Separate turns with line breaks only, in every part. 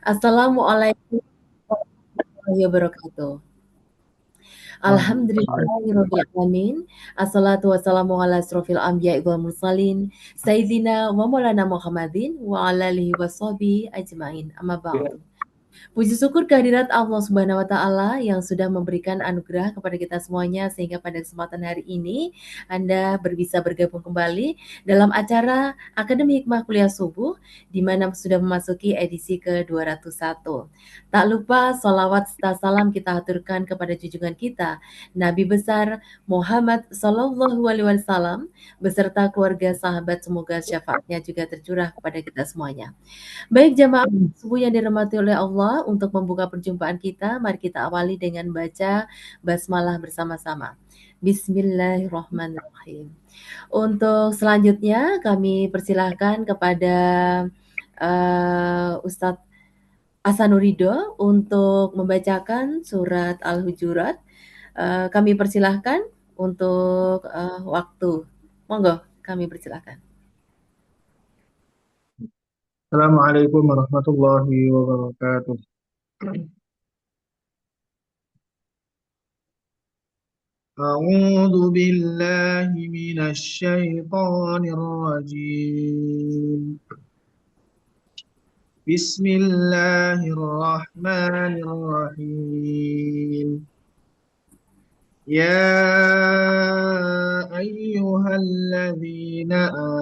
Assalamualaikum warahmatullahi wabarakatuh. Alhamdulillahirabbil alamin. Assalatu wassalamu ala asrofil anbiya'i wal mursalin. Sayyidina wa maulana Muhammadin wa ala alihi washabihi ajmain. Amma ba'du. Puji syukur kehadirat Allah Subhanahu wa taala yang sudah memberikan anugerah kepada kita semuanya sehingga pada kesempatan hari ini Anda bisa bergabung kembali dalam acara Akademi Hikmah Kuliah Subuh di mana sudah memasuki edisi ke-201. Tak lupa salawat serta salam kita aturkan kepada junjungan kita Nabi besar Muhammad Sallallahu Alaihi Wasallam beserta keluarga sahabat, semoga syafaatnya juga tercurah kepada kita semuanya. Baik jamaah subuh yang dirahmati oleh Allah, untuk membuka perjumpaan kita, mari kita awali dengan baca basmalah bersama-sama. Bismillahirrahmanirrahim. Untuk selanjutnya kami persilahkan kepada Ustadz Asanurido untuk membacakan surat Al-Hujurat. Kami persilahkan untuk waktu. Monggo, kami persilahkan.
Assalamualaikum warahmatullahi wabarakatuh. أعوذ بالله من الشيطان الرجيم. بسم الله الرحمن الرحيم. يا أيها الذين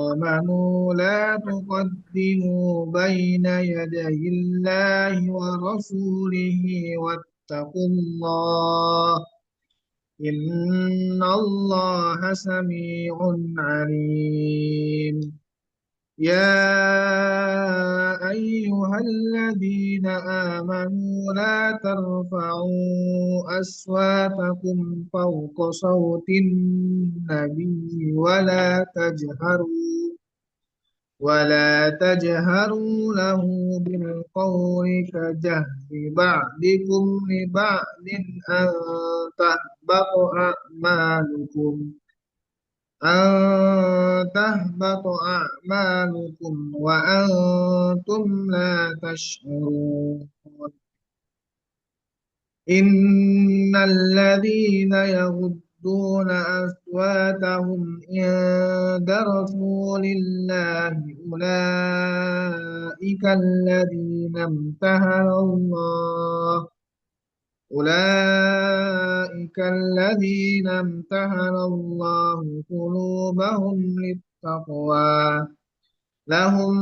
آمنوا لا تقدموا بين يدي الله ورسوله واتقوا الله إن الله سميع عليم. يا أيها الذين آمنوا لا ترفعوا أصواتكم فوق صوت النبي ولا تجهروا له بالقول كجهر بعضكم لبعض أن تحبط أعمالكم وأنتم لا تشعرون. إن الذين يغضون أصواتهم عند رسول الله أولئك الذين امتحن الله قلوبهم للتقوى لهم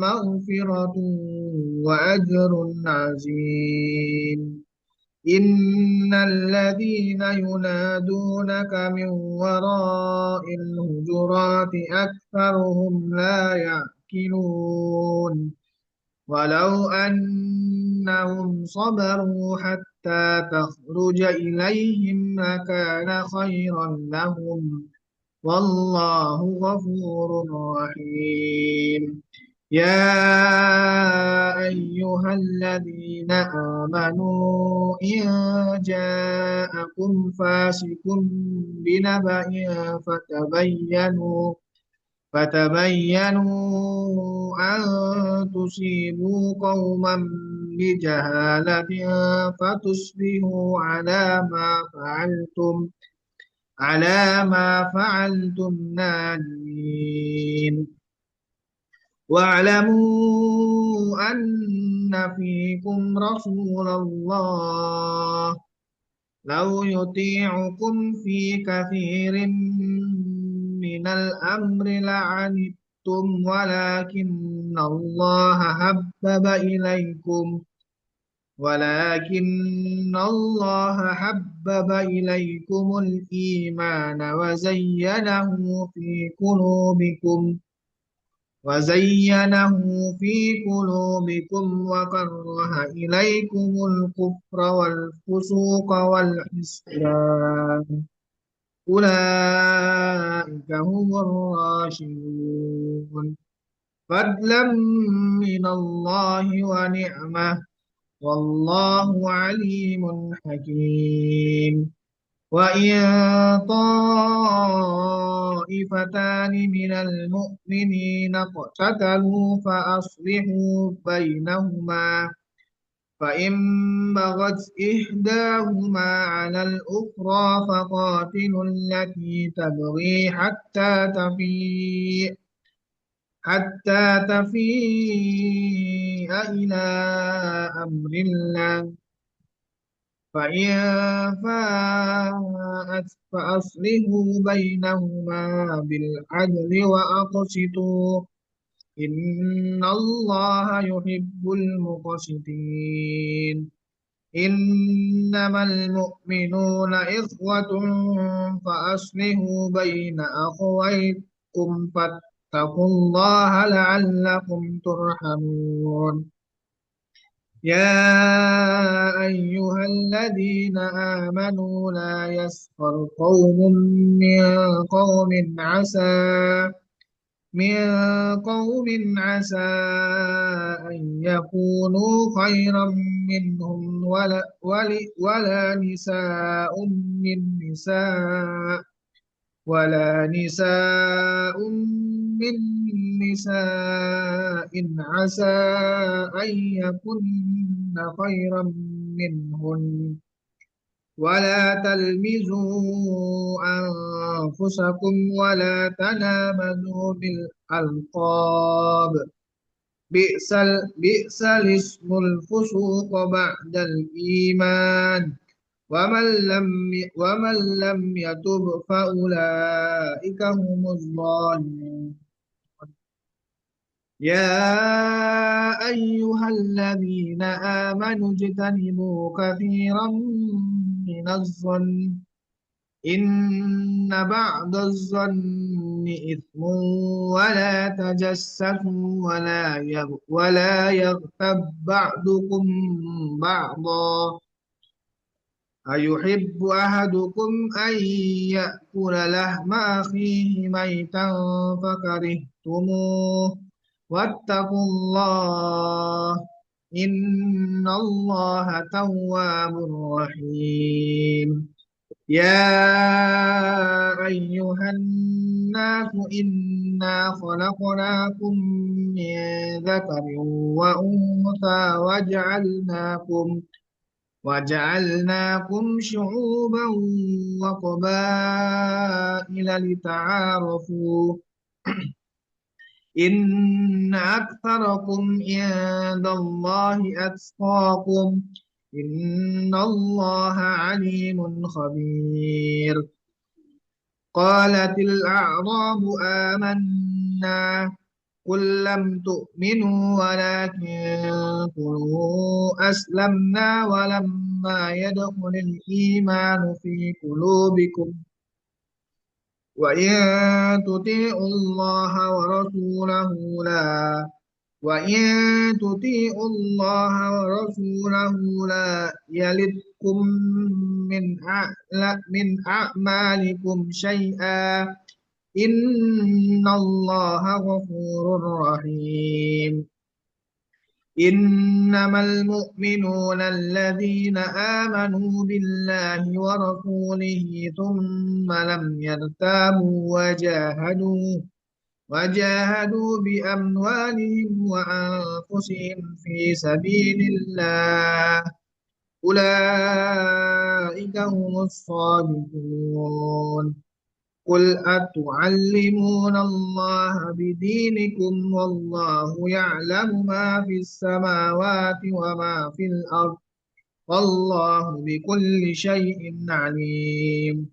مغفرة وأجر عظيم. إن الذين ينادونك من وراء الهجرات أكثرهم لا يعقلون. ولو أنهم صبروا حتى تخرج إليهم لكان خيرا لهم والله غفور رحيم. يا أيها الذين آمنوا إن جاءكم فاسق بنبأ فتبينوا أن تصيبوا قوما بجهالة فتصبحوا على ما فعلتم نادمين. واعلموا أن فيكم رسول الله لو يطيعكم في كثير من الأمر لعنتم ولكن الله حبب إليكم الإيمان وزينه في قلوبكم وكره إليكم الكفر والفسوق والعصيان أولئك هم الراشدون فضلا من الله ونعمة والله عليم حكيم. وإن طائفتان من المؤمنين اقتتلوا فأصلحوا بينهما فإن بغت إحداهما على الأخرى فقاتلوا التي تبغي حتى تفيء إلى أمر الله فإن فاءت فأصلحوا بينهما بالعدل وأقسطوا إن الله يحب المقسطين إنما المؤمنون إخوة فأصلحوا بين أخويكم فاتقوا الله لعلكم ترحمون يا أيها الذين آمنوا لا يسخر قوم من قوم من عسى أن يكونوا خيرا منهم ولا نساء من نساء ولا نساء من نساء عسى أن يكن خيرا منهن ولا تلمزوا أنفسكم ولا تنابزوا بالألقاب بئس الاسم الفسوق بعد الإيمان ومن لم يتب فأولئك هم الظالمون يا أيها الذين آمنوا اجتنبوا كثيرا من الظن إن بعض الظن إثم ولا تجسسوا ولا يغتب بعضكم بعضا أيحب أحدكم أن يأكل لحم أخيه ميتا فكرهتموه واتقوا الله إن الله تواب رحيم يا أيها الناس إنا خلقناكم من ذكر وأنثى وجعلناكم شعوبا وقبائل لتعارفوا إن أكثركم عند الله أتقاكم إن الله عليم خبير قالت الأعراب آمنا قل لم تؤمنوا ولكن قولوا أسلمنا ولما يدخل الإيمان في قلوبكم وإن تطيعوا الله وإن تطيعوا الله ورسوله لا يلدكم من أعمالكم شيئا إن الله غفور رحيم إنما المؤمنون الذين آمنوا بالله ورسوله ثم لم يرتابوا وجاهدوا بأموالهم وأنفسهم في سبيل الله أولئك هم الصادقون قل أتعلمون الله بدينكم والله يعلم ما في السماوات وما في الأرض والله بكل شيء عليم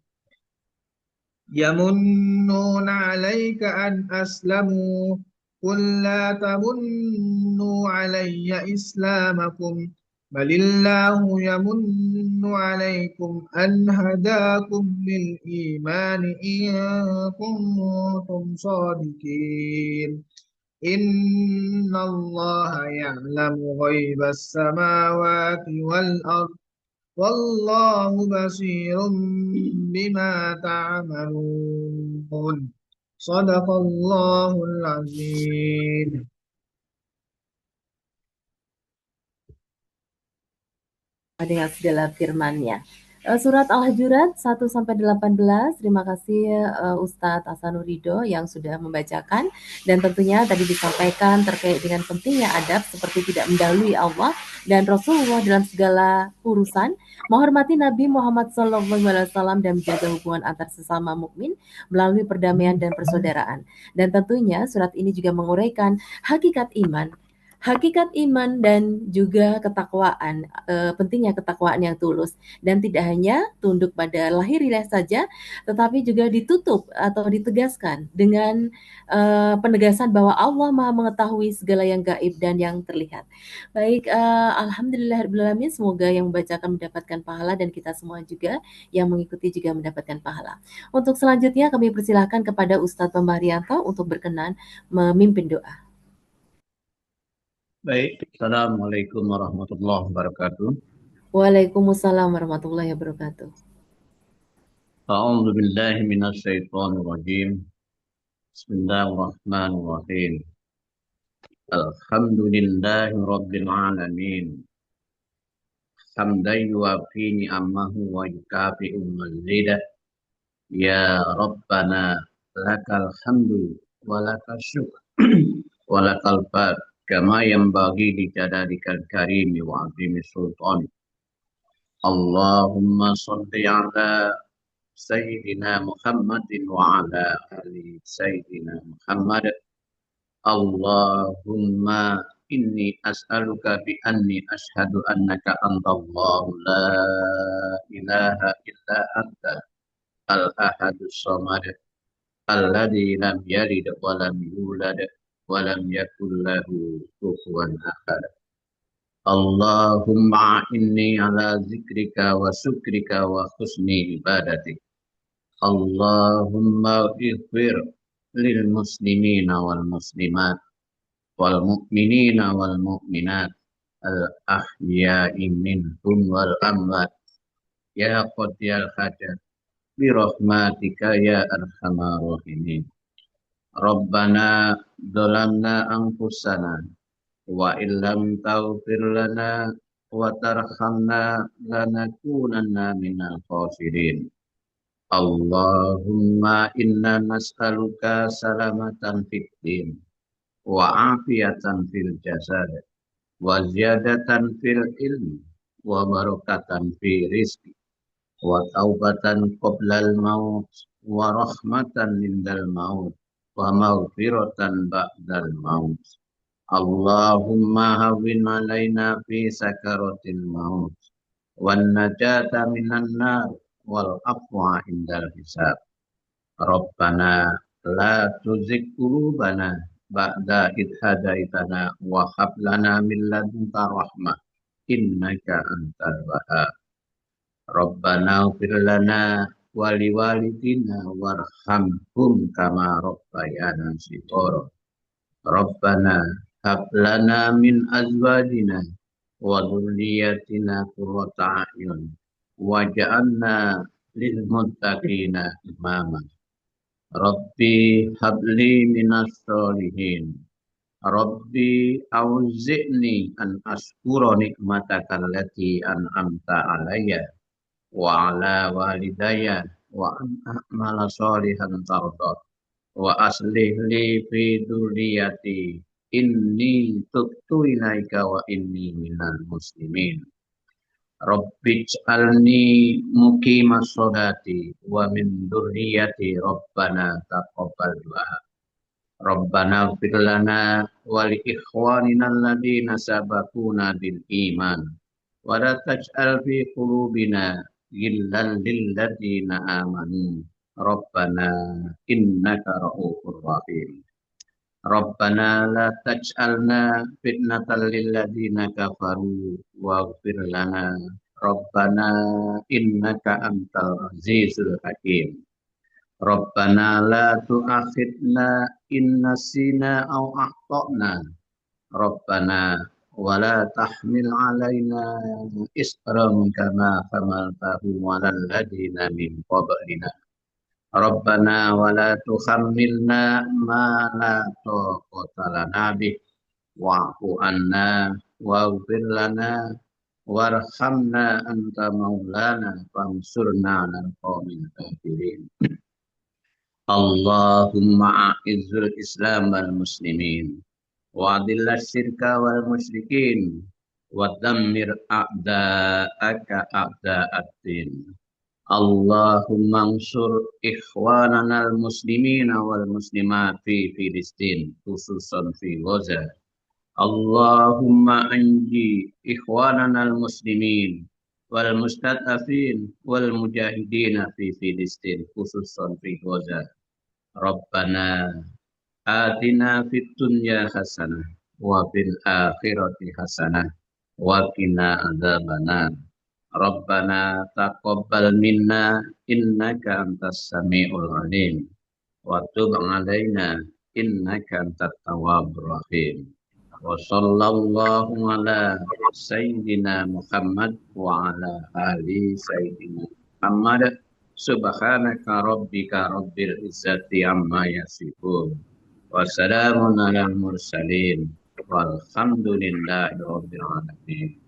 يمنون عليك أن أسلموا قل لا تمنوا علي إسلامكم بل الله يمن عليكم أن هداكم للإيمان إن كنتم صادقين إن الله يعلم غيب السماوات والأرض والله بصير بما تعملون صدق الله العظيم.
Dengan segala firman-Nya. Surat Al-Hujurat 1-18. Terima kasih Ustadz Hasanurido yang sudah membacakan, dan tentunya tadi disampaikan terkait dengan pentingnya adab seperti tidak mendahului Allah dan Rasulullah dalam segala urusan, menghormati Nabi Muhammad SAW dan menjaga hubungan antar sesama mukmin melalui perdamaian dan persaudaraan. Dan tentunya surat ini juga menguraikan hakikat iman. Hakikat iman dan juga ketakwaan, pentingnya ketakwaan yang tulus dan tidak hanya tunduk pada lahiriah saja, tetapi juga ditutup atau ditegaskan dengan penegasan bahwa Allah Maha mengetahui segala yang gaib dan yang terlihat. Baik, alhamdulillahirobbilalamin, semoga yang membacakan mendapatkan pahala dan kita semua juga yang mengikuti juga mendapatkan pahala. Untuk selanjutnya kami persilahkan kepada Ustadz Pembahrianto untuk berkenan memimpin doa.
Baik, Assalamualaikum warahmatullahi wabarakatuh.
Waalaikumsalam warahmatullahi wabarakatuh.
A'udzu billahi minasyaitonir rajim. Bismillahirrahmanirrahim. Alhamdulillahi rabbil alamin. Hamdan yuwafi ni'amahu wa yukafi'u mazidah. Ya Rabbana lakal hamdu wa lakal syukr wa lakal fad kama yanbaghi li jalalikal karimi wa azimi sultani. Allahumma salli ala Sayyidina Muhammadin wa ala ali Sayyidina Muhammad. Allahumma inni as'aluka bi anni ashhadu annaka antallahu la ilaha illa anta al-ahadus samad alladzi lam yalid wa lam yulad wa lam yakul lahu kufuwan ahad. Allahumma inni ala zikrika wa syukrika wa husni ibadatik. Allahumma ighfir lil muslimina wal muslimat wal mu'minina wal mu'minat al ahya'i minhum wal amwat ya qadiyal hajat bi rahmatika ya arhamar rahimin. Rabbana dzalamna anfusana wa illam taghfir lana wa tarhamna lanakunanna minal khasirin. Allahumma inna nas'aluka salamatan fid din wa afiatan fil jasad wa ziyadatan fil ilmi wa barakatan fi rizqi wa taubatan qoblal maut wa rahmatan indal maut wa maghfiratan ba'dal maut. Allahumma hawwin alaina fi sakaratil maut wan najata minan nar wal afwa indal hisab. Rabbana la tuzigh qulubana ba'da idh hadaitana wa hab lana min ladunka rahmah innaka antal wahhab. Rabbana ighfir lana wa liwalidina warhamhum kama rabbayana shighara. Rabbana hab lana min azwajina wa dhurriyyatina qurrata a'yun waj'alna lil muttaqina imama. Rabbi habli minas solihin. Rabbi auzi'ni an askura nikmataka allati an'amta alayya wa ala walidayya wa an a'mala solihan tarda wa aslih li fi dzurriyyati inni tubtu ilaika wa inni minal muslimin. Rabbij'alni muqimas sholati wa min dzurriyyati Rabbana taqabbal du'a. Rabbana ighfir lana wa li ikhwanina alladziina sabaquna bil iman wa la taj'al fi qulubina ghillan lil ladziina amanu. Rabbana innaka ra'ufur rahim. Rabbana la taj'alna fitnatan lil ladzina kafaru waghfir lana. Rabbana innaka antal azizul hakim. Rabbana la tu'akhidna in nasina aw akhtana. Rabbana wa la tahmil alaina isran kama hamaltahu 'alal ladzina min qablina. Rabbana wa la tuhammilna ma la taqata lana bih wa'fu anna waghfir lana warhamna anta maulana fansurna 'alal qaumil kafirin. Allahumma a'izzul Islam wal muslimin wa adillas syirka wal musyrikin wa dammir a'da'aka a'da'ad-din. Allahumma ansur ikhwanana al-muslimina wal muslimat fi Filistin khususan fi Gaza. Allahumma anji ikhwanana al-muslimin wal mustad'afin wal mujahidina fi Filistin khususan fi Gaza. Rabbana atina fid dunya hasanah wa fil akhirati hasanah wa qina adzabannar. Rabbana taqabbal minna innaka antas samiul alim wa tub alaina innaka antat tawwabur rahim. Wa sallallahu ala sayyidina Muhammad wa ala ali sayyidina Muhammad. Subhanaka rabbika rabbil izzati amma yasifun. Wa salamun alal mursalin. Walhamdulillahi rabbil alamin.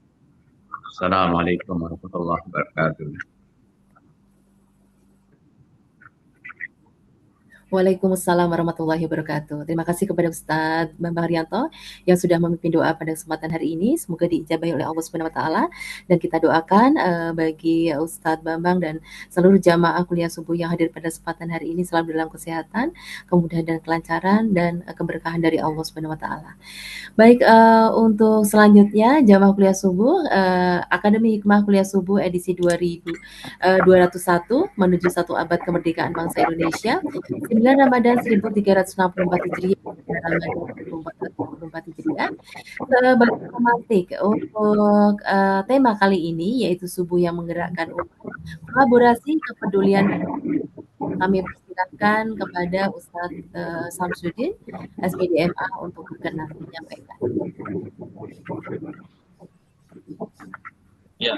Assalamualaikum warahmatullahi wabarakatuh.
Waalaikumsalam warahmatullahi wabarakatuh. Terima kasih kepada Ustadz Bambang Haryanto yang sudah memimpin doa pada kesempatan hari ini. Semoga diijabahi oleh Allah Subhanahu wa taala, dan kita doakan bagi Ustadz Bambang dan seluruh jamaah kuliah subuh yang hadir pada kesempatan hari ini selalu dalam kesehatan, kemudahan dan kelancaran dan keberkahan dari Allah Subhanahu wa taala. Baik, untuk selanjutnya jamaah kuliah subuh, Akademi Hikmah Kuliah Subuh edisi 201 menuju 1 abad kemerdekaan bangsa Indonesia, 9 Ramadan 1364 Hijriah, Ramadan 1444 Hijriah. Sebagai tematik untuk tema kali ini yaitu subuh yang menggerakkan umat, kolaborasi, kepedulian. Kami persilahkan kepada Ustadz Samsudin, SPDMA, untuk berkenan menyampaikan.
Ya,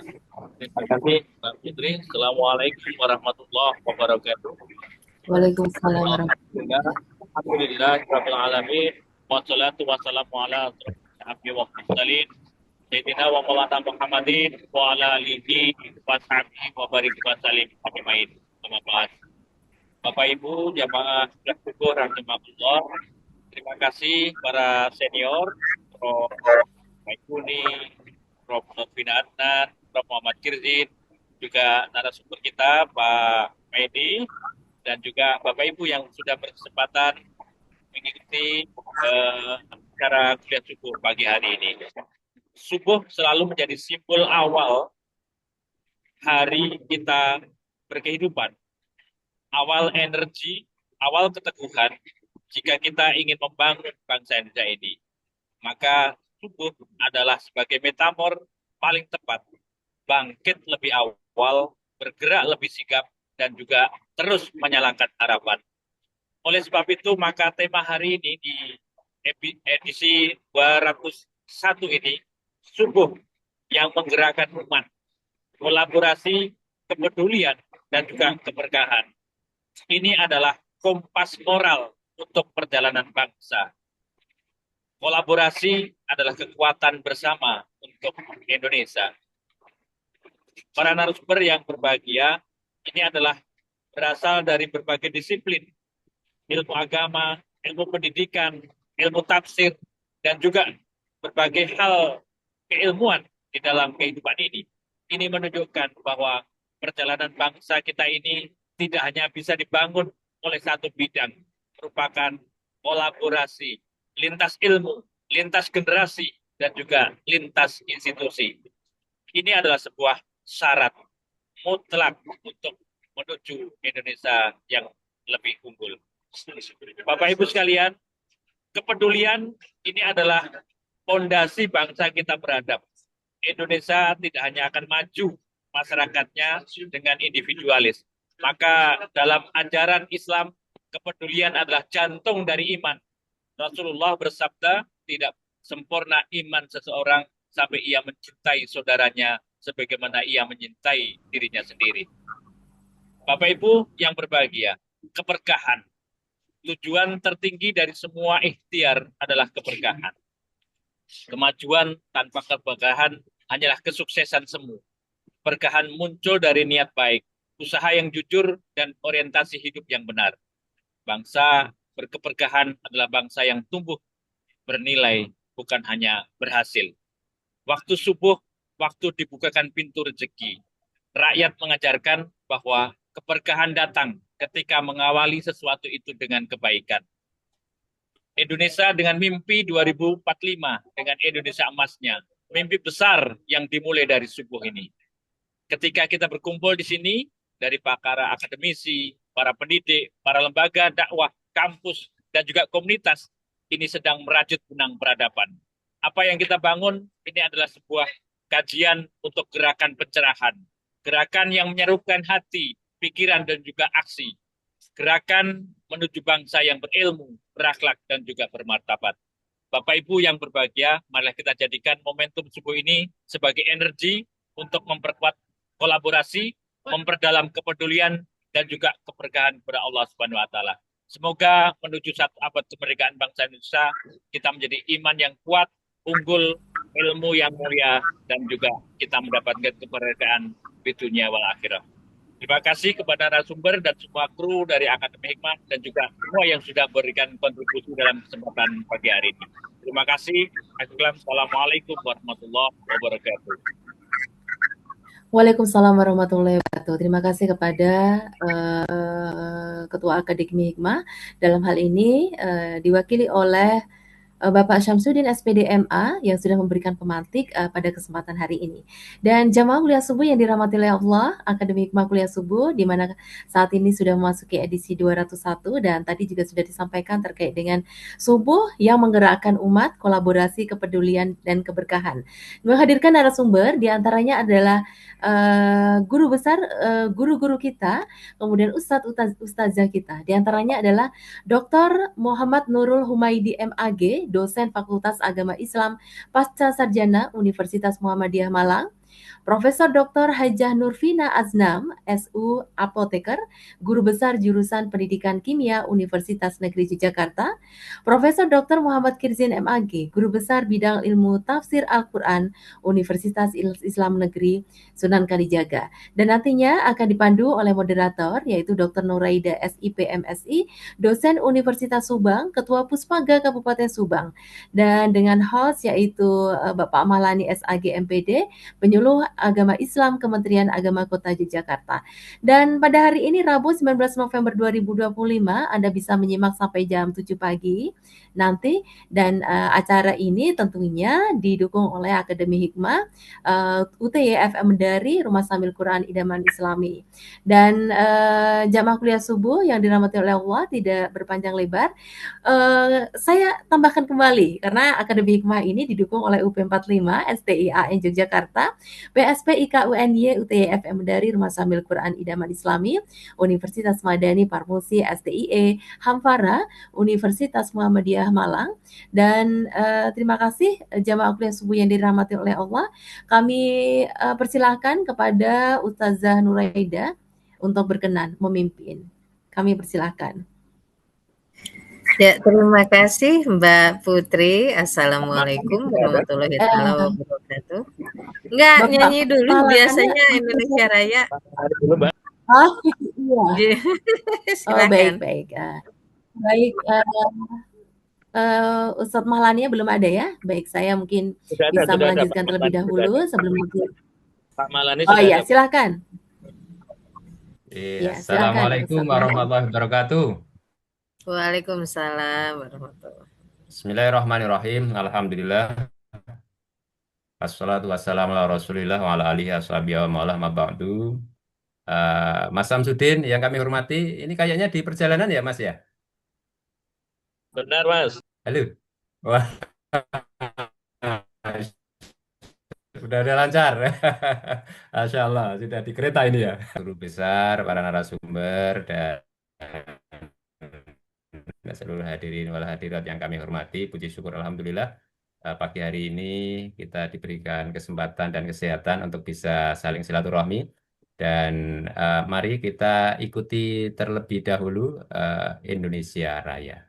terima kasih Mbak Fitri. Assalamualaikum warahmatullahi wabarakatuh.
Waalaikumsalam warahmatullahi wabarakatuh.
Alhamdulillahirabbil alamin. Wassalatu wassalamu ala asyrofil mursalin sayyidina wa maulana Muhammadin wa ala alihi wa sahbihi wa barik wa sallim ajmain. Bapak Ibu jamaah kuliah subuh rahimakumullah. Terima kasih para senior, Prof. Maikuni, Prof. Nurfina Adnan, Prof. Muhammad Kirzin, juga narasumber kita Pak Medi, dan juga Bapak Ibu yang sudah berkesempatan mengikuti acara kuliah subuh pagi hari ini. Subuh selalu menjadi simbol awal hari kita berkehidupan, awal energi, awal keteguhan jika kita ingin membangun bangsa Indonesia ini. Maka subuh adalah sebagai metamor paling tepat, bangkit lebih awal, bergerak lebih sigap, dan juga terus menyalakan harapan. Oleh sebab itu, maka tema hari ini di edisi 201 ini, subuh yang menggerakkan umat, kolaborasi, kepedulian, dan juga keberkahan. Ini adalah kompas moral untuk perjalanan bangsa. Kolaborasi adalah kekuatan bersama untuk Indonesia. Para narasumber yang berbahagia, ini adalah berasal dari berbagai disiplin, ilmu agama, ilmu pendidikan, ilmu tafsir, dan juga berbagai hal keilmuan di dalam kehidupan ini. Ini menunjukkan bahwa perjalanan bangsa kita ini tidak hanya bisa dibangun oleh satu bidang, merupakan kolaborasi lintas ilmu, lintas generasi, dan juga lintas institusi. Ini adalah sebuah syarat mutlak untuk menuju Indonesia yang lebih unggul. Bapak Ibu sekalian, kepedulian ini adalah fondasi bangsa kita beradab. Indonesia tidak hanya akan maju masyarakatnya dengan individualis. Maka dalam ajaran Islam, kepedulian adalah jantung dari iman. Rasulullah bersabda, tidak sempurna iman seseorang sampai ia mencintai saudaranya sebagaimana ia mencintai dirinya sendiri. Bapak Ibu yang berbahagia, keberkahan. Tujuan tertinggi dari semua ikhtiar adalah keberkahan. Kemajuan tanpa keberkahan hanyalah kesuksesan semu. Berkahan muncul dari niat baik, usaha yang jujur, dan orientasi hidup yang benar. Bangsa berkeberkahan adalah bangsa yang tumbuh bernilai, bukan hanya berhasil. Waktu subuh, waktu dibukakan pintu rezeki. Rakyat mengajarkan bahwa keberkahan datang ketika mengawali sesuatu itu dengan kebaikan. Indonesia dengan mimpi 2045, dengan Indonesia emasnya. Mimpi besar yang dimulai dari subuh ini. Ketika kita berkumpul di sini, dari para akademisi, para pendidik, para lembaga dakwah, kampus, dan juga komunitas, ini sedang merajut benang peradaban. Apa yang kita bangun, ini adalah sebuah kajian untuk gerakan pencerahan. Gerakan yang menyerupkan hati, pikiran, dan juga aksi. Gerakan menuju bangsa yang berilmu, berakhlak, dan juga bermartabat. Bapak Ibu yang berbahagia, marilah kita jadikan momentum subuh ini sebagai energi untuk memperkuat kolaborasi, memperdalam kepedulian, dan juga keberkahan kepada Allah Subhanahu wa Ta'ala. Semoga menuju satu abad kemerdekaan bangsa Indonesia, kita menjadi iman yang kuat, unggul, ilmu yang mulia, dan juga kita mendapatkan kemerdekaan di dunia wal akhirah. Terima kasih kepada narasumber dan semua kru dari Akademi Hikmah dan juga semua yang sudah berikan kontribusi dalam kesempatan pagi hari ini. Terima kasih. Assalamualaikum warahmatullahi wabarakatuh.
Waalaikumsalam warahmatullahi wabarakatuh. Terima kasih kepada Ketua Akademi Hikmah. Dalam hal ini diwakili oleh Bapak Syamsuddin SPD MA yang sudah memberikan pemantik pada kesempatan hari ini. Dan jamaah kuliah subuh yang dirahmati oleh Allah, Akademi Hikmah Kuliah Subuh, di mana saat ini sudah memasuki edisi 201 dan tadi juga sudah disampaikan terkait dengan subuh yang menggerakkan umat, kolaborasi, kepedulian, dan keberkahan. Menghadirkan narasumber, diantaranya adalah guru besar, guru-guru kita, kemudian ustazah kita. Diantaranya adalah Dr. Muhammad Nurul Humaidi MAG, dosen Fakultas Agama Islam Pasca Sarjana Universitas Muhammadiyah Malang, Profesor Dr. Hajah Nurfina Aznam, SU Apoteker, Guru Besar Jurusan Pendidikan Kimia Universitas Negeri Yogyakarta, Profesor Dr. Muhammad Kirzin MAG, Guru Besar Bidang Ilmu Tafsir Al-Quran Universitas Islam Negeri Sunan Kalijaga. Dan nantinya akan dipandu oleh moderator yaitu Dr. Nuraida SIP MSI, dosen Universitas Subang, Ketua Puspaga Kabupaten Subang. Dan dengan host yaitu Bapak Malani SAG MPD, penyuluh Agama Islam Kementerian Agama Kota Yogyakarta. Dan pada hari ini Rabu 19 November 2025 Anda bisa menyimak sampai jam 7 pagi nanti dan acara ini tentunya didukung oleh Akademi Hikmah, UTY-FM dari Rumah Sambil Quran Idaman Islami. Dan jamaah kuliah subuh yang dirahmati oleh Allah, tidak berpanjang lebar, saya tambahkan kembali karena Akademi Hikmah ini didukung oleh UP45 STIAN Yogyakarta, PSP IKUNY UTY-FM dari Rumah Sambil Quran Idaman Islami, Universitas Madani Parmusi STIE, Hamfara, Universitas Muhammadiyah Malang. Dan terima kasih jamaah kuliah subuh yang dirahmati oleh Allah. Kami persilahkan kepada Ustazah Nuraida untuk berkenan memimpin. Kami persilahkan.
Ya, terima kasih Mbak Putri. Assalamualaikum warahmatullahi wabarakatuh. Enggak, nyanyi dulu biasanya Indonesia Raya.
Oh, iya.
Silakan.
Baik. Baik, Ustadz Mahlania belum ada ya? Baik, saya mungkin bisa melanjutkan terlebih dahulu sebelum
Pak Malani
oh iya, silakan.
Iya, Assalamualaikum warahmatullahi wabarakatuh.
Waalaikumsalam warahmatullahi wabarakatuh.
Bismillahirrahmanirrahim. Alhamdulillah. Assalatu wassalamu ala rasulillah wa ala alihi ashabihi wa ma'alah ma'ba'du. Mas Samsudin yang kami hormati, ini kayaknya di perjalanan ya Mas ya?
Benar Mas.
Halo. Wah. Sudah ada lancar. Masya Allah, sudah di kereta ini ya. Guru besar, para narasumber, dan seluruh hadirin wal hadirat yang kami hormati, puji syukur Alhamdulillah. Pagi hari ini kita diberikan kesempatan dan kesehatan untuk bisa saling silaturahmi. Dan mari kita ikuti terlebih dahulu Indonesia Raya.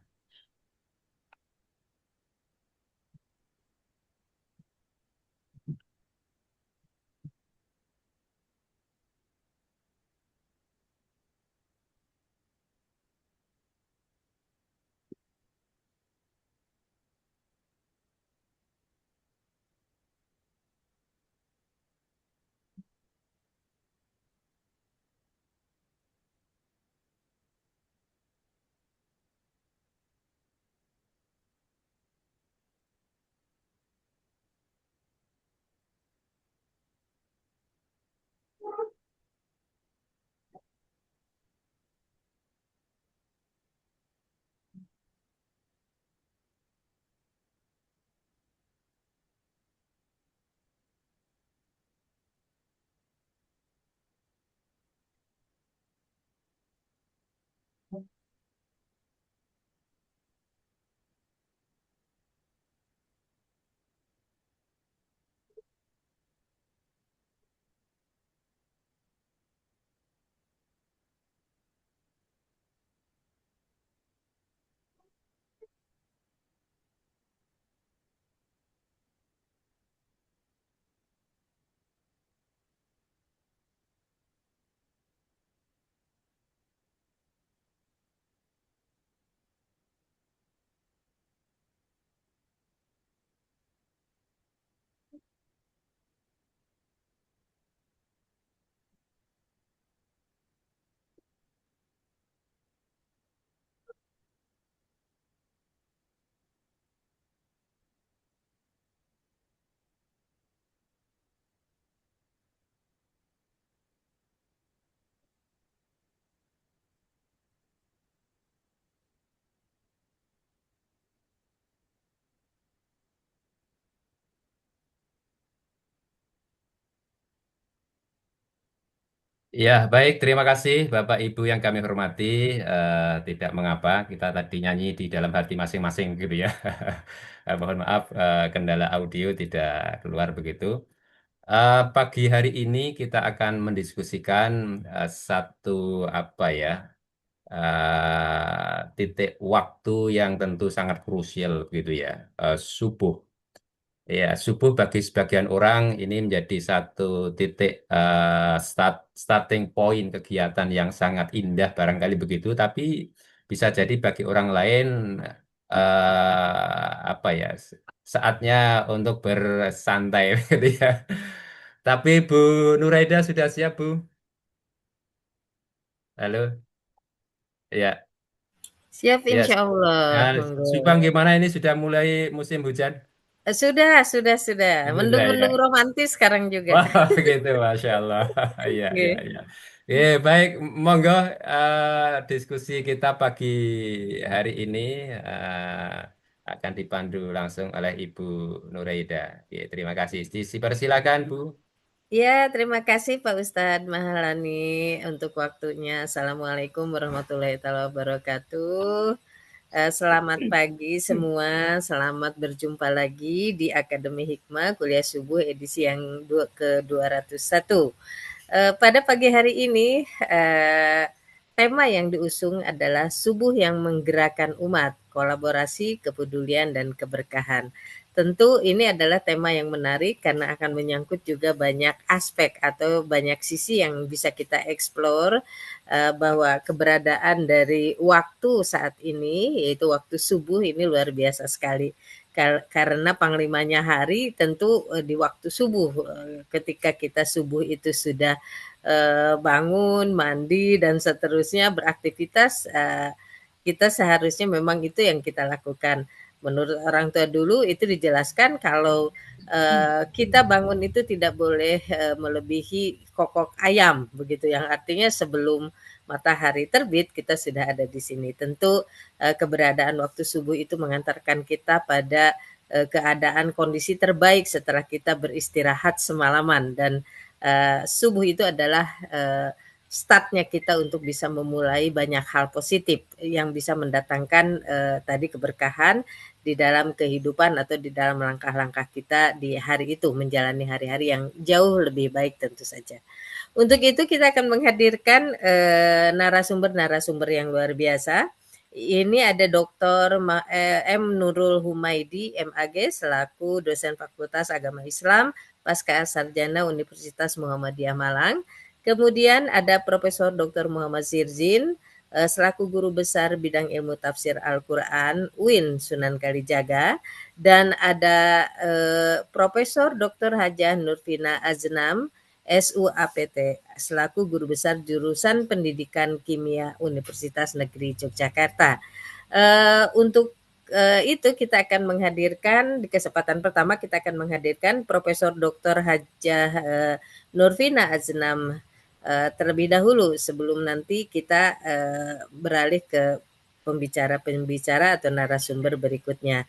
Ya, baik. Terima kasih Bapak Ibu yang kami hormati. Tidak mengapa kita tadi nyanyi di dalam hati masing-masing gitu ya. Mohon maaf, kendala audio tidak keluar begitu. Pagi hari ini kita akan mendiskusikan satu apa ya titik waktu yang tentu sangat krusial gitu ya, subuh. Ya, subuh bagi sebagian orang ini menjadi satu titik starting point kegiatan yang sangat indah barangkali begitu, tapi bisa jadi bagi orang lain apa ya saatnya untuk bersantai gitu ya. Tapi Bu Nuraida sudah siap, Bu? Halo, ya,
Siap
ya.
insya Allah.
Nah,
Monggo.
Subang gimana ini sudah mulai musim hujan?
Sudah.
Sudah
Mendung-mendung
ya.
romantis sekarang juga.
Wah, begitu, Masya Allah. Iya, iya,
Oke.
iya. Baik, monggo diskusi kita pagi hari ini akan dipandu langsung oleh Ibu Nuraida. Terima kasih. Dipersilakan, Bu.
Ya, terima kasih Pak Ustadz Mahalani untuk waktunya. Assalamualaikum warahmatullahi wabarakatuh. Selamat pagi semua, selamat berjumpa lagi di Akademi Hikmah Kuliah Subuh edisi yang ke-201. Pada pagi hari ini, tema yang diusung adalah subuh yang menggerakkan umat, kolaborasi, kepedulian, dan keberkahan. Tentu ini adalah tema yang menarik karena akan menyangkut juga banyak aspek atau banyak sisi yang bisa kita eksplor, bahwa keberadaan dari waktu saat ini, yaitu waktu subuh ini luar biasa sekali. Karena panglimanya hari tentu di waktu subuh, ketika kita subuh itu sudah bangun, mandi, dan seterusnya beraktivitas, kita seharusnya memang itu yang kita lakukan. Menurut orang tua dulu itu dijelaskan kalau kita bangun itu tidak boleh melebihi kokok ayam, begitu. Yang artinya sebelum matahari terbit kita sudah ada di sini. Tentu keberadaan waktu subuh itu mengantarkan kita pada keadaan kondisi terbaik setelah kita beristirahat semalaman, dan subuh itu adalah startnya kita untuk bisa memulai banyak hal positif yang bisa mendatangkan tadi keberkahan di dalam kehidupan atau di dalam langkah-langkah kita di hari itu, menjalani hari-hari yang jauh lebih baik tentu saja. Untuk itu kita akan menghadirkan narasumber-narasumber yang luar biasa. Ini ada Dr. M. Nurul Humaidi, MAG, selaku dosen Fakultas Agama Islam Pasca Sarjana Universitas Muhammadiyah Malang. Kemudian ada Profesor Dr. Muhammad Zirzin, selaku guru besar bidang ilmu tafsir Al-Quran UIN Sunan Kalijaga. Dan ada Profesor Dr. Hajah Nurfina Aznam, SUAPT, selaku guru besar jurusan Pendidikan Kimia Universitas Negeri Yogyakarta. Untuk itu kita akan menghadirkan di kesempatan pertama kita akan menghadirkan Profesor Dr. Hajah Nurfina Aznam terlebih dahulu sebelum nanti kita beralih ke pembicara-pembicara atau narasumber berikutnya.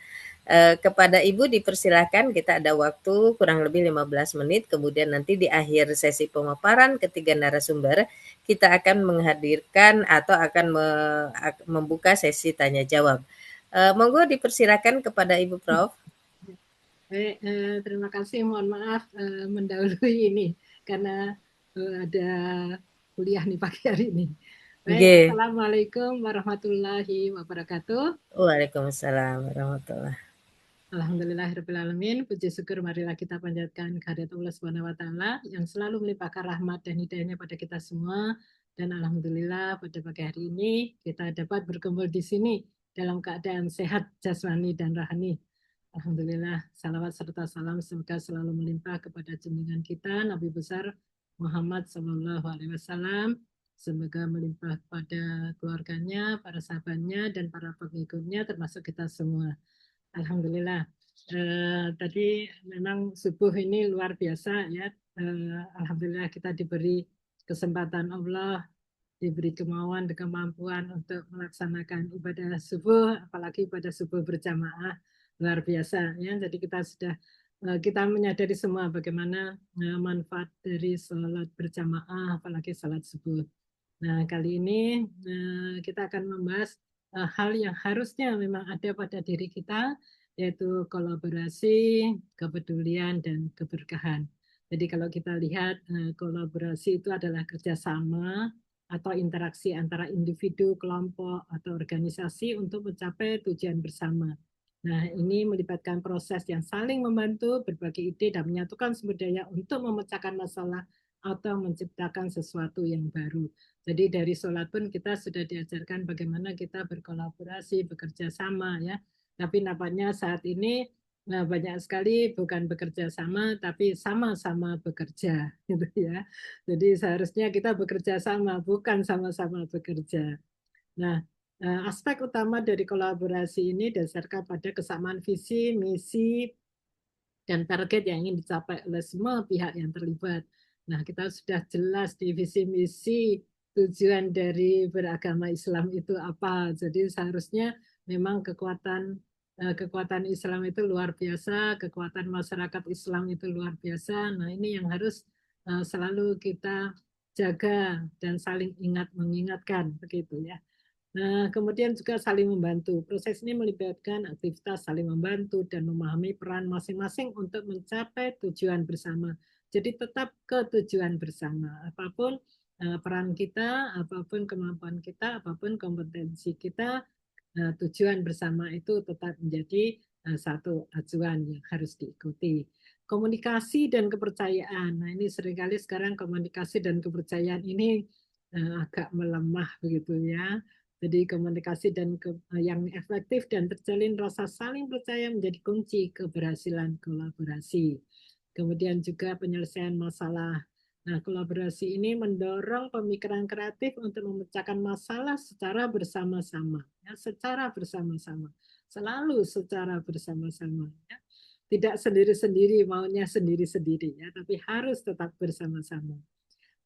Kepada Ibu dipersilakan, kita ada waktu kurang lebih 15 menit, kemudian nanti di akhir sesi pemaparan ketiga narasumber, kita akan menghadirkan atau akan membuka sesi tanya jawab. Monggo dipersilakan kepada Ibu Prof.
Baik, terima kasih. Mohon maaf mendahului ini karena ada kuliah nih pagi hari ini. Baik,
Nggih.
Assalamualaikum warahmatullahi wabarakatuh.
Waalaikumsalam warahmatullahi.
Alhamdulillahirrahmanirrahim. Puji syukur marilah kita panjatkan kehadirat Allah Subhanahu wa taala yang selalu melimpahkan rahmat dan hidayahnya pada kita semua. Dan alhamdulillah pada pagi hari ini kita dapat berkumpul di sini dalam keadaan sehat jasmani dan rohani. Alhamdulillah, salawat serta salam semoga selalu melimpah kepada junjungan kita Nabi besar Muhammad Sallallahu Alaihi Wasallam. Semoga melimpah kepada keluarganya, para sahabatnya, dan para pengikutnya termasuk kita semua. Alhamdulillah. Tadi memang subuh ini luar biasa ya. Alhamdulillah kita diberi kesempatan Allah, diberi kemauan dan kemampuan untuk melaksanakan ibadah subuh, apalagi ibadah subuh berjamaah luar biasa ya. Jadi kita menyadari semua bagaimana manfaat dari sholat berjamaah, apalagi sholat subuh. Nah kali ini kita akan membahas hal yang harusnya memang ada pada diri kita, yaitu kolaborasi, kepedulian, dan keberkahan. Jadi kalau kita lihat kolaborasi itu adalah kerjasama atau interaksi antara individu, kelompok, atau organisasi untuk mencapai tujuan bersama. Nah ini melibatkan proses yang saling membantu, berbagi ide, dan menyatukan sumber daya untuk memecahkan masalah atau menciptakan sesuatu yang baru. Jadi dari sholat pun kita sudah diajarkan bagaimana kita berkolaborasi, bekerja sama ya. Tapi nampaknya saat ini banyak sekali bukan bekerja sama, tapi sama-sama bekerja, gitu ya. Jadi seharusnya kita bekerja sama, bukan sama-sama bekerja. Nah, aspek utama dari kolaborasi ini dasarkan pada kesamaan visi, misi, dan target yang ingin dicapai oleh semua pihak yang terlibat. Nah, kita sudah jelas di visi misi tujuan dari beragama Islam itu apa. Jadi seharusnya memang kekuatan Islam itu luar biasa, kekuatan masyarakat Islam itu luar biasa. Nah, ini yang harus selalu kita jaga dan saling ingat mengingatkan begitu ya. Nah, kemudian juga saling membantu. Proses ini melibatkan aktivitas saling membantu dan memahami peran masing-masing untuk mencapai tujuan bersama. Jadi tetap ke tujuan bersama. Apapun peran kita, apapun kemampuan kita, apapun kompetensi kita, tujuan bersama itu tetap menjadi satu acuan yang harus diikuti. Komunikasi dan kepercayaan. Nah, ini seringkali sekarang komunikasi dan kepercayaan ini agak melemah begitu ya. Jadi komunikasi yang efektif dan terjalin rasa saling percaya menjadi kunci keberhasilan kolaborasi. Kemudian juga penyelesaian masalah. Nah, kolaborasi ini mendorong pemikiran kreatif untuk memecahkan masalah secara bersama-sama, ya, secara bersama-sama, selalu secara bersama-sama. Ya. Tidak sendiri-sendiri, maunya sendiri-sendiri, ya, tapi harus tetap bersama-sama.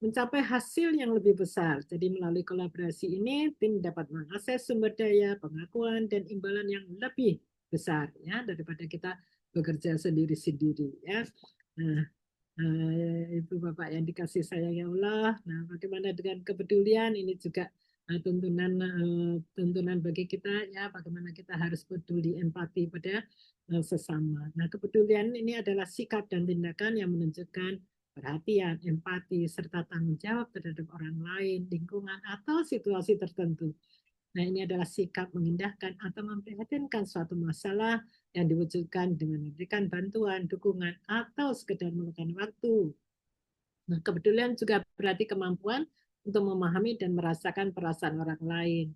Mencapai hasil yang lebih besar. Jadi melalui kolaborasi ini, tim dapat mengakses sumber daya, pengakuan, dan imbalan yang lebih besar ya daripada kita bekerja sendiri-sendiri. Ya. Nah, Ibu Bapak yang dikasih sayang ya Allah. Nah, bagaimana dengan kepedulian ini juga tuntunan bagi kita ya, bagaimana kita harus peduli empati pada sesama. Nah, kepedulian ini adalah sikap dan tindakan yang menunjukkan perhatian, empati, serta tanggung jawab terhadap orang lain, lingkungan, atau situasi tertentu. Nah, ini adalah sikap mengindahkan atau memprihatinkan suatu masalah yang diwujudkan dengan memberikan bantuan, dukungan, atau sekedar meluangkan waktu. Nah, kepedulian juga berarti kemampuan untuk memahami dan merasakan perasaan orang lain,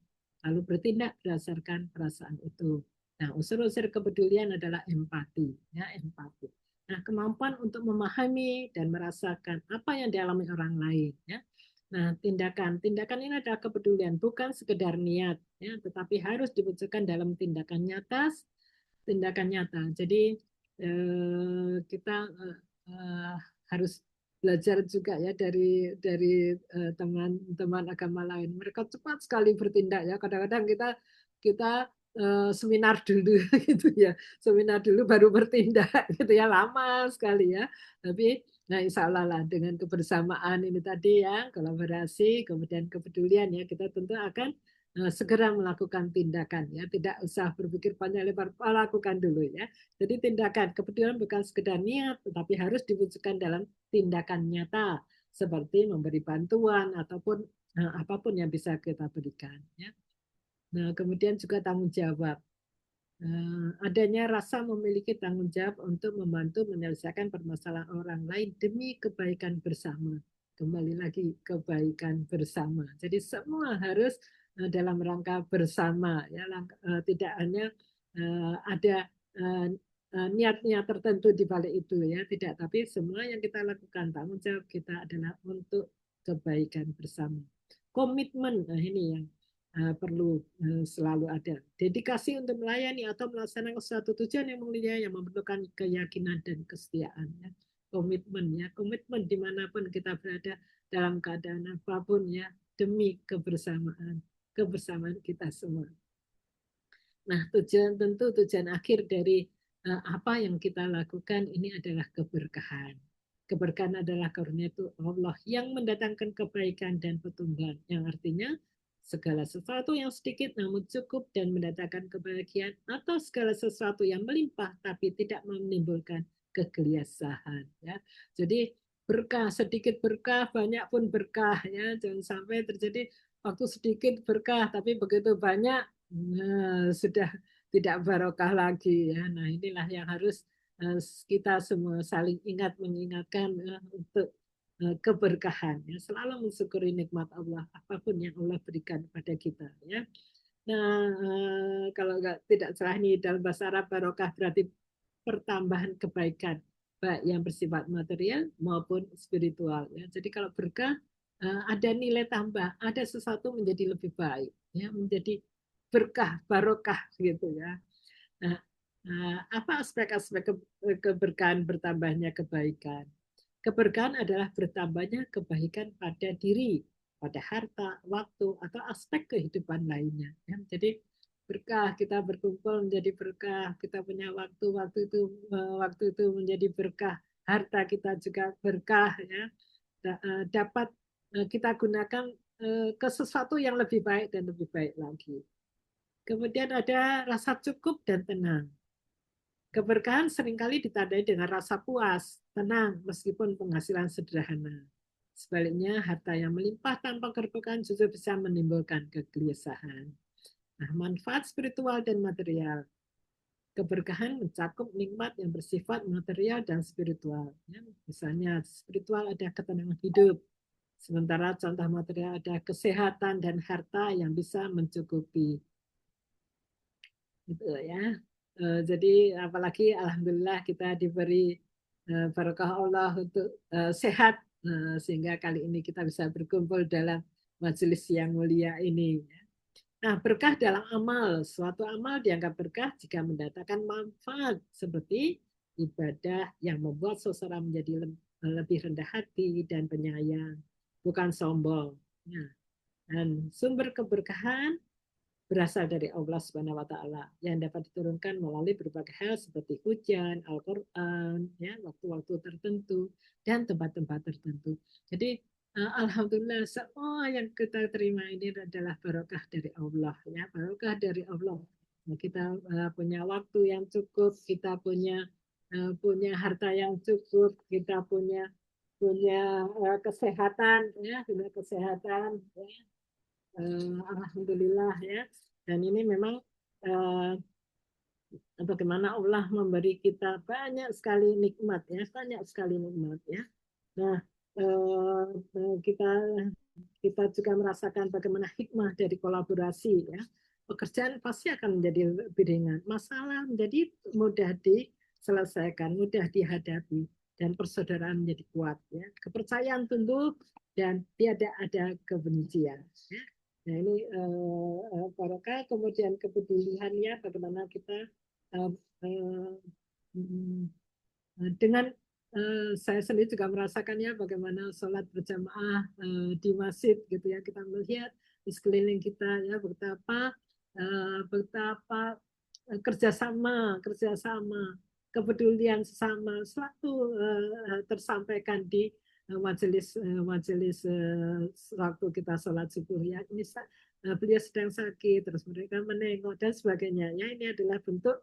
lalu bertindak berdasarkan perasaan itu. Nah, unsur-unsur kepedulian adalah empati, ya, empati. Nah, kemampuan untuk memahami dan merasakan apa yang dialami orang lain, ya. Nah, tindakan ini adalah kepedulian, bukan sekedar niat, ya, tetapi harus diwujudkan dalam tindakan nyata. Jadi kita harus belajar juga ya dari teman-teman agama lain. Mereka cepat sekali bertindak ya. Kadang-kadang kita seminar dulu gitu ya, seminar dulu baru bertindak gitu ya, lama sekali ya. Tapi nah insya Allah lah dengan kebersamaan ini tadi ya, kolaborasi, kemudian kepedulian ya, kita tentu akan segera melakukan tindakan ya, tidak usah berpikir panjang lebar, lakukan dulu ya. Jadi tindakan kepedulian bukan sekedar niat, tetapi harus diwujudkan dalam tindakan nyata seperti memberi bantuan ataupun apapun yang bisa kita berikan ya. Nah, kemudian juga tanggung jawab. Adanya rasa memiliki tanggung jawab untuk membantu menyelesaikan permasalahan orang lain demi kebaikan bersama. Kembali lagi kebaikan bersama. Jadi semua harus dalam rangka bersama ya, tidak hanya ada niat-niat tertentu di balik itu ya, tidak, tapi semua yang kita lakukan tanggung jawab kita adalah untuk kebaikan bersama. Komitmen, nah ini yang perlu selalu ada. Dedikasi untuk melayani atau melaksanakan suatu tujuan yang mulia yang memerlukan keyakinan dan kesetiaan. Ya. Komitmen ya, komitmen dimanapun kita berada dalam keadaan apapun ya, demi kebersamaan kita semua. Nah, tentu tujuan akhir dari apa yang kita lakukan ini adalah keberkahan. Keberkahan adalah karunia itu Allah yang mendatangkan kebaikan dan pertumbuhan, yang artinya segala sesuatu yang sedikit namun cukup dan mendatangkan kebahagiaan, atau segala sesuatu yang melimpah tapi tidak menimbulkan kegelisahan ya. Jadi berkah, sedikit berkah, banyak pun berkah ya. Jangan sampai terjadi waktu sedikit berkah tapi begitu banyak sudah tidak barokah lagi ya. Nah, inilah yang harus kita semua saling mengingatkan untuk keberkahan ya, selalu mensyukuri nikmat Allah apapun yang Allah berikan pada kita ya. Nah, kalau tidak salah nih dalam bahasa Arab, barokah berarti pertambahan kebaikan baik yang bersifat material maupun spiritual ya. Jadi kalau berkah ada nilai tambah, ada sesuatu menjadi lebih baik ya, menjadi berkah, barokah gitu ya. Nah, apa aspek-aspek keberkahan bertambahnya kebaikan? Keberkahan adalah bertambahnya kebaikan pada diri, pada harta, waktu, atau aspek kehidupan lainnya. Ya, jadi berkah, kita berkumpul menjadi berkah, kita punya waktu itu menjadi berkah, harta kita juga berkah, ya, dapat kita gunakan ke sesuatu yang lebih baik dan lebih baik lagi. Kemudian ada rasa cukup dan tenang. Keberkahan seringkali ditandai dengan rasa puas, tenang, meskipun penghasilan sederhana. Sebaliknya, harta yang melimpah tanpa keberkahan justru bisa menimbulkan kegelisahan. Nah, manfaat spiritual dan material. Keberkahan mencakup nikmat yang bersifat material dan spiritual. Ya, misalnya, spiritual ada ketenangan hidup, sementara contoh material ada kesehatan dan harta yang bisa mencukupi. Gitu ya. Jadi apalagi alhamdulillah kita diberi barokah Allah untuk sehat, sehingga kali ini kita bisa berkumpul dalam majelis yang mulia ini. Nah, berkah dalam amal, suatu amal dianggap berkah jika mendatangkan manfaat seperti ibadah yang membuat seseorang menjadi lebih rendah hati dan penyayang, bukan sombong. Dan sumber keberkahan berasal dari Allah Subhanahu wa taala yang dapat diturunkan melalui berbagai hal seperti hujan, Al-Qur'an, ya, waktu-waktu tertentu dan tempat-tempat tertentu. Jadi alhamdulillah semua yang kita terima ini adalah barokah dari Allah ya, barokah dari Allah. Nah, kita punya waktu yang cukup, kita punya harta yang cukup, kita punya kesehatan ya, punya kesehatan ya. Alhamdulillah ya. Dan ini memang bagaimana Allah memberi kita banyak sekali nikmat ya, banyak sekali nikmat ya. Nah, kita juga merasakan bagaimana hikmah dari kolaborasi ya. Pekerjaan pasti akan menjadi lebih ringan, masalah menjadi mudah diselesaikan, mudah dihadapi, dan persaudaraan menjadi kuat ya. Kepercayaan tumbuh dan tiada ada kebencian ya. Nah, ini barokah, kemudian kepedulian ya, bagaimana kita dengan saya sendiri juga merasakan ya bagaimana sholat berjamaah di masjid gitu ya, kita melihat di sekeliling kita ya betapa betapa kerjasama, kepedulian sesama selalu tersampaikan di majelis waktu kita sholat subuh ya. Ini beliau sedang sakit, terus mereka menengok dan sebagainya. Ya, ini adalah bentuk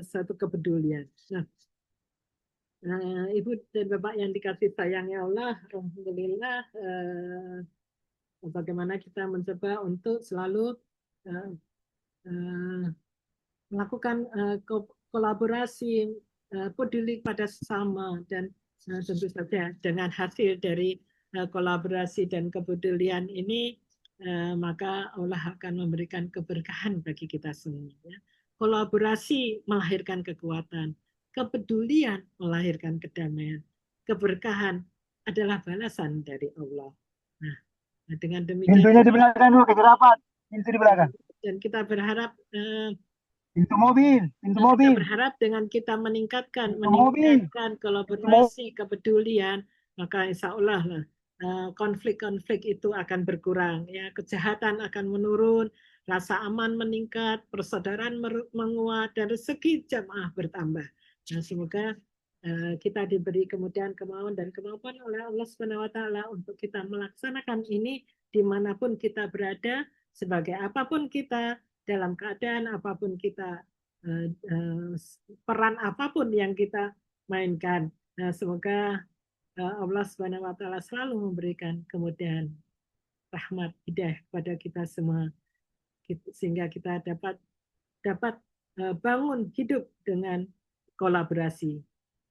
satu kepedulian. Nah, Ibu dan Bapak yang dikasih sayangnya Allah, alhamdulillah, bagaimana kita mencoba untuk selalu melakukan kolaborasi, peduli pada sesama, dan tentu saja dengan hasil dari kolaborasi dan kepedulian ini, maka Allah akan memberikan keberkahan bagi kita semua. Ya. Kolaborasi melahirkan kekuatan, kepedulian melahirkan kedamaian, keberkahan adalah balasan dari Allah. Nah, dengan demikian
Pintunya di belakang dulu, ke rapat. Pintu di belakang.
Dan kita berharap
pintu mobil.
kita berharap dengan kita meningkatkan kolaborasi, kepedulian, maka insya Allah lah konflik-konflik itu akan berkurang, ya, kejahatan akan menurun, rasa aman meningkat, persaudaraan menguat, dan rezeki jamaah bertambah. Nah, semoga kita diberi kemudahan, kemauan, dan kemampuan oleh Allah Subhanahu Wa Taala untuk kita melaksanakan ini dimanapun kita berada, sebagai apapun kita, dalam keadaan apapun kita, peran apapun yang kita mainkan. Nah, semoga Allah Subhanahu Wa Taala selalu memberikan kemudahan, rahmat, hidayah kepada kita semua, sehingga kita dapat bangun hidup dengan kolaborasi,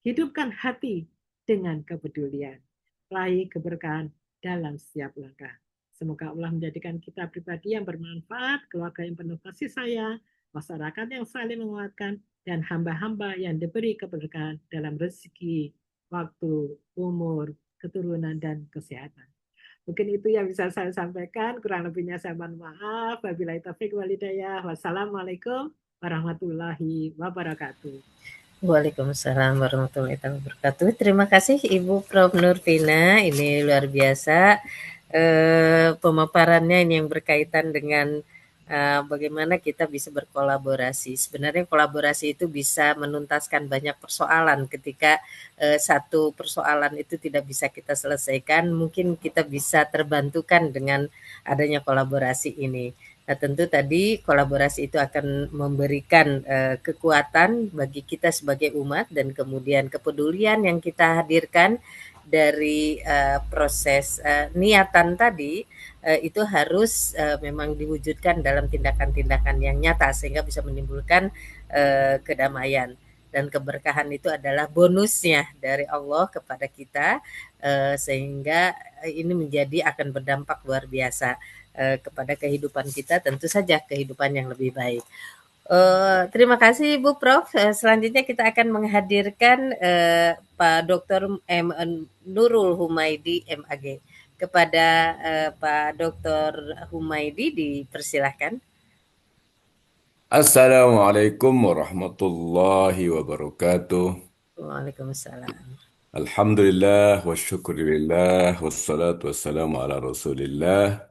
hidupkan hati dengan kepedulian, raih keberkahan dalam setiap langkah. Semoga Allah menjadikan kita pribadi yang bermanfaat, keluarga yang penuh kasih sayang, masyarakat yang saling menguatkan, dan hamba-hamba yang diberi keberkahan dalam rezeki, waktu, umur, keturunan, dan kesehatan. Mungkin itu yang bisa saya sampaikan. Kurang lebihnya saya mohon maaf. Wabillahi taufiq wal hidayah. Wassalamualaikum warahmatullahi wabarakatuh.
Waalaikumsalam warahmatullahi wabarakatuh. Terima kasih Ibu Prof. Nurvina. Ini luar biasa pemaparannya ini yang berkaitan dengan bagaimana kita bisa berkolaborasi. Sebenarnya kolaborasi itu bisa menuntaskan banyak persoalan. Ketika satu persoalan itu tidak bisa kita selesaikan, mungkin kita bisa terbantukan dengan adanya kolaborasi ini. Nah, tentu tadi kolaborasi itu akan memberikan kekuatan bagi kita sebagai umat, dan kemudian kepedulian yang kita hadirkan dari proses niatan tadi itu harus memang diwujudkan dalam tindakan-tindakan yang nyata sehingga bisa menimbulkan kedamaian, dan keberkahan itu adalah bonusnya dari Allah kepada kita, sehingga ini menjadi akan berdampak luar biasa kepada kehidupan kita, tentu saja kehidupan yang lebih baik. Terima kasih Bu Prof. Selanjutnya kita akan menghadirkan Pak Dr. Nurul Humaidi MAG. Kepada Pak Dr. Humaidi dipersilahkan.
Assalamualaikum warahmatullahi wabarakatuh.
Waalaikumsalam.
Alhamdulillah wa syukurillah wassalatu wassalamu ala rasulillah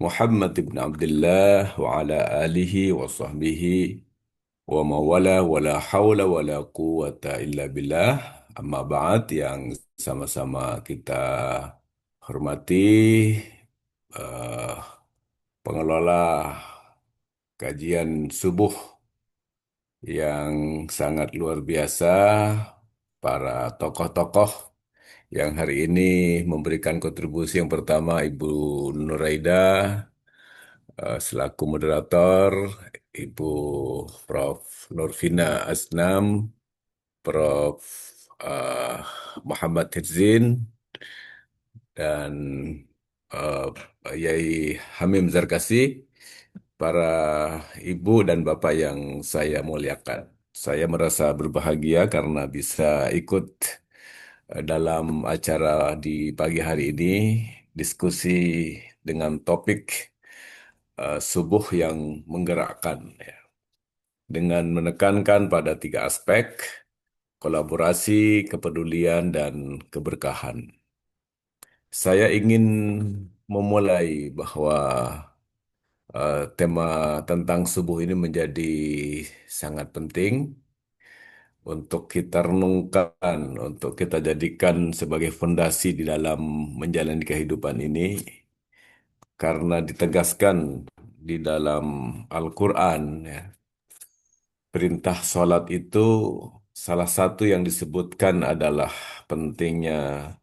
Muhammad ibn Abdullah wa ala alihi wa sahbihi wa mawala wa la hawla wa la quwata illa billah. Amma ba'd, yang sama-sama kita hormati pengelola kajian subuh yang sangat luar biasa, para tokoh-tokoh yang hari ini memberikan kontribusi. Yang pertama Ibu Nuraida selaku moderator, Ibu Prof. Nurvina Asnam, Prof. Muhammad Hirzin, dan Yai Hamim Zarkasi, para ibu dan bapak yang saya muliakan. Saya merasa berbahagia karena bisa ikut dalam acara di pagi hari ini, diskusi dengan topik subuh yang menggerakkan, ya, dengan menekankan pada 3 aspek: kolaborasi, kepedulian, dan keberkahan. Saya ingin memulai bahwa Tema tentang subuh ini menjadi sangat penting untuk kita renungkan, untuk kita jadikan sebagai fondasi di dalam menjalani kehidupan ini, karena ditegaskan di dalam Al-Quran, ya, perintah sholat itu salah satu yang disebutkan adalah pentingnya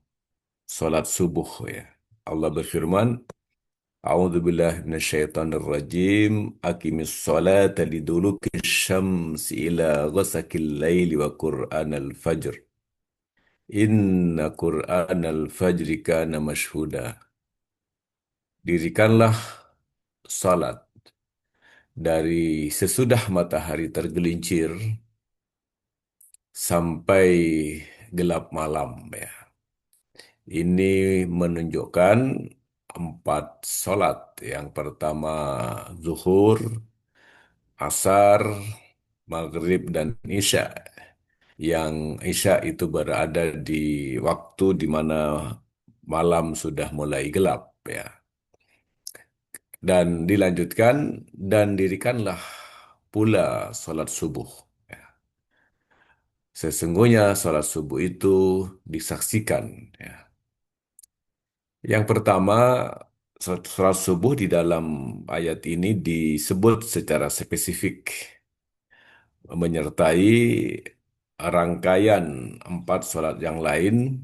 sholat subuh. Ya. Allah berfirman, A'udzu billahi minasyaitonir rajim. Aqimis sholata liduluki syamsi ila ghasaqil laili wa qur'anal fajr. Inna qur'anal fajri kana mashhuda. Dirikanlah salat dari sesudah matahari tergelincir sampai gelap malam, ya. Ini menunjukkan 4 salat. Yang pertama zuhur, asar, maghrib, dan isya. Yang isya itu berada di waktu di mana malam sudah mulai gelap, ya. Dan dilanjutkan, dan dirikanlah pula salat subuh. Ya. Sesungguhnya salat subuh itu disaksikan. Ya. Yang pertama, salat subuh di dalam ayat ini disebut secara spesifik menyertai rangkaian 4 salat yang lain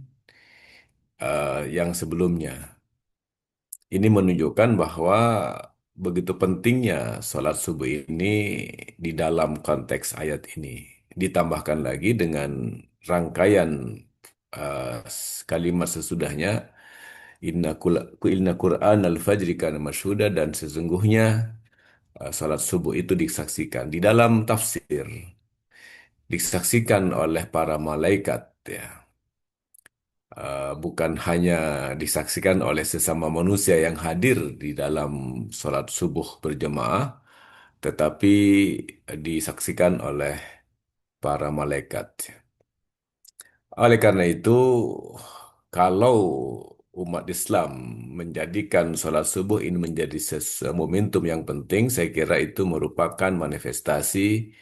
yang sebelumnya. Ini menunjukkan bahwa begitu pentingnya sholat subuh ini di dalam konteks ayat ini. Ditambahkan lagi dengan rangkaian kalimat sesudahnya, Inna Qur'an al-fajri kana masyhuda, dan sesungguhnya sholat subuh itu disaksikan. Di dalam tafsir, disaksikan oleh para malaikat, ya. Bukan hanya disaksikan oleh sesama manusia yang hadir di dalam sholat subuh berjamaah, tetapi disaksikan oleh para malaikat. Oleh karena itu, kalau umat Islam menjadikan sholat subuh ini menjadi momentum yang penting, saya kira itu merupakan manifestasi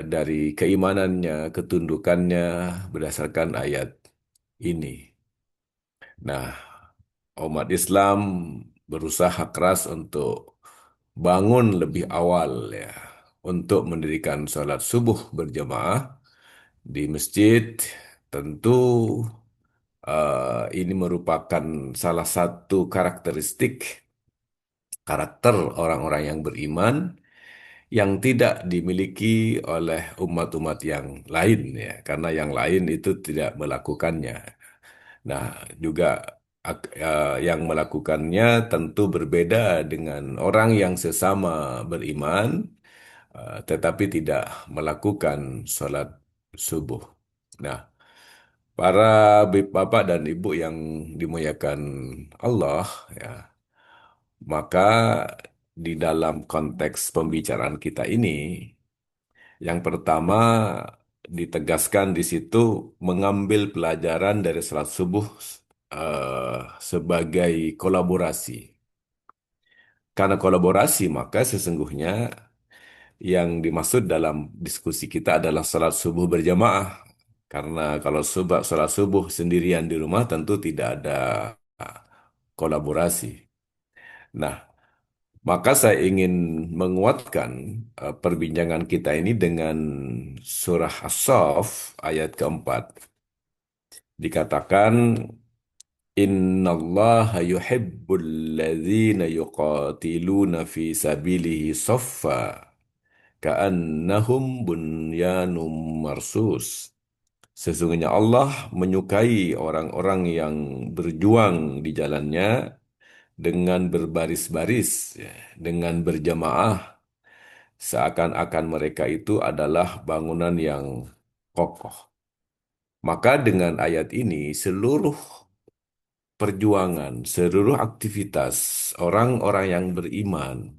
dari keimanannya, ketundukannya berdasarkan ayat ini. Nah, umat Islam berusaha keras untuk bangun lebih awal, ya, untuk mendirikan sholat subuh berjamaah di masjid. Tentu ini merupakan salah satu karakter orang-orang yang beriman yang tidak dimiliki oleh umat-umat yang lain, ya, karena yang lain itu tidak melakukannya. Nah, juga yang melakukannya tentu berbeda dengan orang yang sesama beriman, tetapi tidak melakukan sholat subuh. Nah, para bapak dan ibu yang dimuliakan Allah, ya, maka di dalam konteks pembicaraan kita ini, yang pertama ditegaskan di situ mengambil pelajaran dari salat subuh sebagai kolaborasi. Karena kolaborasi, maka sesungguhnya yang dimaksud dalam diskusi kita adalah salat subuh berjamaah. Karena kalau salat subuh sendirian di rumah tentu tidak ada kolaborasi. Nah, maka saya ingin menguatkan perbincangan kita ini dengan surah As-Saff ayat keempat. Dikatakan, Innallaha yuhibbul ladzina yuqatiluna fi sabilihi saffa ka'annahum bunyanum marsus. Sesungguhnya Allah menyukai orang-orang yang berjuang di jalannya dengan berbaris-baris, ya, dengan berjamaah, seakan-akan mereka itu adalah bangunan yang kokoh. Maka dengan ayat ini, seluruh perjuangan, seluruh aktivitas orang-orang yang beriman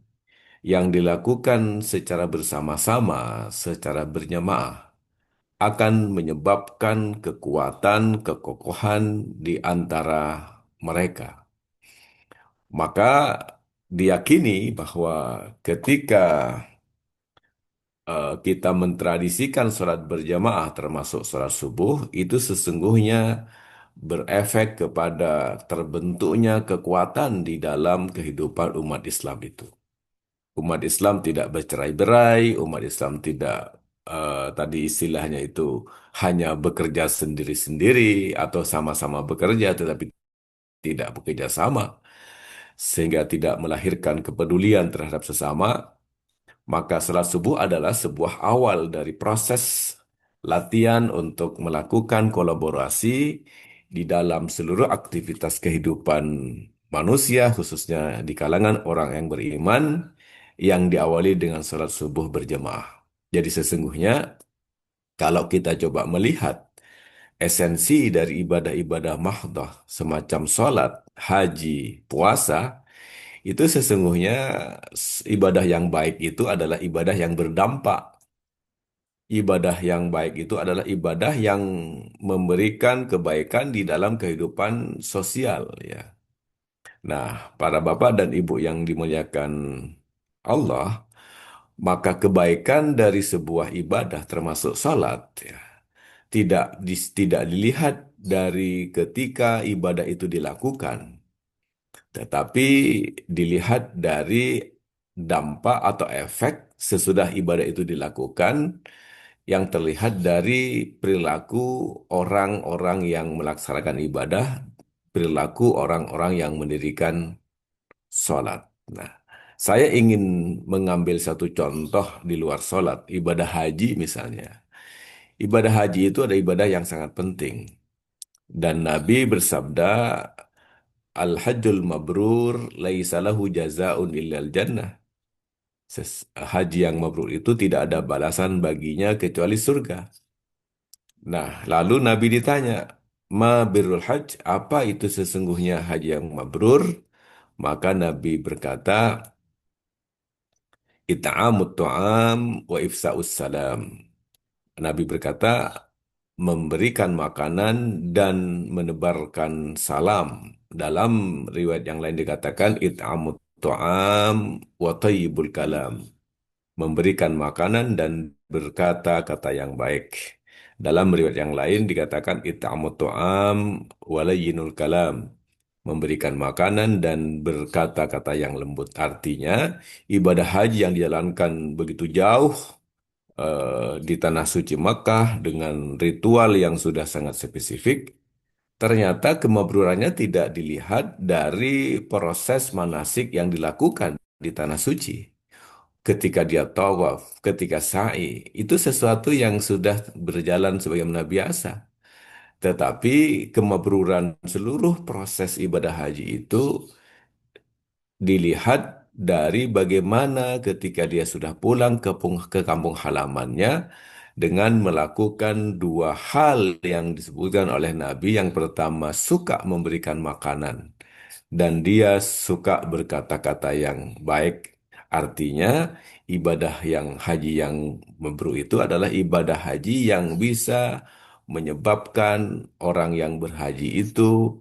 yang dilakukan secara bersama-sama, secara berjamaah, akan menyebabkan kekuatan, kekokohan di antara mereka. Maka diyakini bahwa ketika kita mentradisikan sholat berjamaah termasuk sholat subuh, itu sesungguhnya berefek kepada terbentuknya kekuatan di dalam kehidupan umat Islam itu. Umat Islam tidak bercerai-berai, umat Islam tidak tadi istilahnya itu hanya bekerja sendiri-sendiri atau sama-sama bekerja tetapi tidak bekerja sama sehingga tidak melahirkan kepedulian terhadap sesama. Maka salat subuh adalah sebuah awal dari proses latihan untuk melakukan kolaborasi di dalam seluruh aktivitas kehidupan manusia, khususnya di kalangan orang yang beriman, yang diawali dengan salat subuh berjamaah. Jadi sesungguhnya kalau kita coba melihat esensi dari ibadah-ibadah mahdoh semacam sholat, haji, puasa, itu sesungguhnya ibadah yang baik itu adalah ibadah yang berdampak. Ibadah yang baik itu adalah ibadah yang memberikan kebaikan di dalam kehidupan sosial, ya. Nah, para bapak dan ibu yang dimuliakan Allah, maka kebaikan dari sebuah ibadah termasuk salat, ya, tidak dilihat dari ketika ibadah itu dilakukan, tetapi dilihat dari dampak atau efek sesudah ibadah itu dilakukan yang terlihat dari perilaku orang-orang yang melaksanakan ibadah, perilaku orang-orang yang mendirikan sholat. Nah, saya ingin mengambil satu contoh di luar sholat, ibadah haji misalnya. Ibadah haji itu ada ibadah yang sangat penting. Dan Nabi bersabda, Al-hajjul mabrur laisa lahu jazaun illal jannah. Haji yang mabrur itu tidak ada balasan baginya kecuali surga. Nah, lalu Nabi ditanya, ma birrul hajj, apa itu sesungguhnya haji yang mabrur? Maka Nabi berkata, it'amut tu'am wa ifsa'us salam. Nabi berkata, memberikan makanan dan menebarkan salam. Dalam riwayat yang lain dikatakan, it'amut tu'am wa tayyibul kalam. Memberikan makanan dan berkata-kata yang baik. Dalam riwayat yang lain dikatakan it'amut tu'am wa layyinul kalam. Memberikan makanan dan berkata-kata yang lembut. Artinya, ibadah haji yang dijalankan begitu jauh di tanah suci Makkah dengan ritual yang sudah sangat spesifik, ternyata kemabrurannya tidak dilihat dari proses manasik yang dilakukan di tanah suci. Ketika dia tawaf, ketika sa'i, itu sesuatu yang sudah berjalan sebagaimana biasa. Tetapi kemabruran seluruh proses ibadah haji itu dilihat dari bagaimana ketika dia sudah pulang ke kampung halamannya dengan melakukan dua hal yang disebutkan oleh Nabi. Yang pertama, suka memberikan makanan dan dia suka berkata-kata yang baik. Artinya, ibadah yang haji yang mabrur itu adalah ibadah haji yang bisa menyebabkan orang yang berhaji itu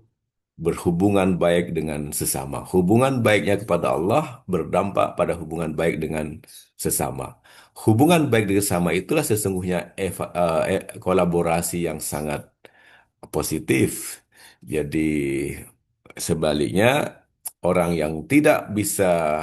berhubungan baik dengan sesama. Hubungan baiknya kepada Allah berdampak pada hubungan baik dengan sesama. Hubungan baik dengan sesama itulah sesungguhnya kolaborasi yang sangat positif. Jadi sebaliknya, orang yang tidak bisa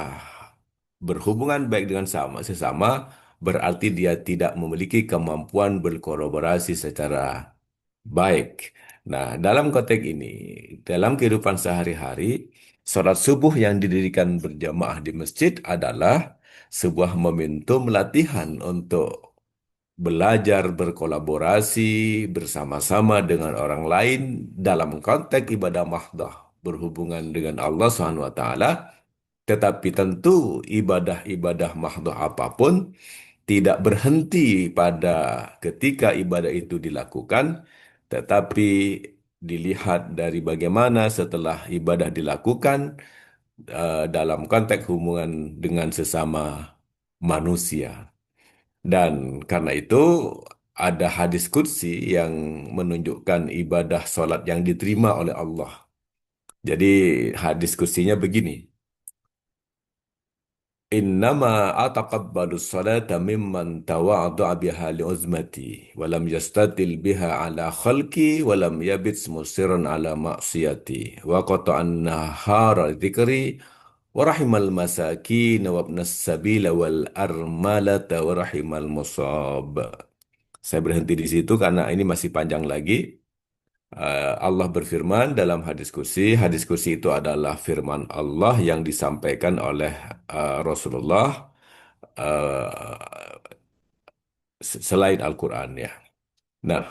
berhubungan baik dengan sesama berarti dia tidak memiliki kemampuan berkolaborasi secara baik. Nah, dalam konteks ini, dalam kehidupan sehari-hari, sholat subuh yang didirikan berjamaah di masjid adalah sebuah momentum latihan untuk belajar berkolaborasi bersama-sama dengan orang lain dalam konteks ibadah mahdoh berhubungan dengan Allah SWT. Tetapi tentu ibadah-ibadah mahdoh apapun tidak berhenti pada ketika ibadah itu dilakukan, tetapi dilihat dari bagaimana setelah ibadah dilakukan dalam konteks hubungan dengan sesama manusia. Dan karena itu ada hadis qudsi yang menunjukkan ibadah sholat yang diterima oleh Allah. Jadi hadis qudsinya begini. Innama ataqabbalu salata mimman tawadhu'a biha li'uzmati wa lam yastadil biha ala khalqi wa lam yabit musirran ala ma'siyati wa qata'an nahara dzikri wa rahimal masakin wa ibnas sabila wal armalata wa rahimal musab. Saya berhenti di situ karena ini masih panjang lagi. Allah berfirman dalam hadis kursi. Hadis kursi itu adalah firman Allah yang disampaikan oleh Rasulullah selain Al-Quran ya. Nah,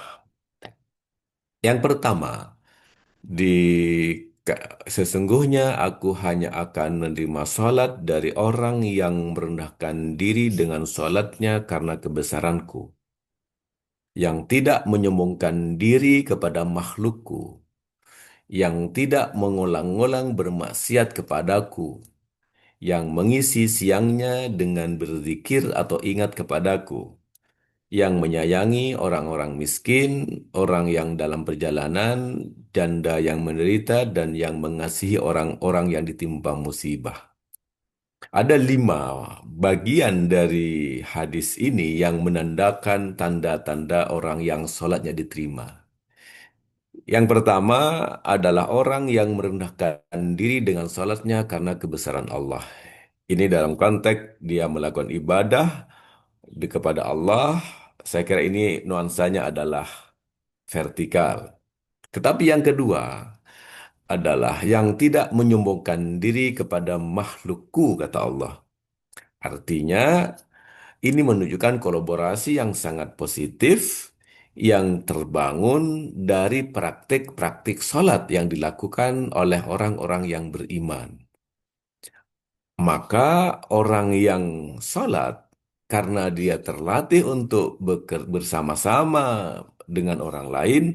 yang pertama, sesungguhnya aku hanya akan menerima salat dari orang yang merendahkan diri dengan salatnya karena kebesaranku, yang tidak menyombongkan diri kepada makhlukku, yang tidak mengulang-ulang bermaksiat kepadaku, yang mengisi siangnya dengan berzikir atau ingat kepadaku, yang menyayangi orang-orang miskin, orang yang dalam perjalanan, janda yang menderita, dan yang mengasihi orang-orang yang ditimpa musibah. Ada 5 bagian dari hadis ini yang menandakan tanda-tanda orang yang sholatnya diterima. Yang pertama adalah orang yang merendahkan diri dengan sholatnya karena kebesaran Allah. Ini dalam konteks dia melakukan ibadah kepada Allah. Saya kira ini nuansanya adalah vertikal. Tetapi yang kedua adalah yang tidak menyombongkan diri kepada makhlukku, kata Allah. Artinya, ini menunjukkan kolaborasi yang sangat positif yang terbangun dari praktik-praktik sholat yang dilakukan oleh orang-orang yang beriman. Maka orang yang sholat, karena dia terlatih untuk bersama-sama dengan orang lain,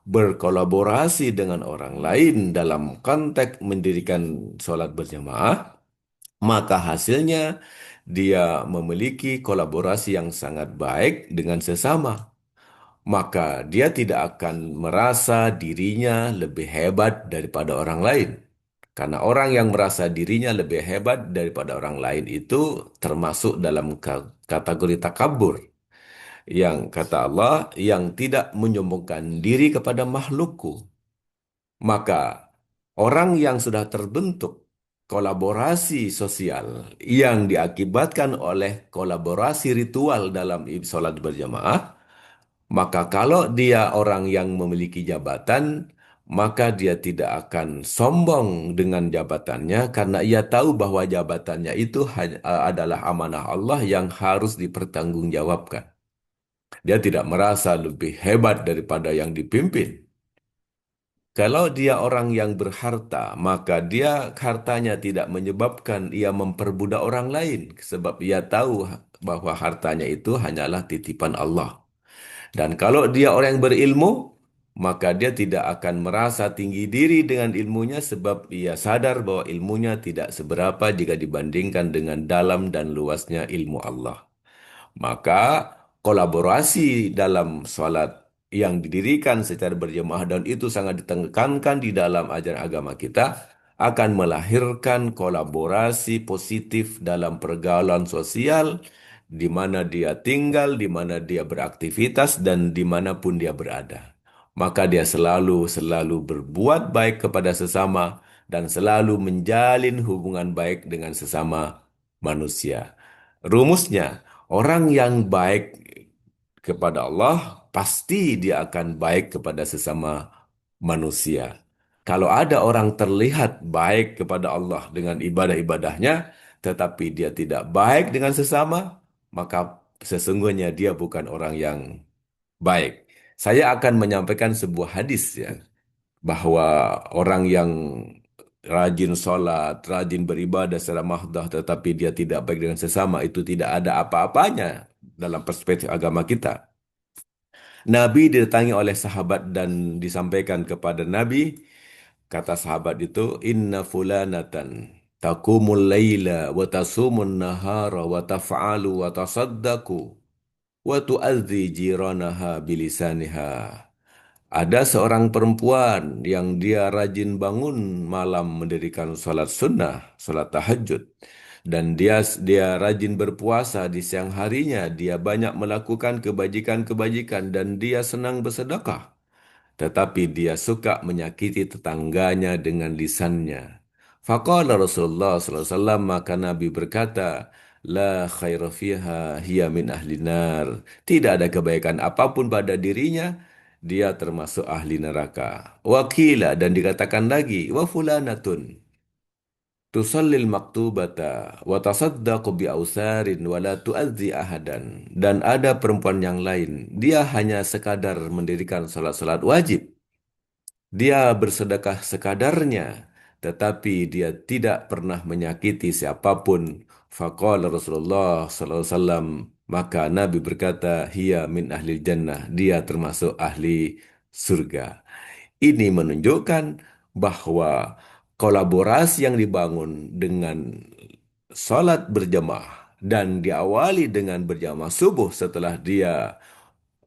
berkolaborasi dengan orang lain dalam konteks mendirikan sholat berjamaah, maka hasilnya dia memiliki kolaborasi yang sangat baik dengan sesama. Maka dia tidak akan merasa dirinya lebih hebat daripada orang lain. Karena orang yang merasa dirinya lebih hebat daripada orang lain itu termasuk dalam kategori takabur. Yang kata Allah, yang tidak menyombongkan diri kepada makhlukku. Maka orang yang sudah terbentuk kolaborasi sosial yang diakibatkan oleh kolaborasi ritual dalam sholat berjamaah, maka kalau dia orang yang memiliki jabatan, maka dia tidak akan sombong dengan jabatannya karena ia tahu bahwa jabatannya itu adalah amanah Allah yang harus dipertanggungjawabkan. Dia tidak merasa lebih hebat daripada yang dipimpin. Kalau dia orang yang berharta, maka dia hartanya tidak menyebabkan ia memperbudak orang lain, sebab ia tahu bahwa hartanya itu hanyalah titipan Allah. Dan kalau dia orang yang berilmu, maka dia tidak akan merasa tinggi diri dengan ilmunya sebab ia sadar bahwa ilmunya tidak seberapa jika dibandingkan dengan dalam dan luasnya ilmu Allah. Maka kolaborasi dalam sholat yang didirikan secara berjamaah dan itu sangat ditekankan di dalam ajaran agama kita akan melahirkan kolaborasi positif dalam pergaulan sosial di mana dia tinggal, di mana dia beraktivitas, dan dimanapun dia berada. Maka dia selalu berbuat baik kepada sesama dan selalu menjalin hubungan baik dengan sesama manusia. Rumusnya, orang yang baik kepada Allah, pasti dia akan baik kepada sesama manusia. Kalau ada orang terlihat baik kepada Allah dengan ibadah-ibadahnya, tetapi dia tidak baik dengan sesama, maka sesungguhnya dia bukan orang yang baik. Saya akan menyampaikan sebuah hadis ya, bahwa orang yang rajin sholat, rajin beribadah secara mahdah, tetapi dia tidak baik dengan sesama, itu tidak ada apa-apanya dalam perspektif agama kita. Nabi didatangi oleh sahabat dan disampaikan kepada Nabi, kata sahabat itu, Inna fulanatan taqumul layla wa tasumun nahara wa taf'alu wa tasaddaku wa tu'adzi jiranaha bilisaniha. Ada seorang perempuan yang dia rajin bangun malam mendirikan sholat sunnah, sholat tahajud. Dan dia rajin berpuasa di siang harinya, dia banyak melakukan kebajikan-kebajikan dan dia senang bersedekah. Tetapi dia suka menyakiti tetangganya dengan lisannya. Faqala Rasulullah SAW, maka Nabi berkata, La khaira fiha hiya min ahli nar. Tidak ada kebaikan apapun pada dirinya, dia termasuk ahli neraka. Wakila, dan dikatakan lagi, wa fulanatun tusallil maktubata wa tasaddaqu bi ausarin wa la tuadzi ahadan. Dan ada perempuan yang lain, dia hanya sekadar mendirikan salat-salat wajib. Dia bersedekah sekadarnya, tetapi dia tidak pernah menyakiti siapapun. Faqala Rasulullah SAW, maka Nabi berkata, hiya min ahli jannah, dia termasuk ahli surga. Ini menunjukkan bahwa kolaborasi yang dibangun dengan salat berjamaah dan diawali dengan berjamaah subuh setelah dia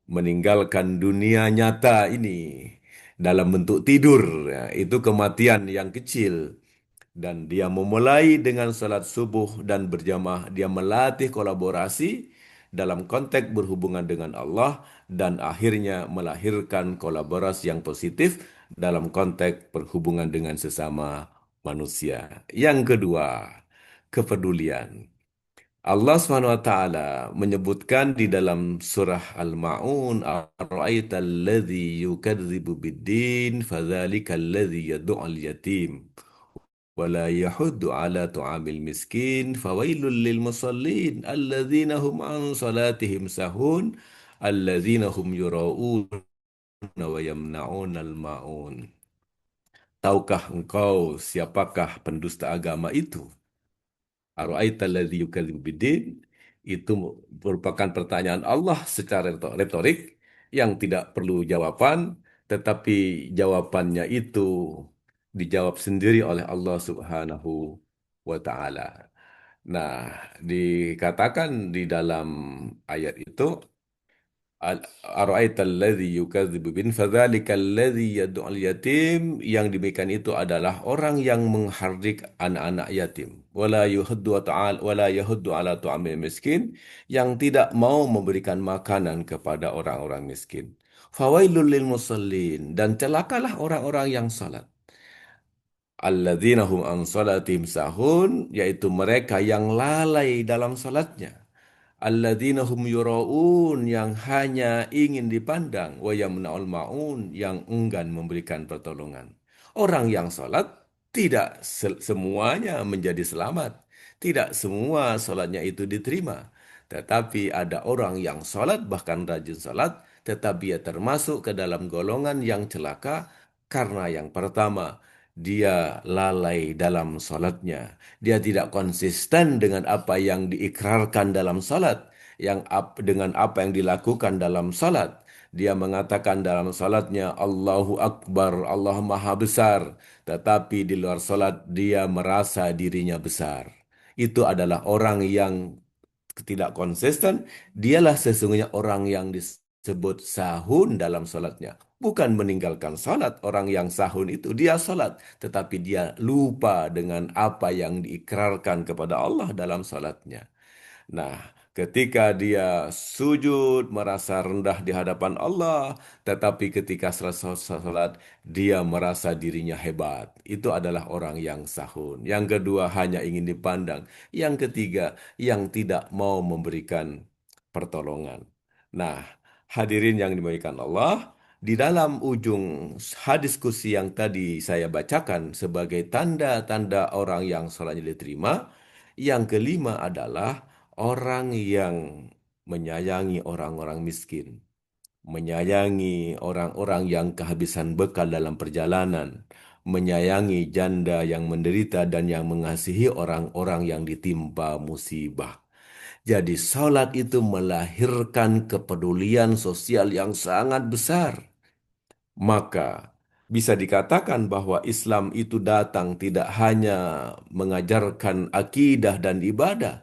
meninggalkan dunia nyata ini dalam bentuk tidur, ya, itu kematian yang kecil. Dan dia memulai dengan salat subuh dan berjamaah, dia melatih kolaborasi dalam konteks berhubungan dengan Allah dan akhirnya melahirkan kolaborasi yang positif dalam konteks berhubungan dengan sesama manusia. Yang kedua, kepedulian. Allah SWT menyebutkan di dalam surah Al-Ma'un, Ara'aita alladhi yukadzibu biddin, fadhalika alladhi yadu'al yatim, wa la yahuddu ala tu'amil miskin, fawailul lil musallin, alladhina hum an salatihim sahun, alladhina hum yura'un wa yamna'un al-ma'un. Tahukah engkau siapakah pendusta agama itu? Ara'aita alladzi yukadzibu biddin, itu merupakan pertanyaan Allah secara retorik yang tidak perlu jawaban, tetapi jawabannya itu dijawab sendiri oleh Allah Subhanahu wa taala. Nah, dikatakan di dalam ayat itu, Ara'aital ladzi yukadzibu bin fadzalikal ladzi yad'ul yatim, yang demikian itu adalah orang yang menghardik anak-anak yatim, wala yahuddu ala tu'amil miskin, yang tidak mau memberikan makanan kepada orang-orang miskin. Fawailul lil musallin, dan celakalah orang-orang yang salat. Alladzina hum an salatihim sahun, yaitu mereka yang lalai dalam salatnya. Alladzina hum yura'un, yang hanya ingin dipandang, wa yamna'ul ma'un, yang enggan memberikan pertolongan. Orang yang salat tidak semuanya menjadi selamat. Tidak semua salatnya itu diterima. Tetapi ada orang yang salat, bahkan rajin salat, tetapi ia termasuk ke dalam golongan yang celaka karena yang pertama, dia lalai dalam salatnya. Dia tidak konsisten dengan apa yang diikrarkan dalam salat, dengan apa yang dilakukan dalam salat. Dia mengatakan dalam salatnya, Allahu Akbar, Allah Maha Besar. Tetapi di luar salat dia merasa dirinya besar. Itu adalah orang yang tidak konsisten. Dialah sesungguhnya orang yang disebut sahun dalam salatnya. Bukan meninggalkan salat. Orang yang sahun itu dia salat, tetapi dia lupa dengan apa yang diikrarkan kepada Allah dalam salatnya. Nah, ketika dia sujud merasa rendah di hadapan Allah, tetapi ketika selesai salat dia merasa dirinya hebat. Itu adalah orang yang sahun. Yang kedua, hanya ingin dipandang. Yang ketiga, yang tidak mau memberikan pertolongan. Nah, hadirin yang dimuliakan Allah, di dalam ujung hadis kursi yang tadi saya bacakan sebagai tanda-tanda orang yang salatnya diterima, yang kelima adalah orang yang menyayangi orang-orang miskin, menyayangi orang-orang yang kehabisan bekal dalam perjalanan, menyayangi janda yang menderita, dan yang mengasihi orang-orang yang ditimpa musibah. Jadi salat itu melahirkan kepedulian sosial yang sangat besar. Maka bisa dikatakan bahwa Islam itu datang tidak hanya mengajarkan akidah dan ibadah,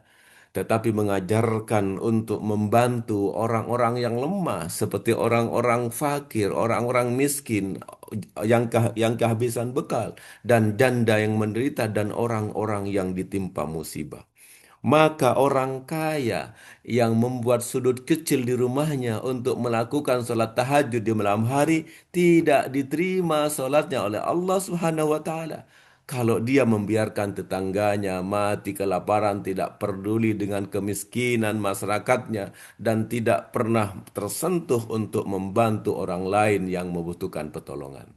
tetapi mengajarkan untuk membantu orang-orang yang lemah, seperti orang-orang fakir, orang-orang miskin, yang kehabisan bekal, dan janda yang menderita, dan orang-orang yang ditimpa musibah. Maka orang kaya yang membuat sudut kecil di rumahnya untuk melakukan sholat tahajud di malam hari tidak diterima sholatnya oleh Allah Subhanahu wa Ta'ala. Kalau dia membiarkan tetangganya mati kelaparan, tidak peduli dengan kemiskinan masyarakatnya, dan tidak pernah tersentuh untuk membantu orang lain yang membutuhkan pertolongan.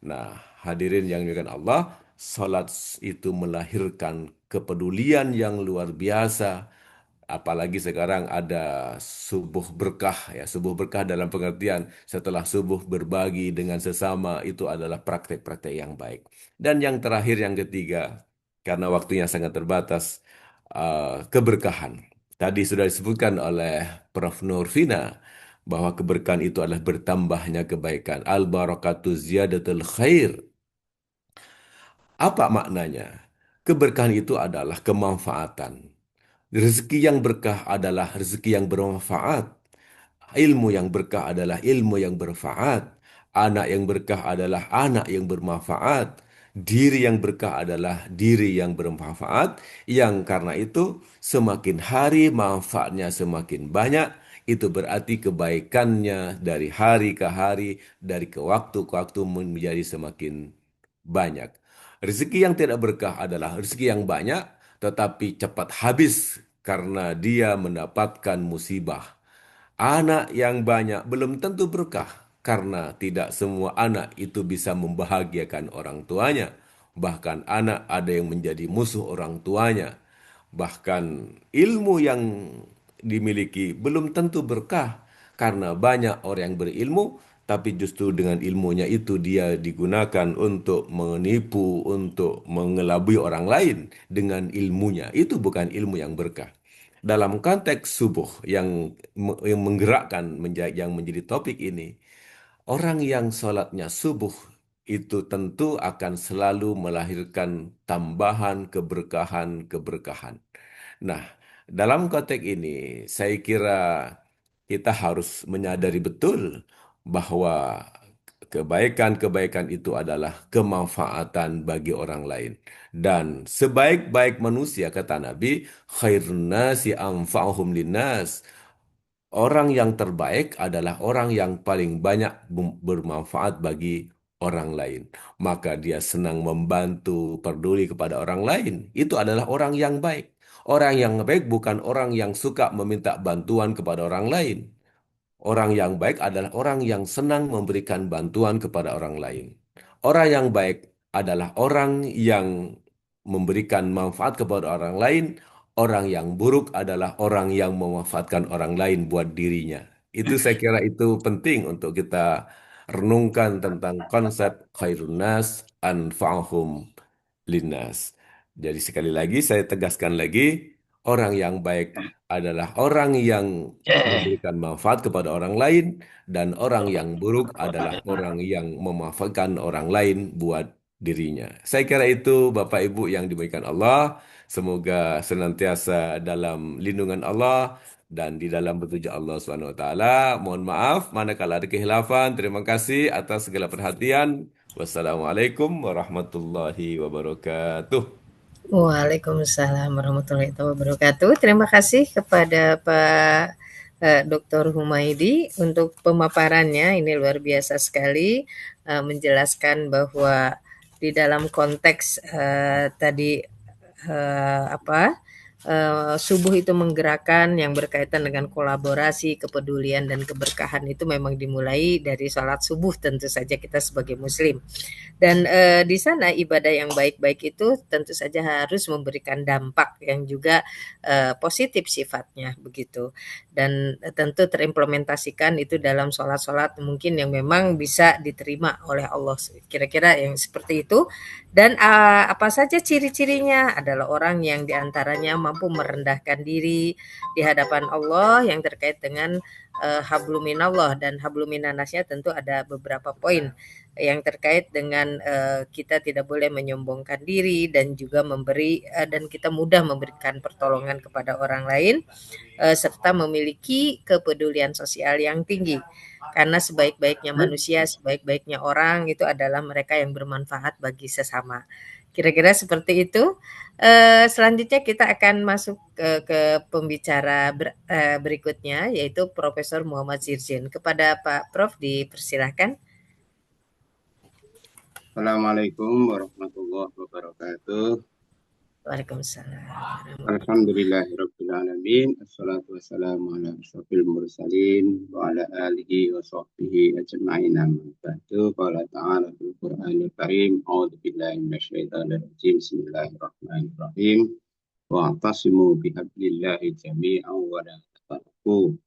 Nah, hadirin yang dimuliakan Allah, salat itu melahirkan kepedulian yang luar biasa. Apalagi sekarang ada subuh berkah ya, subuh berkah dalam pengertian setelah subuh berbagi dengan sesama itu adalah praktek-praktek yang baik. Dan yang terakhir yang ketiga, karena waktunya sangat terbatas, keberkahan. Tadi sudah disebutkan oleh Prof. Nurvina bahwa keberkahan itu adalah bertambahnya kebaikan. Al-barakatu ziyadatul khair. Apa maknanya? Keberkahan itu adalah kemanfaatan. Rezeki yang berkah adalah rezeki yang bermanfaat. Ilmu yang berkah adalah ilmu yang bermanfaat. Anak yang berkah adalah anak yang bermanfaat. Diri yang berkah adalah diri yang bermanfaat. Yang karena itu semakin hari manfaatnya semakin banyak. Itu berarti kebaikannya dari hari ke hari, dari ke waktu menjadi semakin banyak. Rezeki yang tidak berkah adalah rezeki yang banyak, tetapi cepat habis karena dia mendapatkan musibah. Anak yang banyak belum tentu berkah, karena tidak semua anak itu bisa membahagiakan orang tuanya. Bahkan anak ada yang menjadi musuh orang tuanya. Bahkan ilmu yang dimiliki belum tentu berkah, karena banyak orang yang berilmu, tapi justru dengan ilmunya itu dia digunakan untuk menipu, untuk mengelabui orang lain dengan ilmunya. Itu bukan ilmu yang berkah. Dalam konteks subuh yang menggerakkan yang menjadi topik ini, orang yang sholatnya subuh itu tentu akan selalu melahirkan tambahan keberkahan-keberkahan. Nah, dalam konteks ini, saya kira kita harus menyadari betul bahwa kebaikan-kebaikan itu adalah kemanfaatan bagi orang lain. Dan sebaik-baik manusia, kata Nabi, khairun nasi anfa'uhum linnas. Orang yang terbaik adalah orang yang paling banyak bermanfaat bagi orang lain. Maka dia senang membantu, peduli kepada orang lain. Itu adalah orang yang baik. Orang yang baik bukan orang yang suka meminta bantuan kepada orang lain. Orang yang baik adalah orang yang senang memberikan bantuan kepada orang lain. Orang yang baik adalah orang yang memberikan manfaat kepada orang lain. Orang yang buruk adalah orang yang memanfaatkan orang lain buat dirinya. Itu saya kira itu penting untuk kita renungkan tentang konsep khairun nas anfa'uhum linnas. Jadi sekali lagi saya tegaskan lagi, orang yang baik adalah orang yang memberikan manfaat kepada orang lain, dan orang yang buruk adalah orang yang memanfaatkan orang lain buat dirinya. Saya kira itu Bapak Ibu yang dimuliakan Allah. Semoga senantiasa dalam lindungan Allah dan di dalam petunjuk Allah Subhanahu wa taala. Mohon maaf manakala ada kehilafan. Terima kasih atas segala perhatian. Wassalamualaikum warahmatullahi wabarakatuh.
Waalaikumsalam warahmatullahi wabarakatuh. Terima kasih kepada Pak Dr. Humaydi untuk pemaparannya. Ini luar biasa sekali menjelaskan bahwa di dalam konteks tadi subuh itu menggerakkan yang berkaitan dengan kolaborasi, kepedulian dan keberkahan itu memang dimulai dari sholat subuh tentu saja kita sebagai muslim. Dan di sana ibadah yang baik-baik itu tentu saja harus memberikan dampak yang juga positif sifatnya begitu. Dan tentu terimplementasikan itu dalam sholat-sholat mungkin yang memang bisa diterima oleh Allah. Kira-kira yang seperti itu. Dan apa saja ciri-cirinya adalah orang yang diantaranya mampu merendahkan diri di hadapan Allah yang terkait dengan habluminallah, dan habluminanasnya tentu ada beberapa poin yang terkait dengan kita tidak boleh menyombongkan diri dan juga memberi dan kita mudah memberikan pertolongan kepada orang lain serta memiliki kepedulian sosial yang tinggi. Karena sebaik-baiknya manusia, sebaik-baiknya orang itu adalah mereka yang bermanfaat bagi sesama. Kira-kira seperti itu. Selanjutnya kita akan masuk ke pembicara berikutnya, yaitu Profesor Muhammad Zirzin. Kepada Pak Prof dipersilahkan.
Assalamualaikum warahmatullahi wabarakatuh.
Waalaikumsalam.
Alhamdulillahirrabbilalamin. Assalatu wassalamu ala asyrafil mursalin wa ala alihi wa sahbihi ajma'in amma ba'du. Qala ta'ala fil Qur'anil Karim, a'udzu billahi minasyaitonir rajim. Bismillahirrahmanirrahim. Wa'tasimu bihablillahi jami'an wa la tafarraqu.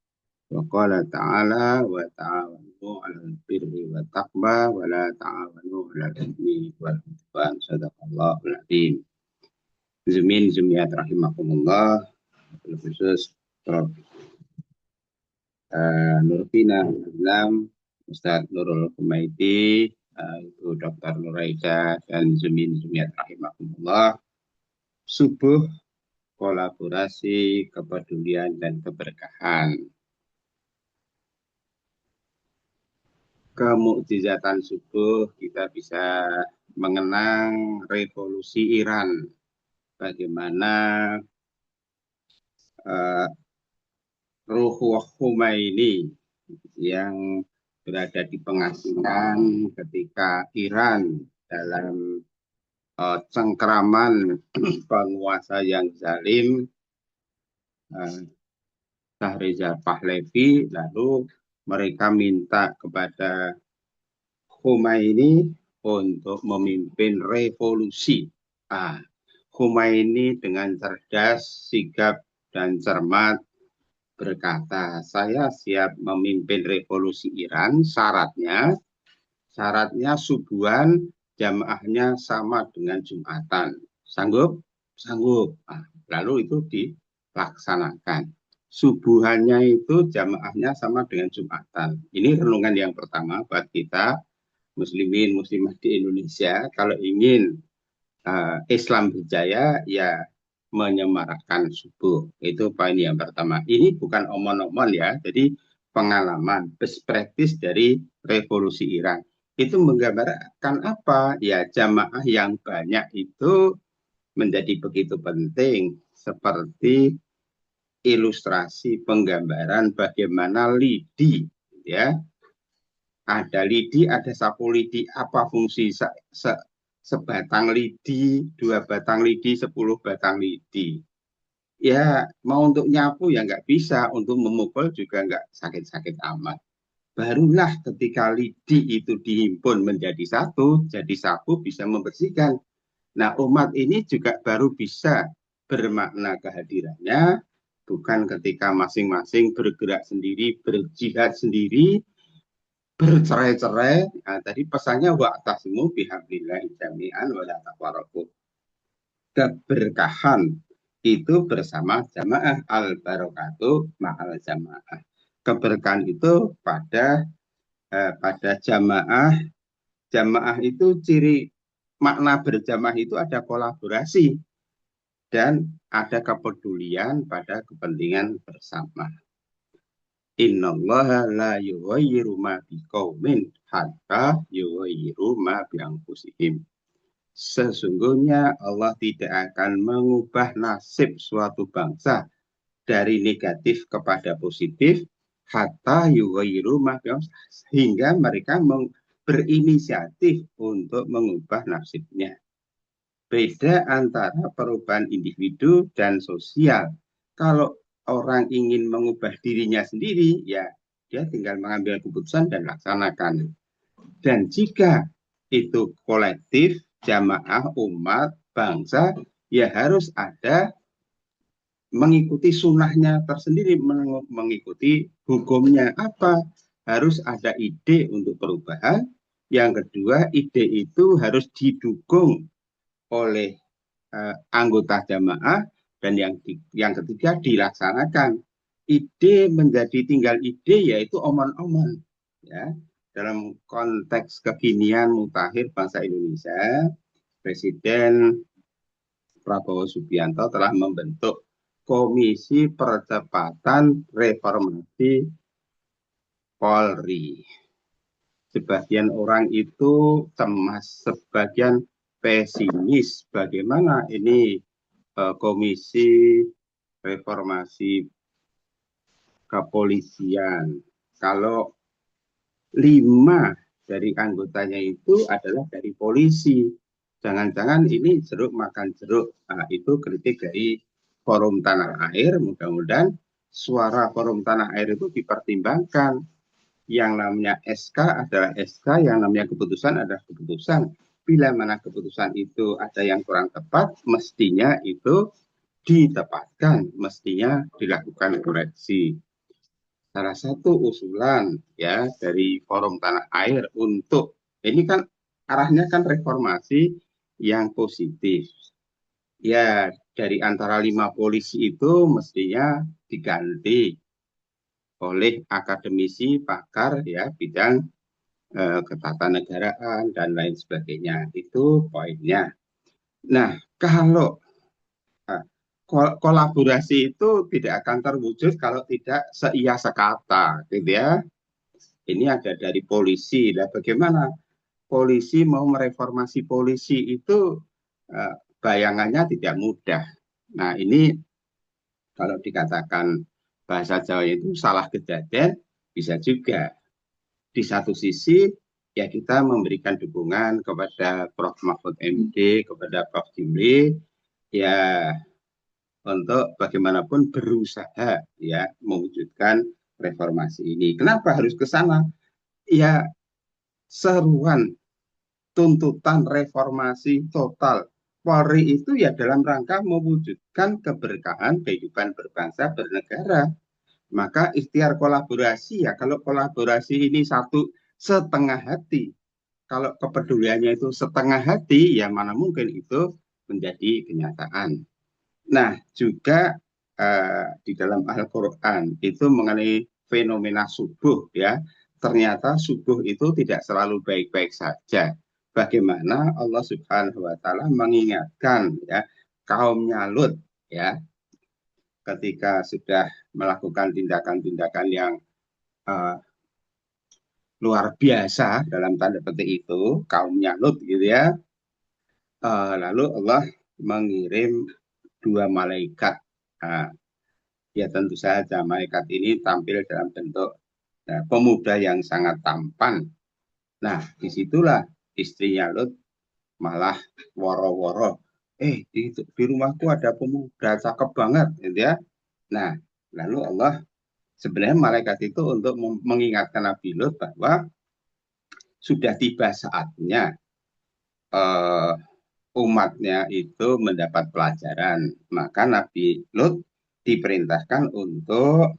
Wa qala ta'ala wa ta'awanu 'alal birri wat taqwa wa la ta'awanu 'alal itsmi wal 'udwan. Shadaqallahul 'adzim. Zumin Zumiat rahimakumullah, khusus Prof. Nurfina Islam, Ustadz Nurul Humaidi, Ibu Dr. Nuraida, dan Zumin Zumiat rahimakumullah. Subuh kolaborasi, kepedulian, dan keberkahan. Kemukjizatan subuh kita bisa mengenang revolusi Iran. Bagaimana Ruhullah Khomeini yang berada di pengasingan ketika Iran dalam cengkraman penguasa yang zalim, Reza Pahlavi, lalu mereka minta kepada Khomeini untuk memimpin revolusi. Khomeini dengan cerdas, sigap, dan cermat berkata, saya siap memimpin revolusi Iran, syaratnya subuhan jamaahnya sama dengan Jumatan. Sanggup? Sanggup. Lalu itu dilaksanakan. Subuhannya itu jamaahnya sama dengan Jumatan. Ini renungan yang pertama buat kita, muslimin, muslimah di Indonesia. Kalau ingin Islam berjaya, ya menyemarakkan subuh. Itu poin yang pertama. Ini bukan omon-omon ya, jadi pengalaman, best practice dari revolusi Iran. Itu menggambarkan apa? Ya, jamaah yang banyak itu menjadi begitu penting, seperti ilustrasi penggambaran bagaimana lidi, ya. Ada lidi, ada sapu lidi, apa fungsi sebatang lidi, 2 batang lidi, 10 batang lidi. Ya, mau untuk nyapu ya nggak bisa, untuk memukul juga nggak sakit-sakit amat. Barulah ketika lidi itu dihimpun menjadi satu, jadi sapu bisa membersihkan. Nah, umat ini juga baru bisa bermakna kehadirannya, bukan ketika masing-masing bergerak sendiri, berjihad sendiri, bercerai-cerai. Tadi pesannya wa'tasimu bihablillahi jami'an wa la tafarraqu. Keberkahan itu bersama jamaah, al barakatuh ma'al jamaah. Keberkahan itu pada jamaah. Jamaah itu ciri makna berjamaah itu ada kolaborasi dan ada kepedulian pada kepentingan bersama. Innallaha la yughayyiru ma biqaumin hatta yughayyiru ma bi anfusihim. Sesungguhnya Allah tidak akan mengubah nasib suatu bangsa dari negatif kepada positif hatta yughayyiru ma bi anfusihim, hingga mereka berinisiatif untuk mengubah nasibnya. Beda antara perubahan individu dan sosial. Kalau orang ingin mengubah dirinya sendiri, ya dia tinggal mengambil keputusan dan laksanakan. Dan jika itu kolektif, jamaah, umat, bangsa, ya harus ada mengikuti sunnahnya tersendiri, mengikuti hukumnya apa. Harus ada ide untuk perubahan. Yang kedua, ide itu harus didukung oleh anggota jamaah. Dan yang ketiga dilaksanakan. Ide menjadi tinggal ide, yaitu omon-omon. Ya.
dalam konteks kekinian mutakhir bangsa Indonesia, Presiden Prabowo Subianto telah membentuk Komisi Percepatan Reformasi Polri. Sebagian orang itu cemas, sebagian pesimis. Bagaimana ini Komisi Reformasi Kepolisian? Kalau 5 dari anggotanya itu adalah dari polisi. Jangan-jangan ini jeruk makan jeruk. Nah, itu kritik dari Forum Tanah Air. Mudah-mudahan suara Forum Tanah Air itu dipertimbangkan. Yang namanya SK adalah SK, yang namanya keputusan adalah keputusan. Bila mana keputusan itu ada yang kurang tepat, mestinya itu ditepatkan, mestinya dilakukan koreksi. Salah satu usulan ya dari Forum Tanah Air untuk ini kan arahnya kan reformasi yang positif. Ya, dari antara 5 polisi itu mestinya diganti oleh akademisi pakar ya bidang ketatanegaraan dan lain sebagainya. Itu poinnya. Nah, kalau kolaborasi itu tidak akan terwujud kalau tidak seia sekata, gitu ya. Ini ada dari polisi. Nah, bagaimana polisi mau mereformasi polisi itu bayangannya tidak mudah. Nah, ini kalau dikatakan bahasa Jawa itu salah kejadian, bisa juga. Di satu sisi, ya kita memberikan dukungan kepada Prof. Mahfud MD, kepada Prof. Jimli, ya untuk bagaimanapun berusaha ya mewujudkan reformasi ini. Kenapa harus ke sana? Ya, seruan tuntutan reformasi total Polri itu ya dalam rangka mewujudkan keberkahan kehidupan berbangsa bernegara. Maka ikhtiar kolaborasi ya, kalau kolaborasi ini satu setengah hati, kalau kepeduliannya itu setengah hati, ya mana mungkin itu menjadi kenyataan. Nah, juga di dalam Al-Quran itu mengenai fenomena subuh ya, ternyata subuh itu tidak selalu baik-baik saja. Bagaimana Allah Subhanahu wa Ta'ala mengingatkan ya kaumnya Lut ya, ketika sudah melakukan tindakan-tindakan yang luar biasa dalam tanda petik itu, kaumnya Lut gitu ya. Lalu Allah mengirim 2 malaikat. Ya tentu saja malaikat ini tampil dalam bentuk pemuda yang sangat tampan. Nah, disitulah istrinya Lut malah woro-woro. Di rumahku ada pemuda cakep banget, gitu ya. Nah, lalu Allah sebenarnya malaikat itu untuk mengingatkan Nabi Lut bahwa sudah tiba saatnya umatnya itu mendapat pelajaran. Maka Nabi Lut diperintahkan untuk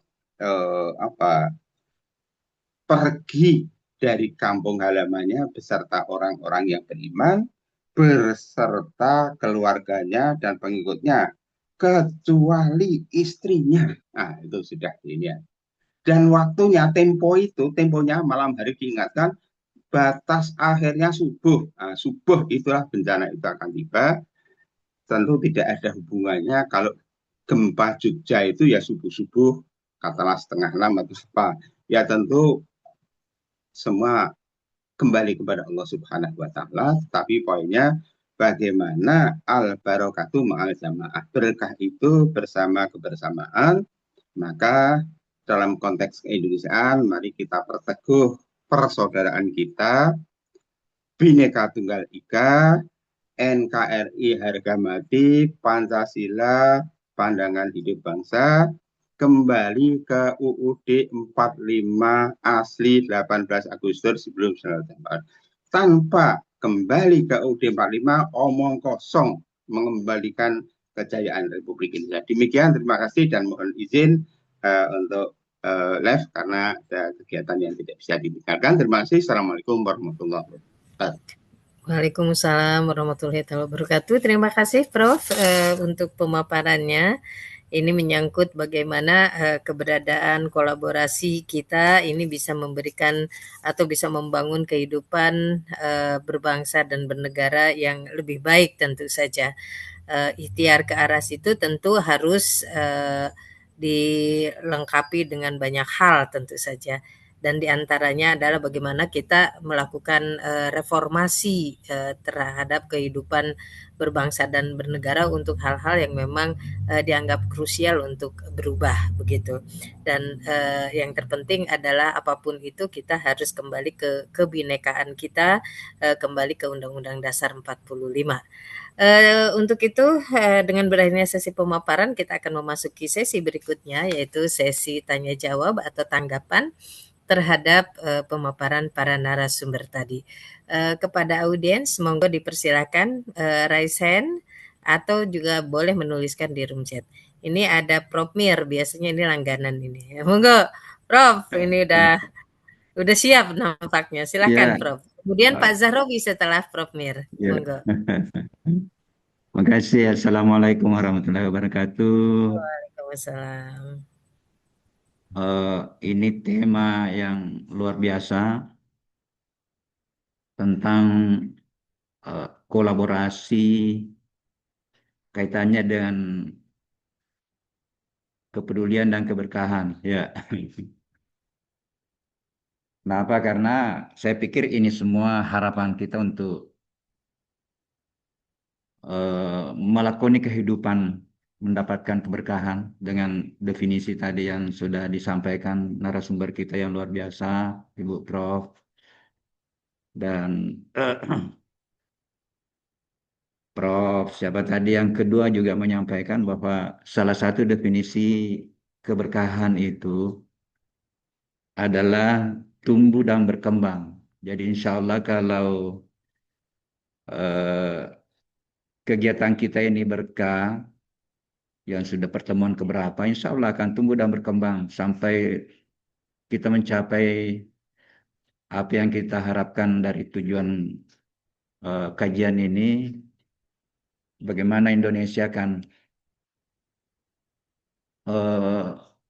pergi dari kampung halamannya beserta orang-orang yang beriman, beserta keluarganya dan pengikutnya, kecuali istrinya. Nah, itu sudah ini ya. Dan waktunya, temponya malam hari diingatkan, batas akhirnya subuh. Nah, subuh itulah bencana itu akan tiba. Tentu tidak ada hubungannya kalau gempa Jogja itu ya subuh-subuh, katalah 5:30 atau apa. Ya tentu semua kembali kepada Allah Subhanahu wa Ta'ala, tapi poinnya bagaimana al-barakatu ma'al jamaah, berkah itu bersama kebersamaan. Maka dalam konteks keindonesiaan mari kita perteguh persaudaraan kita, Bhinneka Tunggal Ika, NKRI harga mati, Pancasila pandangan hidup bangsa, kembali ke UUD 45 asli 18 Agustus sebelum 1944. Tanpa kembali ke UUD 45, omong kosong mengembalikan kejayaan Republik Indonesia. Demikian, terima kasih dan mohon izin untuk live karena ada kegiatan yang tidak bisa didengarkan. Terima kasih. Assalamualaikum warahmatullahi wabarakatuh.
Waalaikumsalam warahmatullahi wabarakatuh. Terima kasih Prof untuk pemaparannya Ini menyangkut bagaimana keberadaan kolaborasi kita ini bisa memberikan atau bisa membangun kehidupan berbangsa dan bernegara yang lebih baik tentu saja. Ikhtiar ke arah situ tentu harus dilengkapi dengan banyak hal tentu saja. Dan diantaranya adalah bagaimana kita melakukan reformasi terhadap kehidupan berbangsa dan bernegara untuk hal-hal yang memang dianggap krusial untuk berubah begitu. Dan yang terpenting adalah apapun itu kita harus kembali ke kebinekaan kita, kembali ke Undang-Undang Dasar 45. Untuk itu dengan berakhirnya sesi pemaparan kita akan memasuki sesi berikutnya yaitu sesi tanya jawab atau tanggapan terhadap pemaparan para narasumber tadi. Kepada audiens monggo dipersilakan raise hand atau juga boleh menuliskan di room chat. Ini ada Prof Mir, biasanya ini langganan ini. Monggo Prof, ini udah siap nampaknya. Silakan Prof. Kemudian Pak Zahrawi setelah Prof Mir. Monggo.
Terima kasih. Assalamualaikum warahmatullahi wabarakatuh.
Waalaikumsalam.
Ini tema yang luar biasa tentang kolaborasi kaitannya dengan kepedulian dan keberkahan. Ya. Kenapa? Karena saya pikir ini semua harapan kita untuk melakoni kehidupan mendapatkan keberkahan dengan definisi tadi yang sudah disampaikan narasumber kita yang luar biasa, Ibu Prof. Dan Prof. Siapa tadi yang kedua juga menyampaikan bahwa salah satu definisi keberkahan itu adalah tumbuh dan berkembang. Jadi insya Allah kalau kegiatan kita ini berkah, yang sudah pertemuan keberapa, insya Allah akan tumbuh dan berkembang sampai kita mencapai apa yang kita harapkan dari tujuan kajian ini, bagaimana Indonesia akan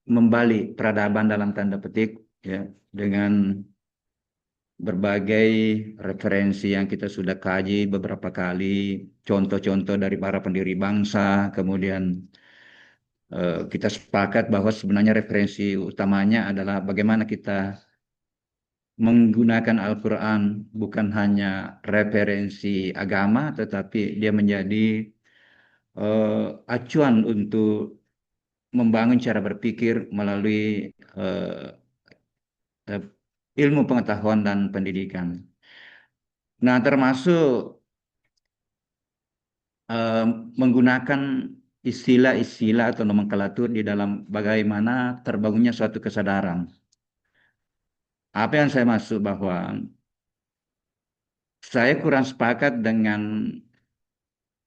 membalik peradaban dalam tanda petik, ya, dengan berbagai referensi yang kita sudah kaji beberapa kali, contoh-contoh dari para pendiri bangsa, kemudian kita sepakat bahwa sebenarnya referensi utamanya adalah bagaimana kita menggunakan Al-Quran bukan hanya referensi agama, tetapi dia menjadi acuan untuk membangun cara berpikir melalui ilmu pengetahuan dan pendidikan. Nah, termasuk menggunakan istilah-istilah atau nomenklatur di dalam bagaimana terbangunnya suatu kesadaran. Apa yang saya maksud bahwa saya kurang sepakat dengan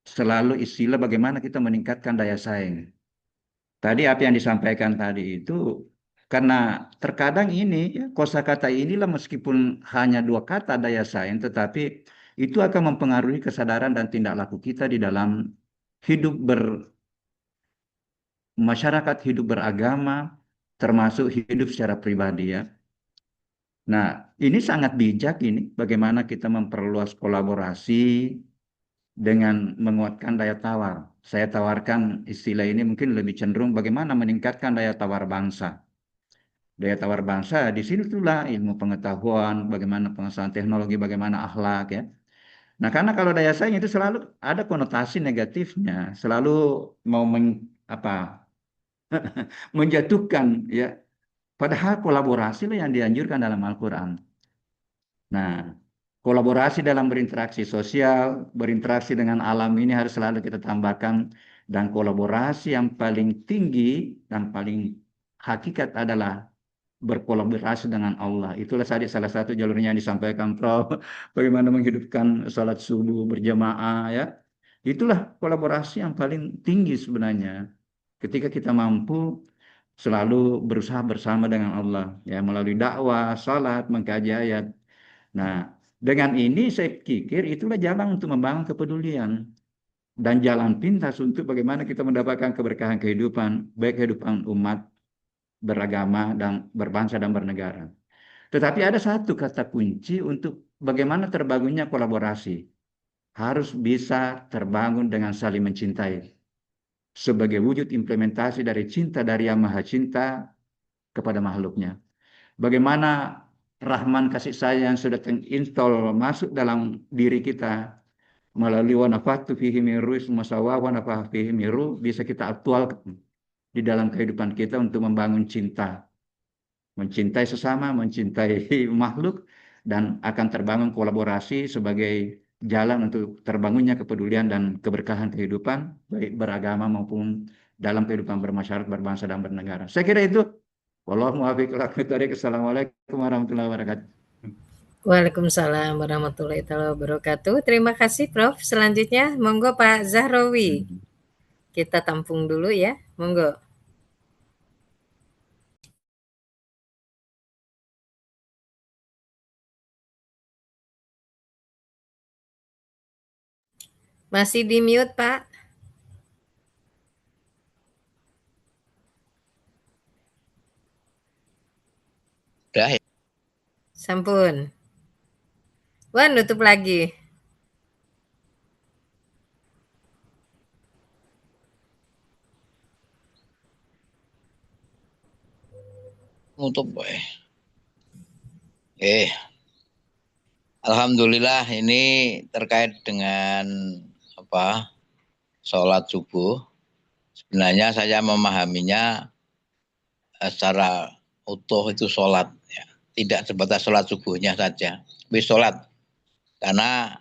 selalu istilah bagaimana kita meningkatkan daya saing. Tadi apa yang disampaikan tadi itu karena terkadang ini ya, kosakata inilah meskipun hanya dua kata daya saing, tetapi itu akan mempengaruhi kesadaran dan tindak laku kita di dalam hidup masyarakat, hidup beragama, termasuk hidup secara pribadi ya. Nah, ini sangat bijak ini bagaimana kita memperluas kolaborasi dengan menguatkan daya tawar. Saya tawarkan istilah ini mungkin lebih cenderung bagaimana meningkatkan daya tawar bangsa. Daya tawar bangsa di sini itulah ilmu pengetahuan, bagaimana pengetahuan teknologi, bagaimana akhlak ya. Nah, karena kalau daya saing itu selalu ada konotasi negatifnya, selalu mau menjatuhkan ya. Padahal kolaborasi lah yang dianjurkan dalam Al-Quran. Nah, kolaborasi dalam berinteraksi sosial, berinteraksi dengan alam ini harus selalu kita tambahkan. Dan kolaborasi yang paling tinggi dan paling hakikat adalah berkolaborasi dengan Allah. Itulah tadi salah satu jalurnya yang disampaikan Prof. Bagaimana menghidupkan sholat subuh berjamaah ya. Itulah kolaborasi yang paling tinggi sebenarnya. Ketika kita mampu selalu berusaha bersama dengan Allah ya melalui dakwah, salat, mengkaji ayat. Nah, dengan ini saya pikir itulah jalan untuk membangun kepedulian. dan jalan pintas untuk bagaimana kita mendapatkan keberkahan kehidupan, baik kehidupan umat beragama dan berbangsa dan bernegara. Tetapi ada satu kata kunci untuk bagaimana terbangunnya kolaborasi. Harus bisa terbangun dengan saling mencintai. Sebagai wujud implementasi dari cinta dari Yang Maha Cinta kepada makhluknya. Bagaimana rahman kasih sayang sudah terinstall masuk dalam diri kita melalui wa nafakhtu fihi min ruhi wa nafakhtu fihi min ruh, bisa kita aktualkan di dalam kehidupan kita untuk membangun cinta. Mencintai sesama, mencintai makhluk, dan akan terbangun kolaborasi sebagai jalan untuk terbangunnya kepedulian dan keberkahan kehidupan, baik beragama maupun dalam kehidupan bermasyarakat, berbangsa, dan bernegara. Saya kira itu. Wallahu muwaffiq ila aqwamit thoriq. Assalamualaikum warahmatullahi wabarakatuh.
Waalaikumsalam warahmatullahi wabarakatuh. Terima kasih Prof. Selanjutnya, monggo Pak Zahrawi. Kita tampung dulu ya, monggo. Masih di mute, Pak.
Udah ya?
Sampun. Wah, nutup lagi.
Nutup Alhamdulillah ini terkait dengan sholat subuh. Sebenarnya saya memahaminya secara utuh itu sholat, ya. Tidak sebatas sholat subuhnya saja, tapi sholat. Karena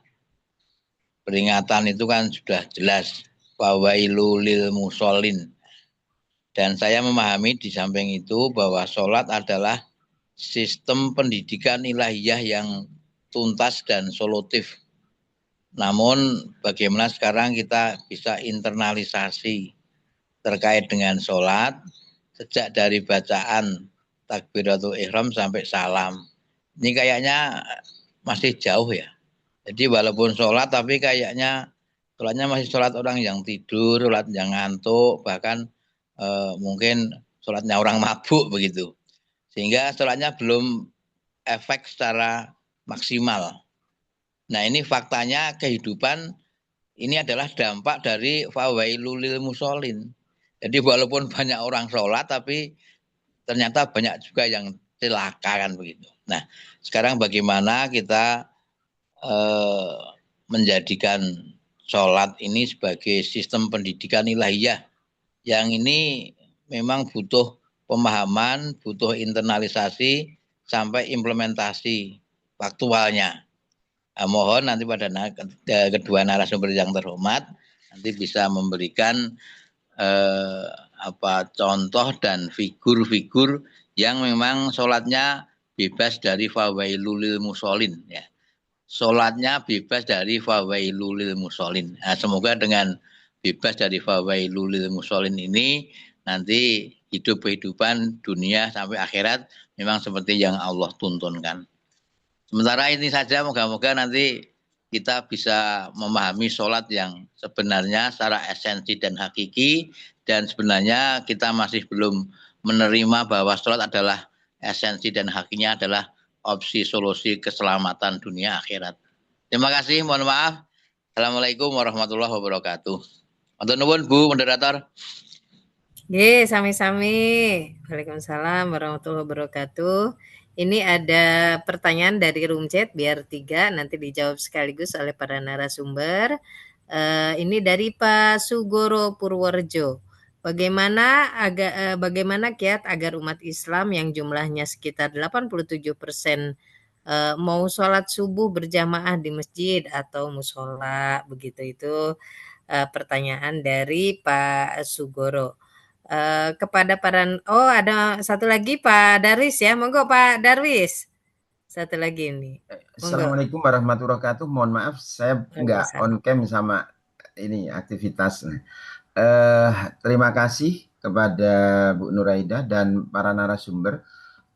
peringatan itu kan sudah jelas, fawailul lil musholin. Dan saya memahami di samping itu bahwa sholat adalah sistem pendidikan ilahiyah yang tuntas dan solutif. Namun bagaimana sekarang kita bisa internalisasi terkait dengan sholat, sejak dari bacaan takbiratul ihram sampai salam. Ini kayaknya masih jauh ya. Jadi walaupun sholat tapi kayaknya sholatnya masih sholat orang yang tidur, sholat yang ngantuk, bahkan mungkin sholatnya orang mabuk begitu. Sehingga sholatnya belum efek secara maksimal. Nah ini faktanya kehidupan ini adalah dampak dari fawailul lil musholin. Jadi walaupun banyak orang sholat tapi ternyata banyak juga yang celaka kan begitu. Nah sekarang bagaimana kita menjadikan sholat ini sebagai sistem pendidikan ilahiyah yang ini memang butuh pemahaman, butuh internalisasi sampai implementasi faktualnya. Mohon nanti pada kedua narasumber yang terhormat nanti bisa memberikan contoh dan figur-figur yang memang sholatnya bebas dari fawailul lil musholin, ya. Sholatnya bebas dari fawailul lil musholin. Nah, semoga dengan bebas dari fawailul lil musholin ini nanti hidup kehidupan dunia sampai akhirat memang seperti yang Allah tuntunkan. Sementara ini saja, moga-moga nanti kita bisa memahami sholat yang sebenarnya secara esensi dan hakiki, dan sebenarnya kita masih belum menerima bahwa sholat adalah esensi dan hakikinya adalah opsi solusi keselamatan dunia akhirat. Terima kasih, mohon maaf. Assalamualaikum warahmatullahi wabarakatuh. Matur nuwun Bu Moderator.
Ye, sami-sami. Waalaikumsalam warahmatullahi wabarakatuh. Ini ada pertanyaan dari room chat, biar 3 nanti dijawab sekaligus oleh para narasumber. Ini dari Pak Sugoro Purworejo. Bagaimana kiat agar umat Islam yang jumlahnya sekitar 87% mau sholat subuh berjamaah di masjid atau musola, begitu itu pertanyaan dari Pak Sugoro. Kepada para ada satu lagi Pak Darwis ya, monggo Pak Darwis. Satu lagi ini.
Assalamualaikum warahmatullahi wabarakatuh. Mohon maaf saya nggak on cam sama ini aktivitas. Terima kasih kepada Bu Nuraida dan para narasumber.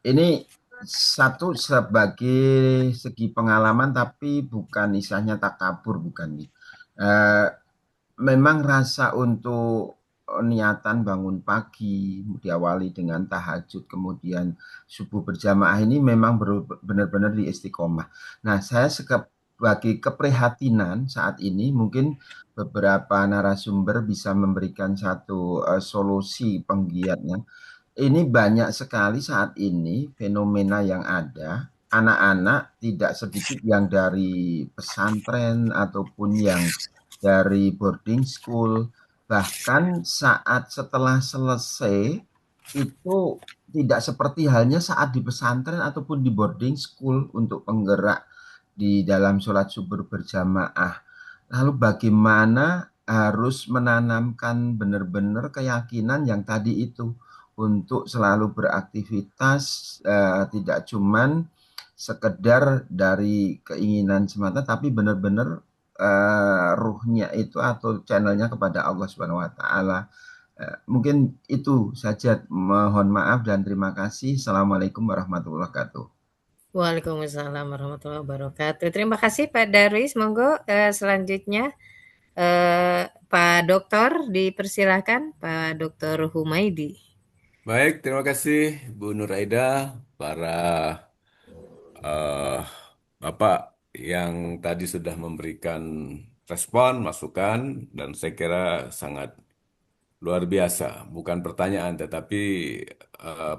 Ini satu sebagai segi pengalaman tapi bukan istilahnya takabur, bukan nih. memang rasa untuk niatan bangun pagi, diawali dengan tahajud, kemudian subuh berjamaah ini memang benar-benar di istiqomah. Nah, saya sebagai keprihatinan saat ini mungkin beberapa narasumber bisa memberikan satu solusi penggiatnya. Ini banyak sekali saat ini fenomena yang ada, anak-anak tidak sedikit yang dari pesantren ataupun yang dari boarding school, bahkan saat setelah selesai itu tidak seperti halnya saat di pesantren ataupun di boarding school untuk penggerak di dalam sholat subuh berjamaah. Lalu bagaimana harus menanamkan benar-benar keyakinan yang tadi itu untuk selalu beraktivitas, tidak cuman sekedar dari keinginan semata, tapi benar-benar ruhnya itu atau channelnya kepada Allah Subhanahu wa taala. Mungkin itu saja. Mohon maaf dan terima kasih. Assalamualaikum warahmatullahi wabarakatuh.
Waalaikumsalam warahmatullahi wabarakatuh. Terima kasih Pak Darwis. Monggo selanjutnya Pak Dokter dipersilakan, Pak Dokter Humaidi.
Baik, terima kasih Bu Nur Aida, para Bapak yang tadi sudah memberikan respon, masukan, dan saya kira sangat luar biasa. Bukan pertanyaan, tetapi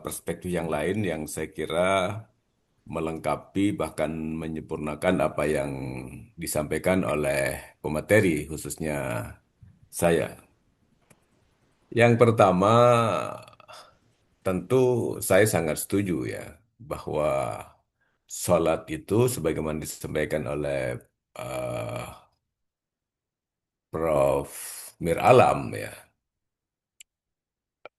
perspektif yang lain yang saya kira melengkapi bahkan menyempurnakan apa yang disampaikan oleh pemateri, khususnya saya. Yang pertama, tentu saya sangat setuju ya bahwa sholat itu sebagaimana disampaikan oleh eh, Prof. Mir Alam ya,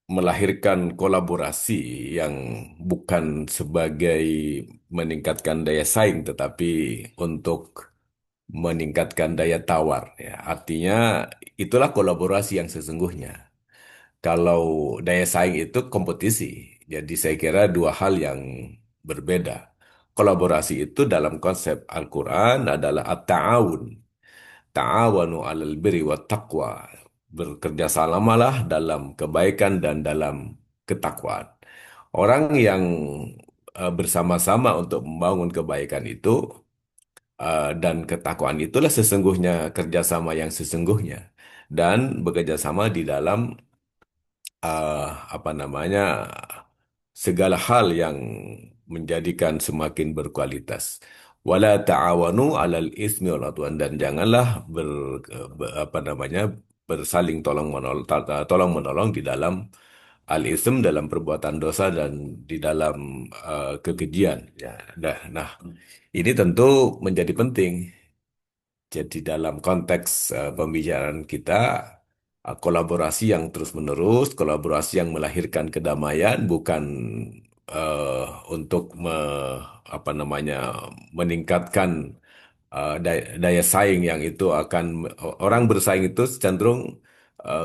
melahirkan kolaborasi yang bukan sebagai meningkatkan daya saing tetapi untuk meningkatkan daya tawar ya. Artinya itulah kolaborasi yang sesungguhnya. Kalau daya saing itu kompetisi. Jadi saya kira dua hal yang berbeda. Kolaborasi itu dalam konsep Al-Quran adalah at-ta'awun. Ta'awanu 'alal birri wat taqwa. Bekerja samalah dalam kebaikan dan dalam ketakwaan. Orang yang bersama-sama untuk membangun kebaikan itu dan ketakwaan itulah sesungguhnya kerjasama yang sesungguhnya. Dan bekerja sama di dalam apa namanya segala hal yang menjadikan semakin berkualitas. Wala ta'awanu 'alal ismi wal 'udwan, dan janganlah apa namanya bersaling tolong menolong di dalam al-ism, dalam perbuatan dosa dan di dalam kekejian ya. Nah, ini tentu menjadi penting. Jadi dalam konteks pembicaraan kita, kolaborasi yang terus-menerus, kolaborasi yang melahirkan kedamaian, bukan eh, untuk apa namanya meningkatkan daya saing yang itu akan orang bersaing itu cenderung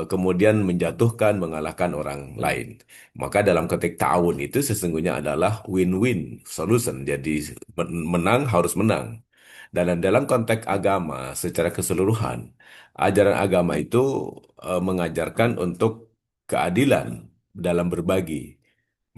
kemudian menjatuhkan, mengalahkan orang lain. Maka dalam konteks ta'awun itu sesungguhnya adalah win-win solution. Jadi menang harus menang. Dan dalam konteks agama secara keseluruhan, ajaran agama itu mengajarkan untuk keadilan dalam berbagi.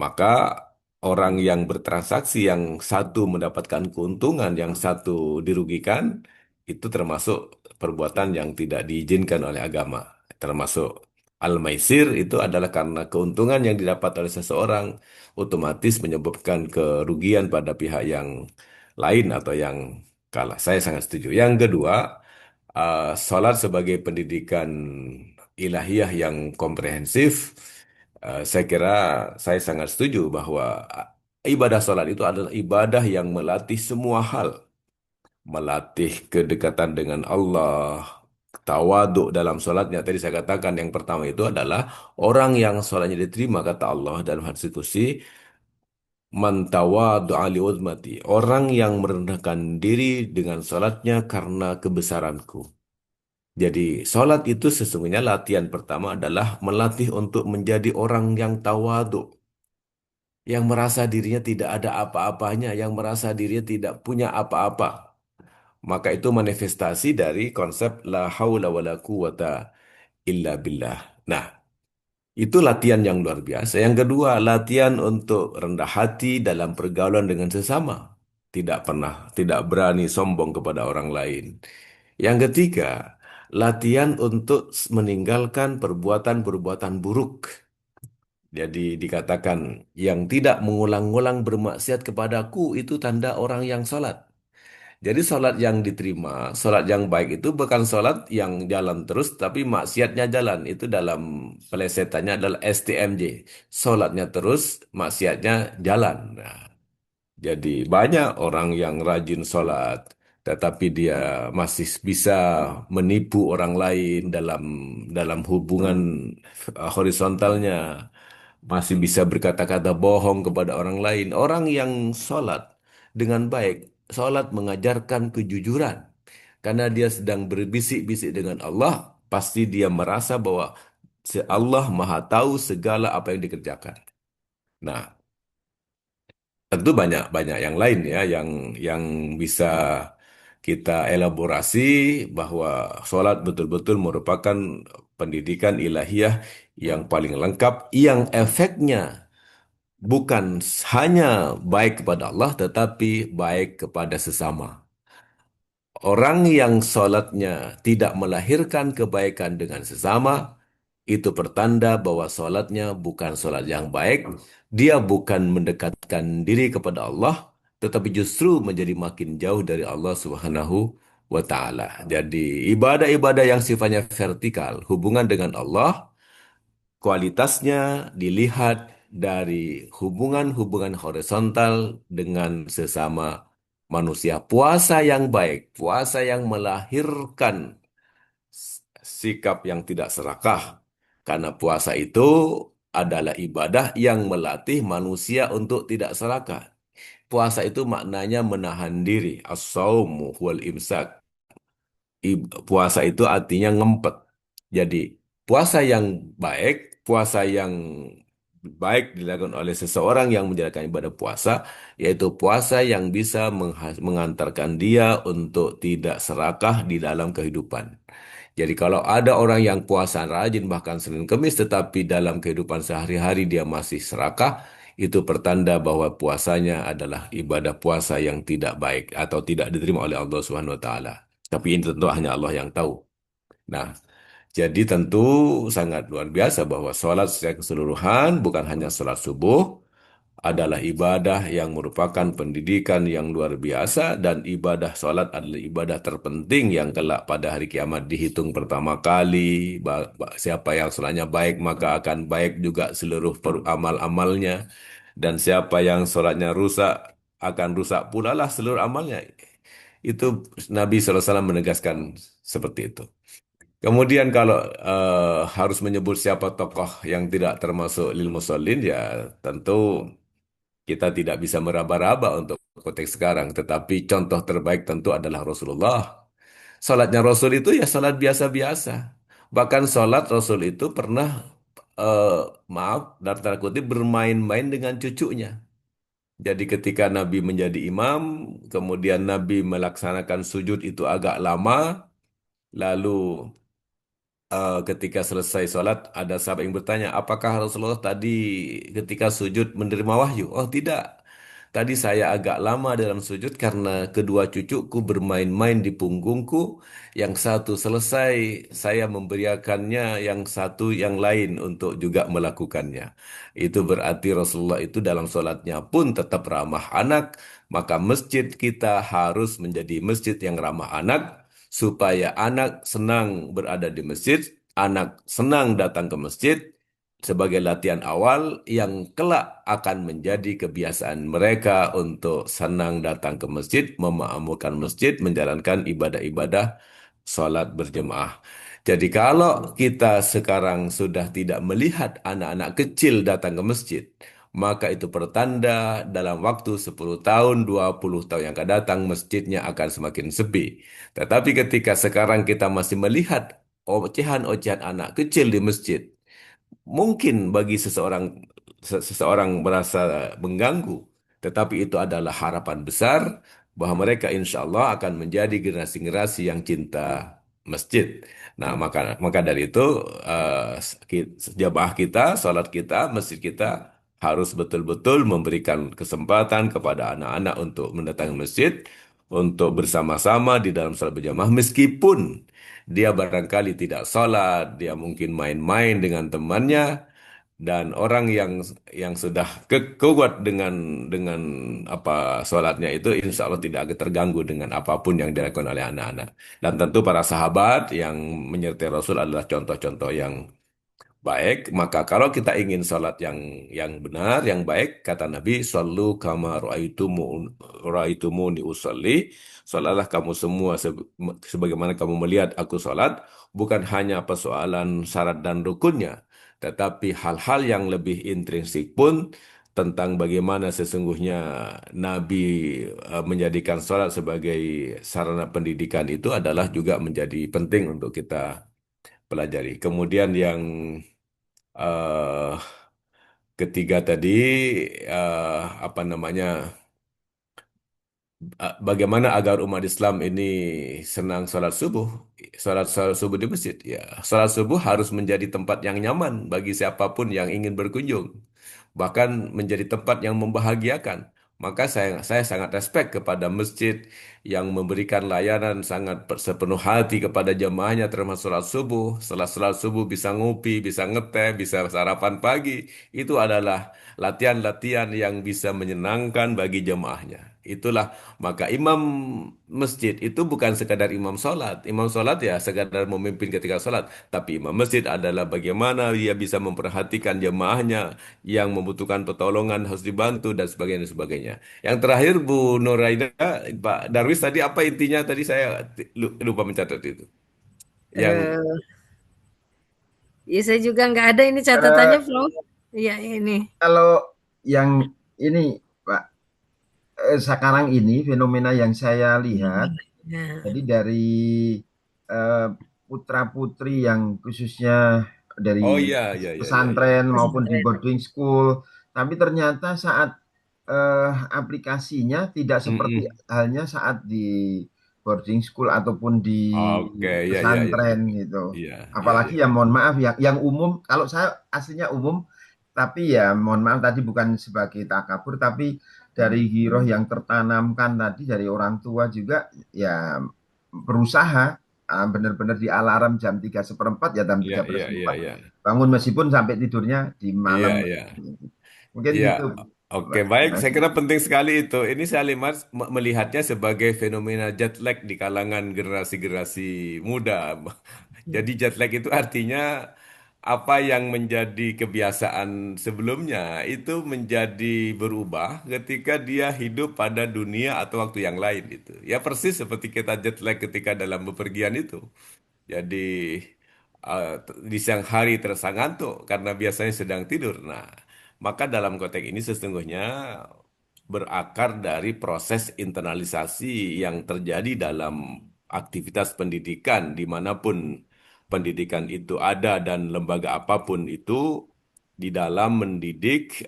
Maka orang yang bertransaksi, yang satu mendapatkan keuntungan, yang satu dirugikan, itu termasuk perbuatan yang tidak diizinkan oleh agama. Termasuk al-maisir itu adalah karena keuntungan yang didapat oleh seseorang otomatis menyebabkan kerugian pada pihak yang lain atau yang kalah. Saya sangat setuju. Yang kedua, salat sebagai pendidikan ilahiyah yang komprehensif, saya kira saya sangat setuju bahwa ibadah salat itu adalah ibadah yang melatih semua hal. Melatih kedekatan dengan Allah, tawaduk dalam salatnya. Tadi saya katakan yang pertama itu adalah orang yang salatnya diterima, kata Allah dalam hadis kursi, man tawadu'a li uzmati, orang yang merendahkan diri dengan salatnya karena kebesaranku. Jadi salat itu sesungguhnya latihan pertama adalah melatih untuk menjadi orang yang tawaduk, yang merasa dirinya tidak ada apa-apanya, yang merasa dirinya tidak punya apa-apa. Maka itu manifestasi dari konsep la haula wala quwata illa billah. Nah, itu latihan yang luar biasa. Yang kedua, latihan untuk rendah hati dalam pergaulan dengan sesama. Tidak berani sombong kepada orang lain. Yang ketiga, latihan untuk meninggalkan perbuatan-perbuatan buruk. Jadi dikatakan yang tidak mengulang-ulang bermaksiat kepadaku itu tanda orang yang sholat. Jadi sholat yang diterima, sholat yang baik itu bukan sholat yang jalan terus, tapi maksiatnya jalan. Itu dalam pelesetannya adalah STMJ. Sholatnya terus, maksiatnya jalan. Nah, jadi banyak orang yang rajin sholat, tetapi dia masih bisa menipu orang lain dalam hubungan horizontalnya, masih bisa berkata-kata bohong kepada orang lain. Orang yang sholat dengan baik, sholat mengajarkan kejujuran, karena dia sedang berbisik-bisik dengan Allah, pasti dia merasa bahwa Allah Maha Tahu segala apa yang dikerjakan. Nah, tentu banyak yang lain ya yang bisa kita elaborasi bahwa sholat betul-betul merupakan pendidikan ilahiyah yang paling lengkap, yang efeknya bukan hanya baik kepada Allah, tetapi baik kepada sesama. Orang yang sholatnya tidak melahirkan kebaikan dengan sesama, itu pertanda bahwa sholatnya bukan sholat yang baik. Dia bukan mendekatkan diri kepada Allah, tetapi justru menjadi makin jauh dari Allah Subhanahu wa Ta'ala. Jadi, ibadah-ibadah yang sifatnya vertikal, hubungan dengan Allah, kualitasnya dilihat dari hubungan-hubungan horizontal dengan sesama manusia. Puasa yang baik, puasa yang melahirkan sikap yang tidak serakah. Karena puasa itu adalah ibadah yang melatih manusia untuk tidak serakah. Puasa itu maknanya menahan diri. As-saumu wal imsak. Puasa itu artinya ngempet. Jadi, puasa yang baik dilakukan oleh seseorang yang menjalankan ibadah puasa, yaitu puasa yang bisa mengantarkan dia untuk tidak serakah di dalam kehidupan. Jadi kalau ada orang yang puasa rajin bahkan Senin Kemis, tetapi dalam kehidupan sehari-hari dia masih serakah, itu pertanda bahwa puasanya adalah ibadah puasa yang tidak baik atau tidak diterima oleh Allah Subhanahu wa taala. Tapi ini tentu hanya Allah yang tahu. Nah, jadi tentu sangat luar biasa bahwa sholat secara keseluruhan bukan hanya sholat subuh, adalah ibadah yang merupakan pendidikan yang luar biasa, dan ibadah sholat adalah ibadah terpenting yang kelak pada hari kiamat dihitung pertama kali. Siapa yang sholatnya baik maka akan baik juga seluruh amal-amalnya, dan siapa yang sholatnya rusak akan rusak pula lah seluruh amalnya. Itu Nabi SAW menegaskan seperti itu. Kemudian kalau harus menyebut siapa tokoh yang tidak termasuk lil musallin, ya tentu kita tidak bisa meraba-raba untuk konteks sekarang. Tetapi contoh terbaik tentu adalah Rasulullah. Salatnya Rasul itu ya salat biasa-biasa. Bahkan salat Rasul itu pernah, eh, maaf, dalam tanda kutip, bermain-main dengan cucunya. Jadi ketika Nabi menjadi imam, kemudian Nabi melaksanakan sujud itu agak lama, lalu ketika selesai sholat, ada sahabat yang bertanya, apakah Rasulullah tadi ketika sujud menerima wahyu? Oh tidak, tadi saya agak lama dalam sujud karena kedua cucuku bermain-main di punggungku. Yang satu selesai, saya memberiakannya yang satu yang lain untuk juga melakukannya. Itu berarti Rasulullah itu dalam sholatnya pun tetap ramah anak. Maka masjid kita harus menjadi masjid yang ramah anak, supaya anak senang berada di masjid, anak senang datang ke masjid, sebagai latihan awal yang kelak akan menjadi kebiasaan mereka untuk senang datang ke masjid, memakmurkan masjid, menjalankan ibadah-ibadah sholat berjemaah. Jadi kalau kita sekarang sudah tidak melihat anak-anak kecil datang ke masjid, maka itu pertanda dalam waktu 10 tahun, 20 tahun yang akan datang, masjidnya akan semakin sepi. Tetapi ketika sekarang kita masih melihat ocehan-ocehan anak kecil di masjid, mungkin bagi seseorang merasa mengganggu, tetapi itu adalah harapan besar bahwa mereka insya Allah akan menjadi generasi-generasi yang cinta masjid. Nah, maka dari itu jamaah kita, salat kita, masjid kita harus betul-betul memberikan kesempatan kepada anak-anak untuk mendatangi masjid, untuk bersama-sama di dalam salat berjamaah, meskipun dia barangkali tidak salat, dia mungkin main-main dengan temannya, dan orang yang sudah kuat dengan apa sholatnya itu insya Allah tidak akan terganggu dengan apapun yang dilakukan oleh anak-anak. Dan tentu para sahabat yang menyertai Rasul adalah contoh-contoh yang baik. Maka kalau kita ingin sholat yang benar, yang baik, kata Nabi, "Shallu kama ra'aitumuni usolli." Sholatlah kamu semua sebagaimana kamu melihat aku sholat, bukan hanya persoalan syarat dan rukunnya, tetapi hal-hal yang lebih intrinsik pun tentang bagaimana sesungguhnya Nabi menjadikan sholat sebagai sarana pendidikan itu adalah juga menjadi penting untuk kita pelajari. Kemudian yang eh ketiga tadi apa namanya bagaimana agar umat Islam ini senang sholat subuh di masjid. Ya, sholat subuh harus menjadi tempat yang nyaman bagi siapapun yang ingin berkunjung, bahkan menjadi tempat yang membahagiakan. Maka saya sangat respect kepada masjid yang memberikan layanan sangat sepenuh hati kepada jemaahnya termasuk sholat subuh. Setelah sholat subuh bisa ngopi, bisa ngeteh, bisa sarapan pagi. Itu adalah latihan-latihan yang bisa menyenangkan bagi jemaahnya. Itulah maka imam masjid itu bukan sekadar imam sholat. Imam sholat ya sekadar memimpin ketika sholat. Tapi imam masjid adalah bagaimana dia bisa memperhatikan jemaahnya yang membutuhkan pertolongan, harus dibantu dan sebagainya dan sebagainya. Yang terakhir Bu Nuraida, Pak Darwis tadi apa intinya tadi saya lupa mencatat itu. Yang
Eh, ya saya juga nggak ada ini
eh,
catatannya, Prof. Ya ini.
kalau yang ini Pak, sekarang ini fenomena yang saya lihat,
Nah,
jadi dari putra-putri yang khususnya
oh
dari
iya iya iya iya iya.
pesantren maupun di
pesantren.
boarding school, tapi ternyata saat aplikasinya tidak seperti
Mm-mm.
halnya saat di boarding school ataupun di
Oke, iya iya iya iya.
pesantren gitu.
Iya iya
Apalagi
iya.
ya mohon maaf yang umum, kalau saya aslinya umum, tapi ya mohon maaf tadi bukan sebagai takabur, tapi dari giroh yang tertanamkan tadi dari orang tua juga ya berusaha benar-benar di alarm jam 3:15 ya jam
Iya
tiga
iya
belas
iya
empat
iya.
bangun meskipun sampai tidurnya di
Iya
malam.
iya.
Mungkin
Iya,
gitu
oke
Pak.
baik.
Terima
Saya
kasih.
kira penting sekali itu. Ini saya lihat melihatnya sebagai fenomena jet lag di kalangan generasi-generasi muda. Jadi jet lag itu artinya apa yang menjadi kebiasaan sebelumnya itu menjadi berubah ketika dia hidup pada dunia atau waktu yang lain itu. Ya persis seperti kita jet lag ketika dalam bepergian itu. Jadi di siang hari terasa ngantuk karena biasanya sedang tidur. Nah, maka dalam konteks ini sesungguhnya berakar dari proses internalisasi yang terjadi dalam aktivitas pendidikan dimanapun pendidikan itu ada dan lembaga apapun itu di dalam mendidik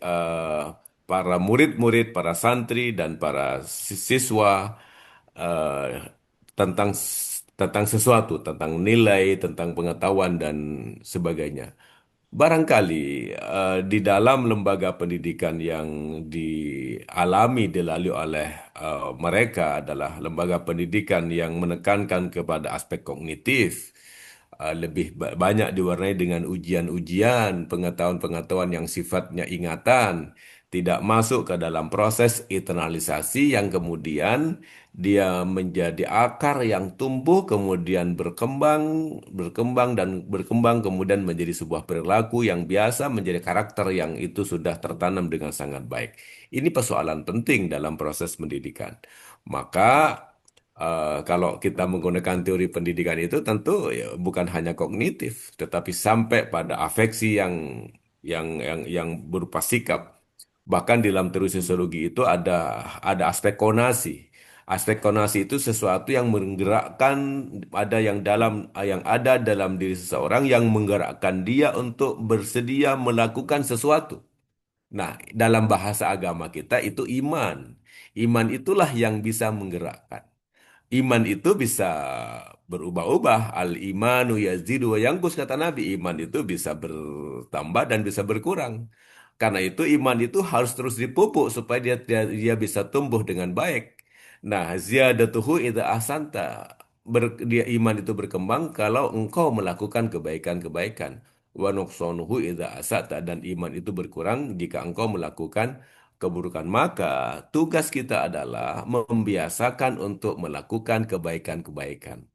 para murid-murid, para santri dan para siswa eh, tentang tentang sesuatu, tentang nilai, tentang pengetahuan dan sebagainya. Barangkali di dalam lembaga pendidikan yang dilalui oleh mereka adalah lembaga pendidikan yang menekankan kepada aspek kognitif, lebih banyak diwarnai dengan ujian-ujian, pengetahuan-pengetahuan yang sifatnya ingatan, tidak masuk ke dalam proses internalisasi yang kemudian dia menjadi akar yang tumbuh, kemudian berkembang, berkembang, dan berkembang, kemudian menjadi sebuah perilaku yang biasa, menjadi karakter yang itu sudah tertanam dengan sangat baik. Ini persoalan penting dalam proses pendidikan. Maka kalau kita menggunakan teori pendidikan itu tentu ya, bukan hanya kognitif, tetapi sampai pada afeksi yang berupa sikap. Bahkan di dalam teori sosiologi itu ada aspek konasi. Aspek konasi itu sesuatu yang menggerakkan ada yang ada dalam diri seseorang yang menggerakkan dia untuk bersedia melakukan sesuatu. Nah, dalam bahasa agama kita itu iman. Iman itulah yang bisa menggerakkan. Iman itu bisa berubah-ubah. Al-imanu yazidu wa yanqus, kata Nabi. Iman itu bisa bertambah dan bisa berkurang. Karena itu iman itu harus terus dipupuk supaya dia bisa tumbuh dengan baik. Nah, ziyadatuhu idza ahsanta. Dia iman itu berkembang kalau engkau melakukan kebaikan-kebaikan. Wa nuqsanuhu idza asata, dan iman itu berkurang jika engkau melakukan keburukan. Maka tugas kita adalah membiasakan untuk melakukan kebaikan-kebaikan.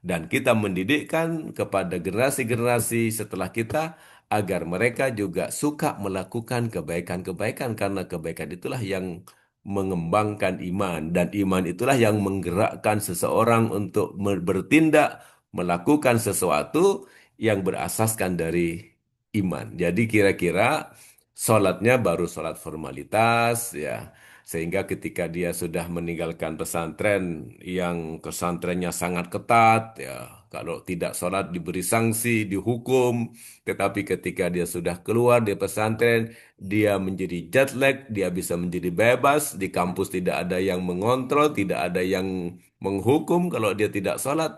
Dan kita mendidikkan kepada generasi-generasi setelah kita agar mereka juga suka melakukan kebaikan-kebaikan, karena kebaikan itulah yang mengembangkan iman, dan iman itulah yang menggerakkan seseorang untuk bertindak melakukan sesuatu yang berasaskan dari iman. Jadi kira-kira sholatnya baru sholat formalitas ya, sehingga ketika dia sudah meninggalkan pesantren yang pesantrennya sangat ketat ya, kalau tidak sholat diberi sanksi, dihukum. Tetapi ketika dia sudah keluar dari pesantren, dia menjadi jet lag, dia bisa menjadi bebas, di kampus tidak ada yang mengontrol, tidak ada yang menghukum kalau dia tidak sholat.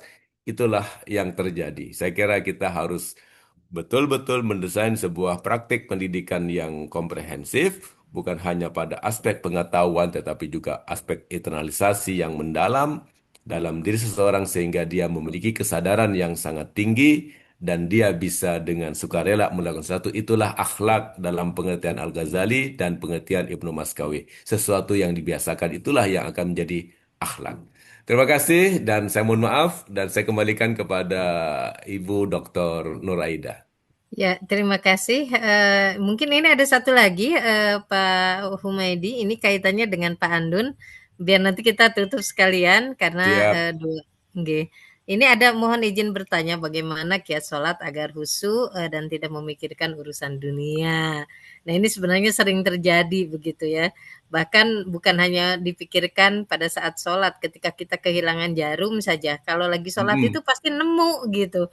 Itulah yang terjadi. Saya kira kita harus betul-betul mendesain sebuah praktik pendidikan yang komprehensif, bukan hanya pada aspek pengetahuan, tetapi juga aspek internalisasi yang mendalam dalam diri seseorang, sehingga dia memiliki kesadaran yang sangat tinggi, dan dia bisa dengan sukarela melakukan sesuatu. Itulah akhlak dalam pengertian Al-Ghazali dan pengertian Ibnu Maskawi. Sesuatu yang dibiasakan itulah yang akan menjadi akhlak. Terima kasih, dan saya mohon maaf, dan saya kembalikan kepada Ibu Dr. Nuraida.
Ya, terima kasih. Mungkin ini ada satu lagi, Pak Humaydi, ini kaitannya dengan Pak Andun, biar nanti kita tutup sekalian karena
Siap.
nggih. Ini ada, mohon izin bertanya, bagaimana kiat sholat agar khusyuk dan tidak memikirkan urusan dunia. Nah, ini sebenarnya sering terjadi begitu ya. Bahkan bukan hanya dipikirkan pada saat sholat, ketika kita kehilangan jarum saja. Kalau lagi sholat itu pasti nemu gitu.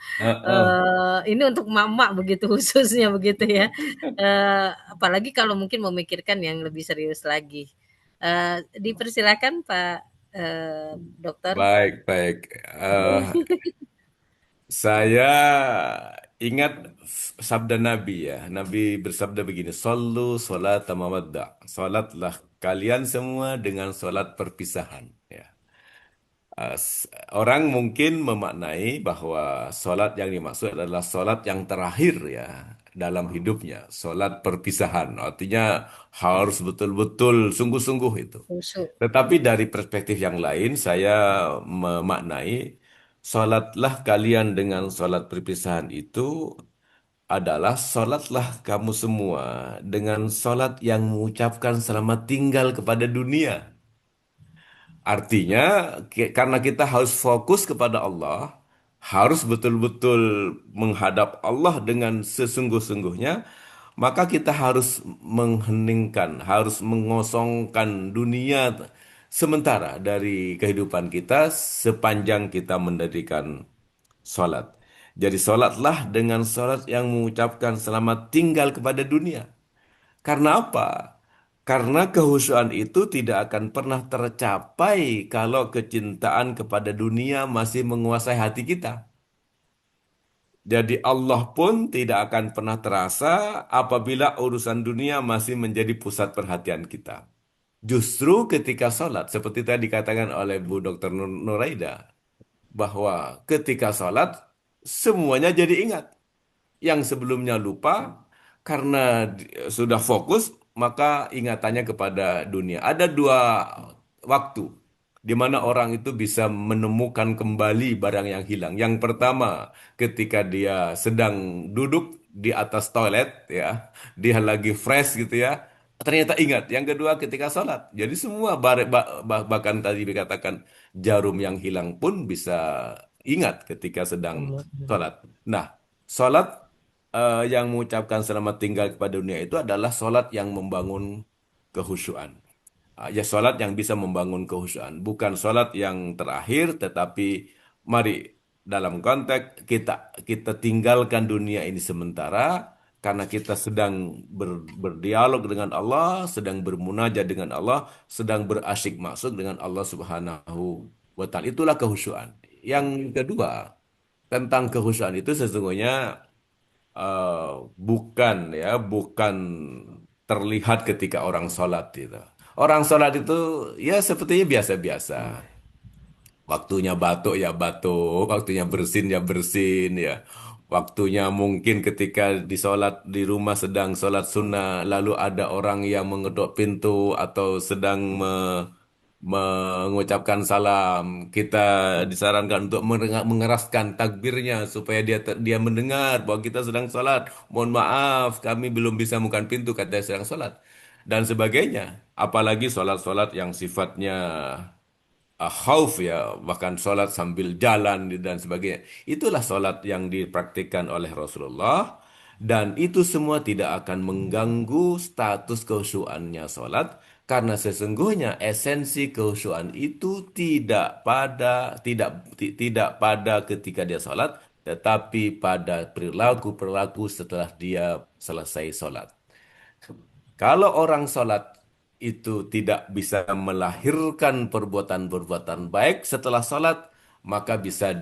Ini untuk mama begitu khususnya begitu ya. Apalagi kalau mungkin memikirkan yang lebih serius lagi. Dipersilakan Pak Dokter.
Baik. Saya ingat sabda Nabi ya. Nabi bersabda begini, Sallu sholat mawadda. Sholatlah kalian semua dengan sholat perpisahan. Ya. Orang mungkin memaknai bahwa sholat yang dimaksud adalah sholat yang terakhir ya dalam hidupnya. Sholat perpisahan, artinya harus betul-betul sungguh-sungguh itu.
Khusyuk.
Tetapi dari perspektif yang lain, saya memaknai sholatlah kalian dengan sholat perpisahan itu adalah sholatlah kamu semua dengan sholat yang mengucapkan selamat tinggal kepada dunia. Artinya, karena kita harus fokus kepada Allah, harus betul-betul menghadap Allah dengan sesungguh-sungguhnya, maka kita harus mengheningkan, harus mengosongkan dunia sementara dari kehidupan kita sepanjang kita mendirikan sholat. Jadi sholatlah dengan sholat yang mengucapkan selamat tinggal kepada dunia. Karena apa? Karena kehusuan itu tidak akan pernah tercapai kalau kecintaan kepada dunia masih menguasai hati kita. Jadi Allah pun tidak akan pernah terasa apabila urusan dunia masih menjadi pusat perhatian kita. Justru ketika sholat, seperti tadi dikatakan oleh Bu Dr. Nuraida, bahwa ketika sholat semuanya jadi ingat. Yang sebelumnya lupa karena sudah fokus, maka ingatannya kepada dunia. Ada dua waktu di mana orang itu bisa menemukan kembali barang yang hilang. Yang pertama, ketika dia sedang duduk di atas toilet, ya, dia lagi fresh gitu ya, ternyata ingat. Yang kedua, ketika sholat. Jadi semua bahkan tadi dikatakan jarum yang hilang pun bisa ingat ketika sedang sholat. Nah, sholat yang mengucapkan selamat tinggal kepada dunia itu adalah sholat yang membangun kehusyuan. Ya, sholat yang bisa membangun kehusyuan. Bukan sholat yang terakhir, tetapi mari dalam konteks kita tinggalkan dunia ini sementara, karena kita sedang berdialog dengan Allah, sedang bermunajat dengan Allah, sedang berasyik maksud dengan Allah Subhanahu wa Ta'ala. Itulah kehusyuan. Yang kedua, tentang kehusyuan itu sesungguhnya bukan terlihat ketika orang sholat itu. Orang sholat itu ya sepertinya biasa-biasa. Waktunya batuk ya batuk, waktunya bersin ya bersin ya. Waktunya mungkin ketika di sholat di rumah sedang sholat sunnah, lalu ada orang yang mengetuk pintu atau sedang mengucapkan salam, kita disarankan untuk mengeraskan takbirnya supaya dia mendengar bahwa kita sedang sholat. Mohon maaf, kami belum bisa bukan pintu kata sedang sholat dan sebagainya. Apalagi sholat-sholat yang sifatnya khauf ya, bahkan sholat sambil jalan dan sebagainya. Itulah sholat yang dipraktikkan oleh Rasulullah dan itu semua tidak akan mengganggu status kehusuannya sholat karena sesungguhnya esensi kehusuan itu tidak pada ketika dia sholat, tetapi pada perilaku-perilaku setelah dia selesai sholat. Kalau orang sholat itu tidak bisa melahirkan perbuatan-perbuatan baik setelah sholat, maka bisa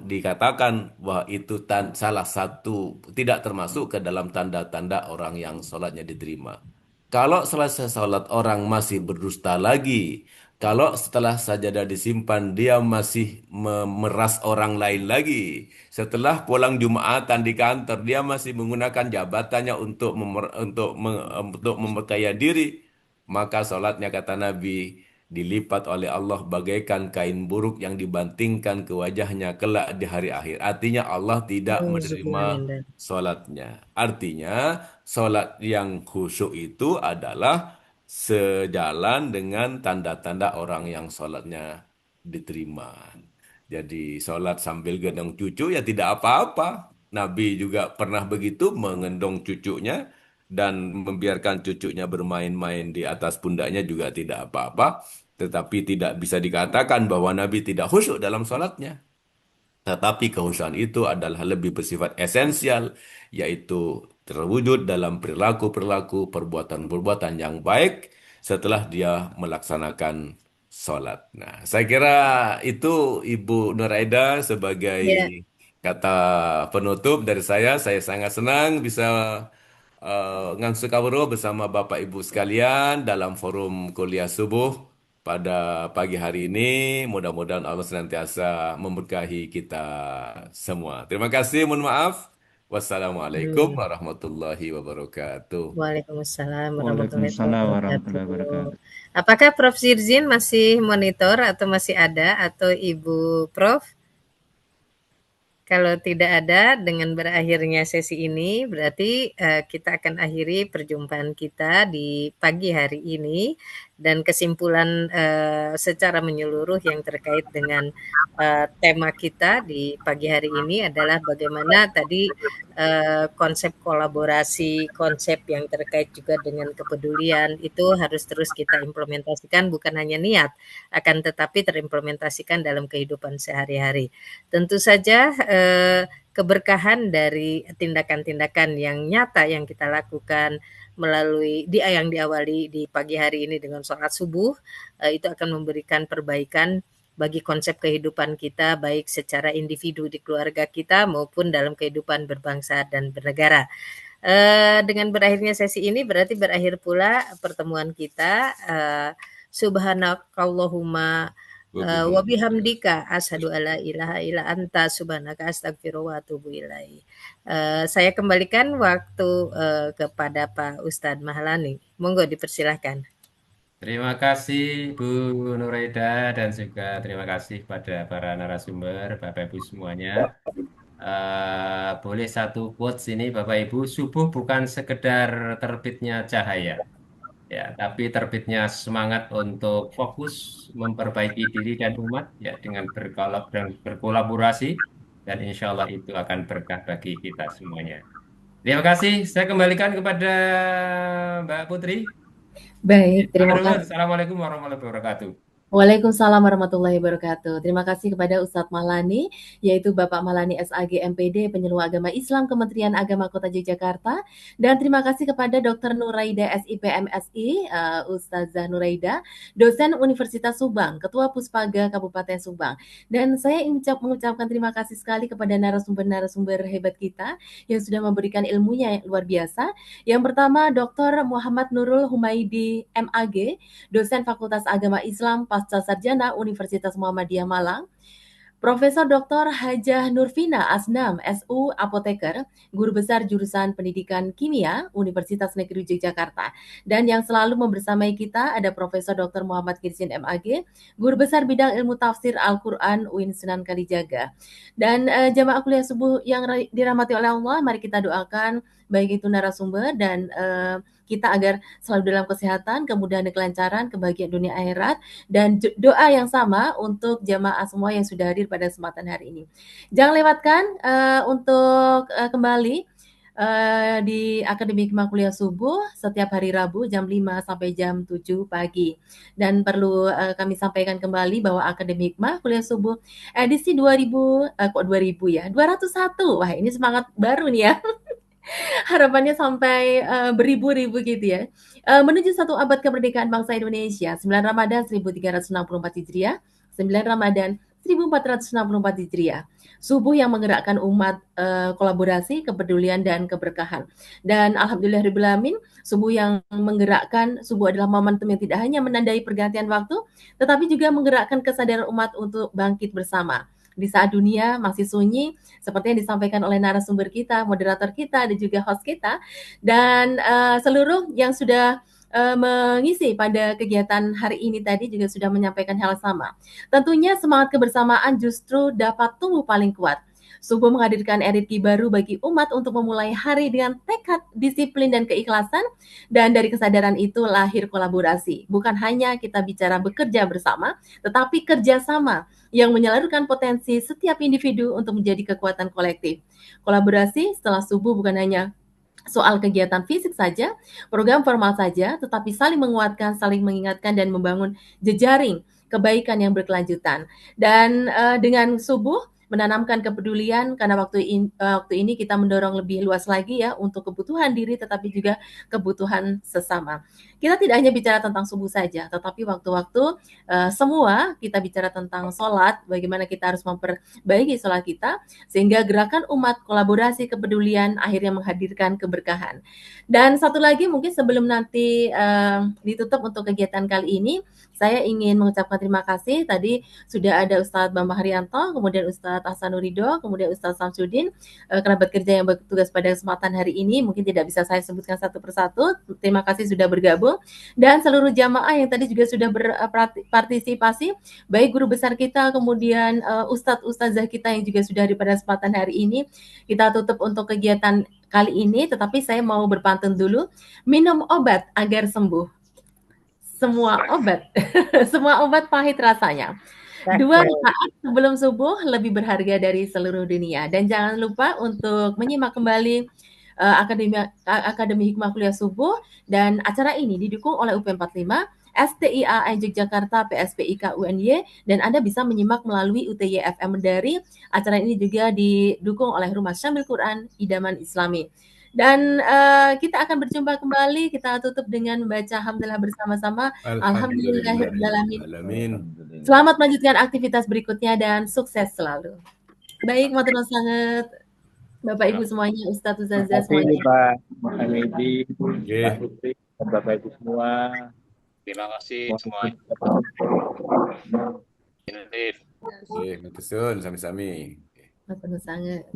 dikatakan bahwa itu salah satu tidak termasuk ke dalam tanda-tanda orang yang sholatnya diterima. Kalau selesai sholat orang masih berdusta lagi, kalau setelah sajadah disimpan dia masih memeras orang lain lagi, setelah pulang Jumatan di kantor dia masih menggunakan jabatannya untuk memperkaya diri, maka sholatnya kata Nabi dilipat oleh Allah bagaikan kain buruk yang dibantingkan ke wajahnya kelak di hari akhir. Artinya Allah tidak menerima sholatnya. Artinya sholat yang khusyuk itu adalah sejalan dengan tanda-tanda orang yang sholatnya diterima. Jadi sholat sambil gendong cucu ya tidak apa-apa. Nabi juga pernah begitu mengendong cucunya dan membiarkan cucunya bermain-main di atas pundaknya juga tidak apa-apa. Tetapi tidak bisa dikatakan bahwa Nabi tidak khusyuk dalam sholatnya. Tetapi kehusuan itu adalah lebih bersifat esensial, yaitu terwujud dalam perilaku-perilaku, perbuatan-perbuatan yang baik setelah dia melaksanakan sholat. Nah, saya kira itu Ibu Nuraida sebagai
Ya,
kata penutup dari saya. Saya sangat senang bisa ngangsu kawruh bersama Bapak Ibu sekalian dalam forum kuliah subuh pada pagi hari ini. Mudah-mudahan Allah senantiasa memberkahi kita semua. Terima kasih, mohon maaf. Wassalamualaikum
amin.
warahmatullahi wabarakatuh.
Waalaikumsalam warahmatullahi
Waalaikumsalam warahmatullahi
wabarakatuh.
wabarakatuh.
Apakah Prof. Zirzin masih monitor atau masih ada atau Ibu Prof? Kalau tidak ada, dengan berakhirnya sesi ini, berarti kita akan akhiri perjumpaan kita di pagi hari ini dan kesimpulan secara menyeluruh yang terkait dengan tema kita di pagi hari ini adalah bagaimana tadi konsep kolaborasi, konsep yang terkait juga dengan kepedulian itu harus terus kita implementasikan, bukan hanya niat, akan tetapi terimplementasikan dalam kehidupan sehari-hari. Tentu saja keberkahan dari tindakan-tindakan yang nyata yang kita lakukan melalui yang diawali di pagi hari ini dengan sholat subuh, itu akan memberikan perbaikan bagi konsep kehidupan kita, baik secara individu di keluarga kita maupun dalam kehidupan berbangsa dan bernegara. Dengan berakhirnya sesi ini berarti berakhir pula pertemuan kita. Subhanakallahumma wa bihamdika asyhadu alla ilaha illa anta subhanaka astaghfiruka wa atubu ilaik. Saya kembalikan waktu kepada Pak Ustadz Mahlani. Monggo dipersilahkan.
Terima kasih Bu Nuraida dan juga terima kasih pada para narasumber, Bapak Ibu semuanya. Boleh satu quotes ini Bapak Ibu, subuh bukan sekedar terbitnya cahaya, ya, tapi terbitnya semangat untuk fokus memperbaiki diri dan umat, ya, dengan berkolaborasi dan insya Allah itu akan berkah bagi kita semuanya. Terima kasih. Saya kembalikan kepada Mbak Putri.
Baik, terima kasih.
Assalamualaikum warahmatullahi wabarakatuh.
Waalaikumsalam warahmatullahi wabarakatuh. Terima kasih kepada Ustadz Mahlani, yaitu Bapak Mahlani SAG MPD, Penyuluh Agama Islam Kementerian Agama Kota Yogyakarta. Dan terima kasih kepada Dr. Nuraida SIP MSI, Ustazah Nuraida, dosen Universitas Subang, Ketua Puspaga Kabupaten Subang. Dan saya ingin mengucapkan terima kasih sekali kepada narasumber-narasumber hebat kita yang sudah memberikan ilmunya yang luar biasa. Yang pertama, Dr. Muhammad Nurul Humaidi MAG, dosen Fakultas Agama Islam Pasca Sarjana Universitas Muhammadiyah Malang, Profesor Dr. Hajah Nurvina Asnam, SU Apoteker, Guru Besar Jurusan Pendidikan Kimia, Universitas Negeri Yogyakarta. Dan yang selalu membersamai kita ada Profesor Dr. Muhammad Kirsin MAG, Guru Besar Bidang Ilmu Tafsir Al-Quran UIN Sunan Kalijaga. Dan jamaah kuliah subuh yang dirahmati oleh Allah, mari kita doakan baik itu narasumber dan kita agar selalu dalam kesehatan, kemudahan dan kelancaran, kebahagiaan dunia akhirat, dan doa yang sama untuk jamaah semua yang sudah hadir pada kesempatan hari ini. Jangan lewatkan untuk kembali di Akademi Hikmah Kuliah Subuh setiap hari Rabu jam 5 sampai jam 7 pagi. Dan perlu kami sampaikan kembali bahwa Akademi Hikmah Kuliah Subuh edisi 2000, kok 2000 ya, 201. Wah, ini semangat baru nih ya. Harapannya sampai beribu-ribu gitu ya. Menuju 1 abad kemerdekaan bangsa Indonesia, 9 Ramadan 1364 Hijriah, 9 Ramadan 1464 Hijriah. Subuh yang menggerakkan umat, kolaborasi, kepedulian dan keberkahan. Dan alhamdulillahirabbil subuh yang menggerakkan, subuh adalah momentum yang tidak hanya menandai pergantian waktu, tetapi juga menggerakkan kesadaran umat untuk bangkit bersama. Di saat dunia masih sunyi, seperti yang disampaikan oleh narasumber kita, moderator kita, dan juga host kita, dan seluruh yang sudah mengisi pada kegiatan hari ini tadi juga sudah menyampaikan hal sama. Tentunya semangat kebersamaan justru dapat tumbuh paling kuat. Subuh menghadirkan energi baru bagi umat untuk memulai hari dengan tekad, disiplin, dan keikhlasan. Dan dari kesadaran itu lahir kolaborasi. Bukan hanya kita bicara bekerja bersama, tetapi kerjasama yang menyalurkan potensi setiap individu untuk menjadi kekuatan kolektif. Kolaborasi setelah subuh bukan hanya soal kegiatan fisik saja, program formal saja, tetapi saling menguatkan, saling mengingatkan, dan membangun jejaring kebaikan yang berkelanjutan. Dan dengan subuh menanamkan kepedulian, karena waktu ini kita mendorong lebih luas lagi ya untuk kebutuhan diri tetapi juga kebutuhan sesama. Kita tidak hanya bicara tentang subuh saja, tetapi waktu-waktu semua kita bicara tentang sholat, bagaimana kita harus memperbaiki sholat kita, sehingga gerakan umat, kolaborasi, kepedulian akhirnya menghadirkan keberkahan. Dan satu lagi mungkin sebelum nanti ditutup untuk kegiatan kali ini, saya ingin mengucapkan terima kasih. Tadi sudah ada Ustadz Bambang Haryanto, kemudian Ustadz Hasanurido, kemudian Ustadz Samsudin, kerabat kerja yang bertugas pada kesempatan hari ini. Mungkin tidak bisa saya sebutkan satu persatu. Terima kasih sudah bergabung. Dan seluruh jamaah yang tadi juga sudah berpartisipasi, baik guru besar kita, kemudian Ustadz-Ustazah kita yang juga sudah hadir pada kesempatan hari ini. Kita tutup untuk kegiatan kali ini, tetapi saya mau berpantun dulu. Minum obat agar sembuh. Semua obat pahit rasanya. 2 rakaat sebelum subuh lebih berharga dari seluruh dunia. Dan jangan lupa untuk menyimak kembali Akademi Hikmah Kuliah Subuh, dan acara ini didukung oleh UP 45, STIAN Yogyakarta, PSPIK UNY, dan Anda bisa menyimak melalui UTY FM dari. Acara ini juga didukung oleh Rumah Syamil Quran Idaman Islami. Dan kita akan berjumpa kembali. Kita tutup dengan membaca hamdalah bersama-sama. Alhamdulillahirrahmanirrahim. Selamat melanjutkan aktivitas berikutnya dan sukses selalu. Baik, matur sangat Bapak Ibu semuanya, Ustadz Ustazah semuanya.
Pak Hamidi, Pak Putri, Bapak Ibu semua.
Terima kasih semuanya.
Matur suwun sami-sami.
Matur sangat.